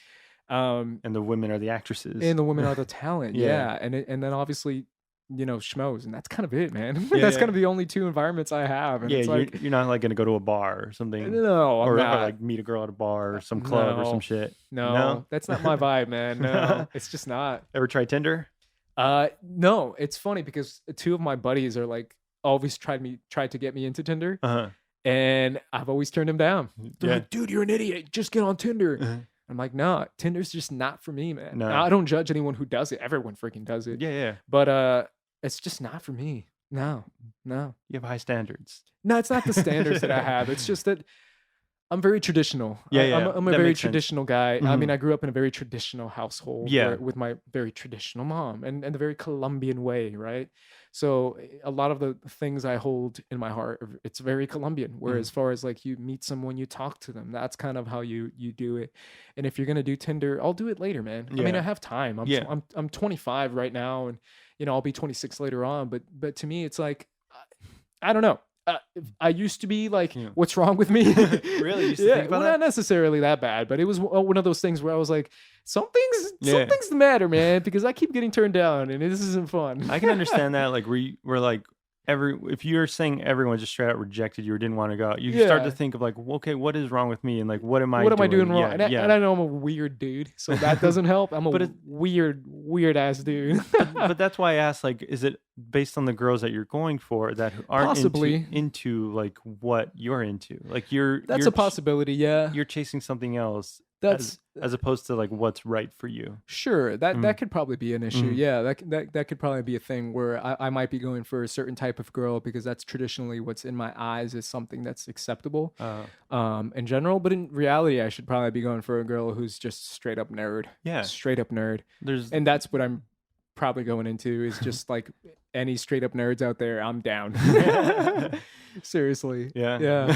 and the women are the actresses. And the women are the talent. Yeah. Yeah. And then obviously, schmoes. And that's kind of it, man. Yeah, That's yeah. kind of the only two environments I have. And Yeah, it's like, you're not like gonna go to a bar or something, no, I'm or not. like meet a girl at a bar or some club or some No, shit. no, that's not my vibe, man. No, it's just not. Ever try Tinder? No, it's funny because two of my buddies are like always tried to get me into Tinder, Uh-huh. and I've always turned them down. They're Yeah. like, dude, you're an idiot. Just get on Tinder. Uh-huh. I'm like, nah, Tinder's just not for me, man. No. I don't judge anyone who does it. Everyone freaking does it. Yeah. But it's just not for me. No. You have high standards. No, it's not the standards that I have. It's just that I'm very traditional. Yeah. I'm a That very makes sense. traditional guy. I Mhm. mean, I grew up in a very traditional household Yeah. with my very traditional mom and the very Colombian way, right? So a lot of the things I hold in my heart, it's very Colombian. Where as far as like you meet someone, you talk to them. That's kind of how you do it. And if you're gonna do Tinder, I'll do it later, man. I mean, Yeah. I have time. Yeah. I'm 25 right now, and I'll be 26 later on. But to me, it's like I don't know. I used to be like, Yeah. what's wrong with me? Really? You used to think about well, that? not necessarily that bad, but it was one of those things where I was like, something's Yeah. the matter, man, because I keep getting turned down and this isn't fun. I can understand that. Like we're like if you're saying everyone just straight out rejected you or didn't want to go out, you start Yeah. to think of like, well, okay, what is wrong with me, and like what am I doing wrong? Yeah, And I know I'm a weird dude, so that doesn't help. I'm a But weird ass dude. but that's why I asked, like, is it based on the girls that you're going for that aren't Possibly. into like what you're into? Like That's you're a possibility, yeah. You're chasing something else That's as opposed to like what's right for you. sure. That could probably be an issue. Mhm. Yeah, that could probably be a thing where I might be going for a certain type of girl because that's traditionally what's in my eyes is something that's acceptable in general. But in reality, I should probably be going for a girl who's just straight up nerd. Yeah. Straight up nerd. There's And that's what I'm probably going into is just like any straight up nerds out there, I'm down. Seriously. yeah. Yeah.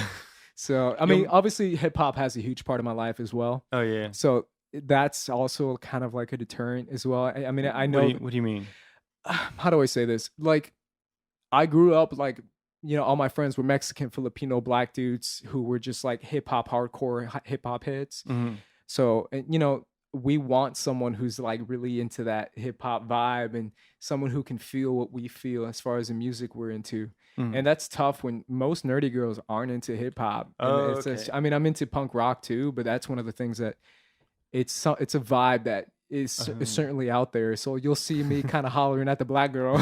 So, I You'll- mean, obviously hip hop has a huge part of my life as well. Oh yeah. So that's also kind of like a deterrent as well. I mean, I know, What do you mean? how do I say this? Like, I grew up like, all my friends were Mexican, Filipino, black dudes who were just like hip hop, hardcore hip hop hits. Mhm. So, we want someone who's like really into that hip hop vibe and someone who can feel what we feel as far as the music we're into. Mhm. And that's tough when most nerdy girls aren't into hip hop. Oh, It's okay. I mean, I'm into punk rock too, but that's one of the things that it's a vibe that is certainly out there. So you'll see me kind of hollering at the black girl,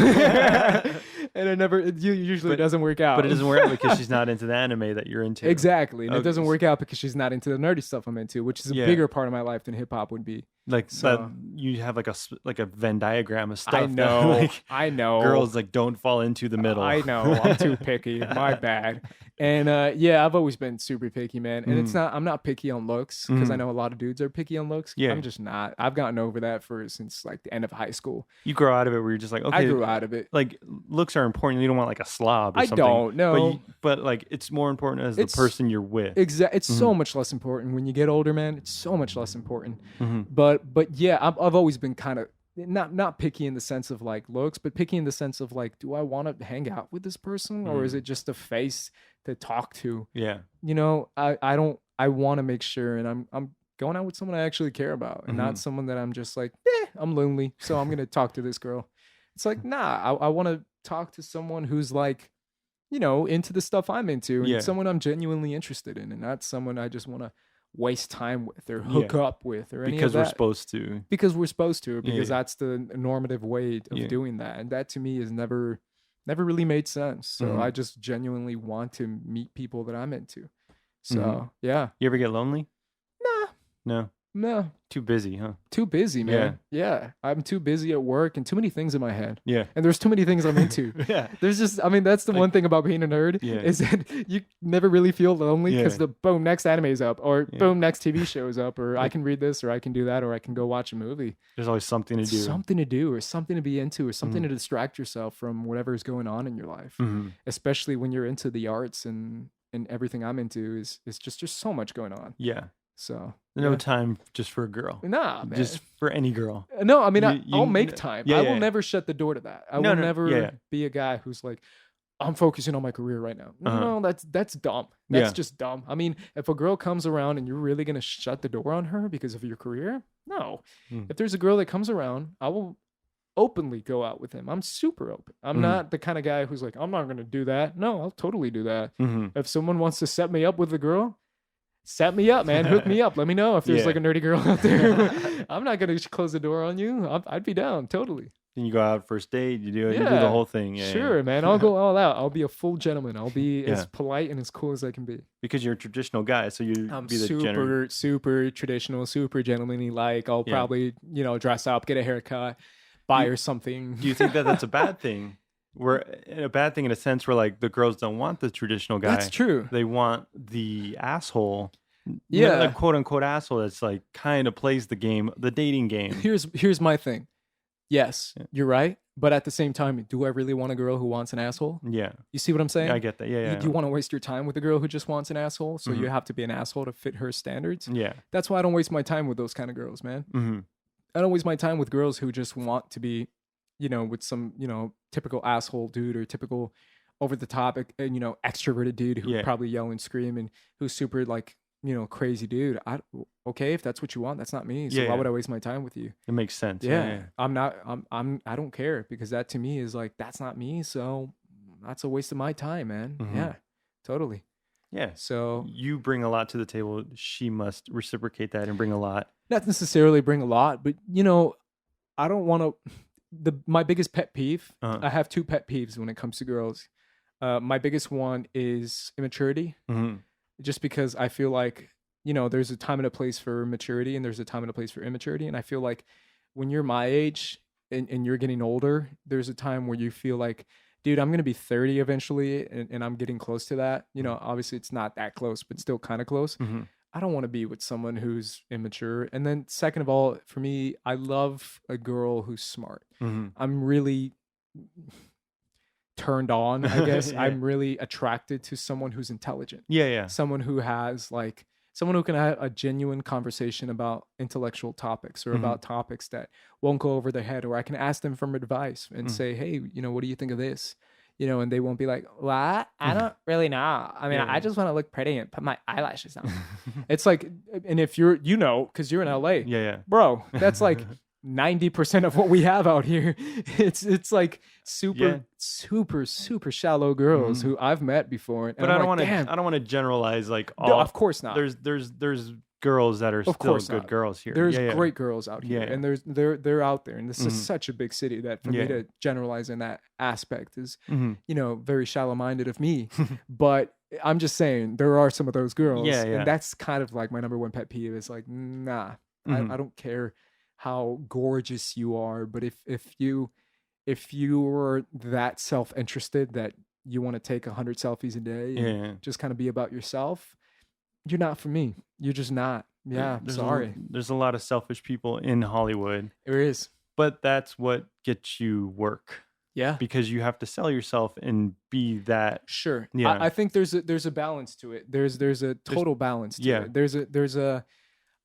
and it usually doesn't work out. But it doesn't work out because she's not into the anime that you're into. Exactly, and it Okay. doesn't work out because she's not into the nerdy stuff I'm into, which is a Yeah. bigger part of my life than hip hop would be. Like So- that, you have like a Venn diagram of stuff. I that, know, like, I know. girls like don't fall into the middle. I know. I'm too picky. My bad. And yeah, I've always been super picky, man. And I'm not picky on looks because I know a lot of dudes are picky on looks. Yeah. I'm just not. I've gotten over that since like the end of high school. You grow out of it where you're just like, okay, I grew out of it. like looks are important. You don't want like a slob or I something. don't, no. But like it's more important as the It's- person you're with. It's so much less important when you get older, man. It's so much less important. Mhm. But yeah, I've always been kind of not picky in the sense of like looks, but picky in the sense of like, do I want to hang out with this person or is it just a face to talk to? Yeah. I don't. I want to make sure, and I'm going out with someone I actually care about, and not someone that I'm just like, I'm lonely, so I'm gonna talk to this girl. It's like, nah, I want to talk to someone who's like, into the stuff I'm into, and Yeah. someone I'm genuinely interested in, and not someone I just want to waste time with or hook up with or any Because of we're that. supposed to. Because we're supposed to, because Yeah. that's the normative way of Yeah. doing that, and that to me is never really made sense. So Mhm. I just genuinely want to meet people that I'm into. So Mhm. yeah, You ever get lonely? nah, No. no, Too busy, huh? too busy, man. Yeah, I'm too busy at work and too many things in my head, Yeah. and there's too many things I'm into. Yeah. There's just, I mean, that's the Like- one thing about being a nerd Yeah. is that you never really feel lonely because Yeah. the boom, next anime is up, or Yeah. boom, next TV show is up, or I can read this, or I can do that, or I can go watch a movie. There's always something to do. Something to do, or something to be into, or something to distract yourself from whatever is going on in your life. Mhm. Especially when you're into the arts and everything I'm into is just there's so much going on. Yeah. So No yeah. time just for a girl. Nah, man. Just for any girl. No, I mean, I'll You make time. yeah, I yeah, will yeah. never shut the door to that. I No, will no, yeah, yeah. never be a guy who's like, I'm focusing on my career right now. Uh-huh. No, that's dumb. That's Yeah. just dumb. I mean, if a girl comes around and you're really gonna shut the door on her because of your career, no. Mm. If there's a girl that comes around, I will openly go out with him. I'm super open. I'm Mhm. not the kind of guy who's like, I'm not gonna do that. No, I'll totally do that. Mhm. If someone wants to set me up with a girl, set me up, man. Hook me up. Let me know if there's Yeah. like a nerdy girl out there. I'm not gonna close the door on you. I'd be down totally. Then you go out first date, you do Yeah, the whole thing. Yeah, sure, yeah. man. I'll go all out. I'll be a full gentleman. I'll be as Yeah. polite and as cool as I can be. Because you're a traditional guy, so you I'm be the general. super traditional, super gentlemanly. Like I'll Yeah. probably dress up, get a haircut, buy her something. Do you think that that's a bad thing? A bad thing in a sense where like the girls don't want the traditional guy. That's true. They want the asshole. Yeah. The quote unquote asshole that's like kind of plays the game, the dating game. Here's my thing. Yes, Yeah. you're right. But at the same time, do I really want a girl who wants an asshole? Yeah. You see what I'm saying? I get that. Yeah, yeah. You want to waste your time with a girl who just wants an asshole, so you Mhm. have to be an asshole to fit her standards. Yeah. That's why I don't waste my time with those kind of girls, man. Mm-hmm. I don't waste my time with girls who just want to be, with some, typical asshole dude or typical over the top, extroverted dude who would Yeah. probably yell and scream and who's super like, crazy dude. Okay, if that's what you want, that's not me. So Yeah, why yeah. would I waste my time with you? It makes sense. Yeah. I don't care because that to me is like, that's not me. So that's a waste of my time, man. Mhm. Yeah, totally. Yeah. So You bring a lot to the table. She must reciprocate that and bring a lot. not necessarily bring a lot, but I don't want to. My biggest pet peeve. Uh-huh. I have two pet peeves when it comes to girls. My biggest one is immaturity, Mm-hmm. just because I feel like there's a time and a place for maturity, and there's a time and a place for immaturity, and I feel like when you're my age and you're getting older, there's a time where you feel like, dude, I'm gonna be 30 eventually, and I'm getting close to that. Obviously it's not that close, but still kind of close. Mm-hmm. I don't want to be with someone who's immature. And then second of all, for me, I love a girl who's smart. Mm-hmm. I'm really turned on, I guess. Yeah. I'm really attracted to someone who's intelligent. Yeah, yeah. Someone who has someone who can have a genuine conversation about intellectual topics or Mhm. about topics that won't go over their head, or I can ask them for advice and Mm. say, hey, what do you think of this? And they won't be like, what? I don't really know. I mean, Yeah. I just want to look pretty and put my eyelashes on. It's like, and if you're, because you're in LA, Yeah, yeah. bro, that's like 90% of what we have out here. It's like Yeah. super shallow girls Mhm. who I've met before. And But I'm I don't like, want to. damn. I don't want to generalize like all. No, of course not. There's girls that are Of still course good not. girls here. There's Yeah, yeah. great girls out here, Yeah, yeah. and they're out there, and this is Mhm. such a big city that for Yeah. me to generalize in that aspect is, Mhm. very shallow-minded of me. But I'm just saying there are some of those girls, Yeah, yeah. and that's kind of like my number one pet peeve is like, nah, Mhm. I don't care how gorgeous you are, but if you're that self-interested that you want to take 100 selfies a day and Yeah. just kind of be about yourself, you're not for me. You're just not. Yeah, sorry. There's a lot of selfish people in Hollywood, There is. but that's what gets you work Yeah. because you have to sell yourself and be that. Sure. Yeah. I think there's a balance to it. There's a total balance to yeah. it. There's a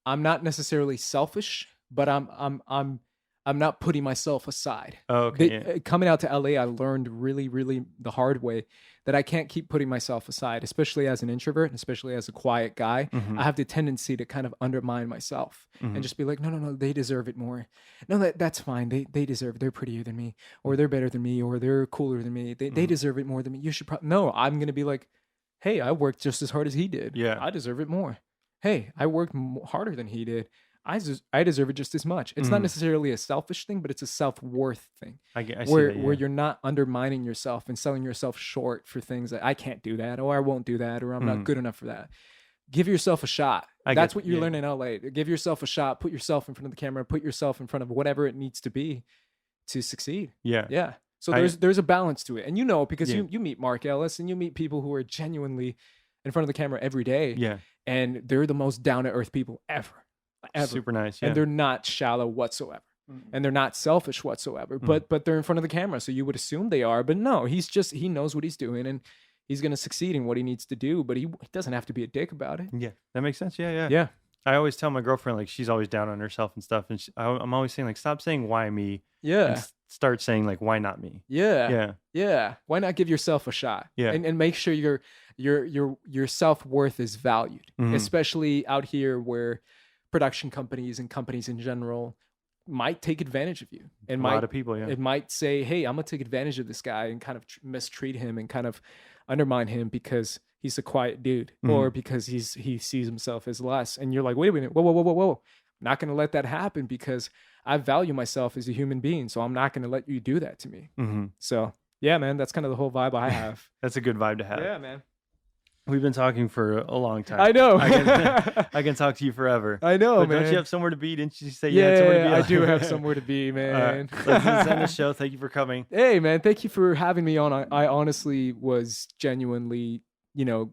I'm not necessarily selfish, but I'm not putting myself aside. Oh, okay. Yeah. Coming out to LA, I learned really, really the hard way that I can't keep putting myself aside, especially as an introvert, and especially as a quiet guy. Mhm. I have the tendency to kind of undermine myself Mhm. and just be like, no, they deserve it more. No, that's fine. They deserve it. They're prettier than me, or they're better than me, or they're cooler than me. They Mhm. deserve it more than me. You should probably no. I'm gonna be like, hey, I worked just as hard as he did. Yeah. I deserve it more. Hey, I worked harder than he did. I deserve it just as much. It's not Mhm. necessarily a selfish thing, but it's a self-worth thing I see where that, yeah. where you're not undermining yourself and selling yourself short for things that I can't do that, or I won't do that, or I'm not Mhm. good enough for that. Give yourself a shot. I That's get- what you yeah. learn in LA. Give yourself a shot. Put yourself in front of the camera. Put yourself in front of whatever it needs to be to succeed. Yeah. Yeah. So I- there's a balance to it, and because Yeah. you meet Mark Ellis and you meet people who are genuinely in front of the camera every day, Yeah. and they're the most down to earth people ever. Super nice. Yeah. And they're not shallow whatsoever. And they're not selfish whatsoever, but they're in front of the camera, so you would assume they are. But no, he knows what he's doing, and he's going to succeed in what he needs to do. But he doesn't have to be a dick about it. Yeah. That makes sense. Yeah. Yeah. Yeah, I always tell my girlfriend, like, she's always down on herself and stuff, and I'm always saying, like, stop saying why me, and Yeah. start saying, like, why not me? Yeah. Yeah. Yeah. Why not give yourself a shot? Yeah. And make sure your self-worth is valued, Mhm. especially out here where production companies and companies in general might take advantage of you and A lot of people, yeah. it might say, hey, I'm gonna take advantage of this guy and kind of mistreat him and kind of undermine him because he's a quiet dude or because he sees himself as less, and you're like, wait a minute, whoa, I'm not gonna let that happen because I value myself as a human being, so I'm not gonna let you do that to me. So yeah, man, that's kind of the whole vibe I have. That's a good vibe to have. Yeah, man. We've been talking for a long time. I know. I can talk to you forever. I know, But man. don't you have somewhere to be? Didn't you say you had somewhere to be? Yeah, I do have somewhere to be, man. Let's end the show. Thank you for coming. Hey, man, thank you for having me on. I honestly was genuinely,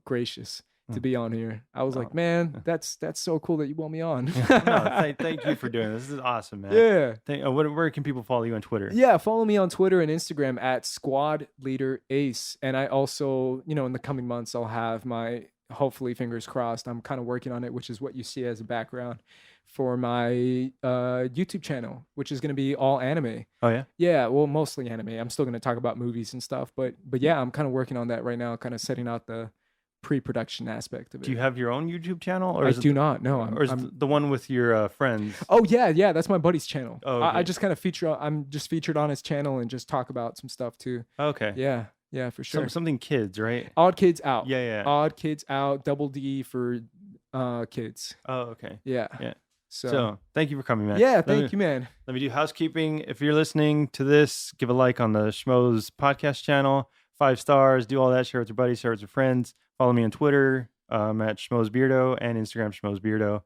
gracious to be on here. I was like, man, that's so cool that you want me on. Thank you for doing this. This is awesome, man. Yeah. Where can people follow you on Twitter? Yeah, follow me on Twitter and Instagram at Squad Leader Ace. And I also, in the coming months, I'll have my, hopefully, fingers crossed, I'm kind of working on it, which is what you see as a background for my YouTube channel, which is going to be all anime. Oh, yeah? Yeah, well, mostly anime. I'm still going to talk about movies and stuff, but yeah, I'm kind of working on that right now, kind of setting out the pre-production aspect of it. Do you have your own YouTube channel? Or I do not, no. Or is the one with your friends? Oh, yeah, that's my buddy's channel. Oh, okay. I just kind of I'm just featured on his channel and just talk about some stuff too. Okay. Yeah, for sure. Something kids, right? Odd Kids Out. Yeah. Odd Kids Out, double D for kids. Oh, okay. Yeah. So thank you for coming, man. Yeah, thank you, man. Let me do housekeeping. If you're listening to this, give a like on the Schmoes podcast channel. 5 stars. Do all that. Share with your buddies. Share with your friends. Follow me on Twitter at Schmoes Beardo and Instagram Schmoes Beardo.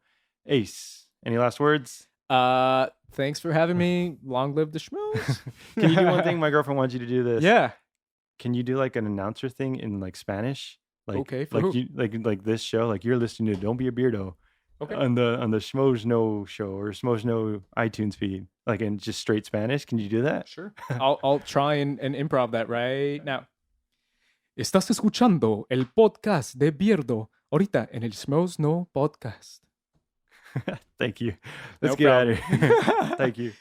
Ace, any last words? Thanks for having me. Long live the Schmoes. Can you do one thing? My girlfriend wants you to do this. Yeah. Can you do like an announcer thing in like Spanish? Like, okay. For like who? like this show. Like you're listening to Don't Be a Beardo. Okay. On the Schmoes No show or Schmoes No iTunes feed, like in just straight Spanish. Can you do that? Sure. I'll try and improv that right now. Estás escuchando el podcast de Beardo ahorita en el Schmoes No podcast. Thank you. Let's No get out problem. of here. Thank you.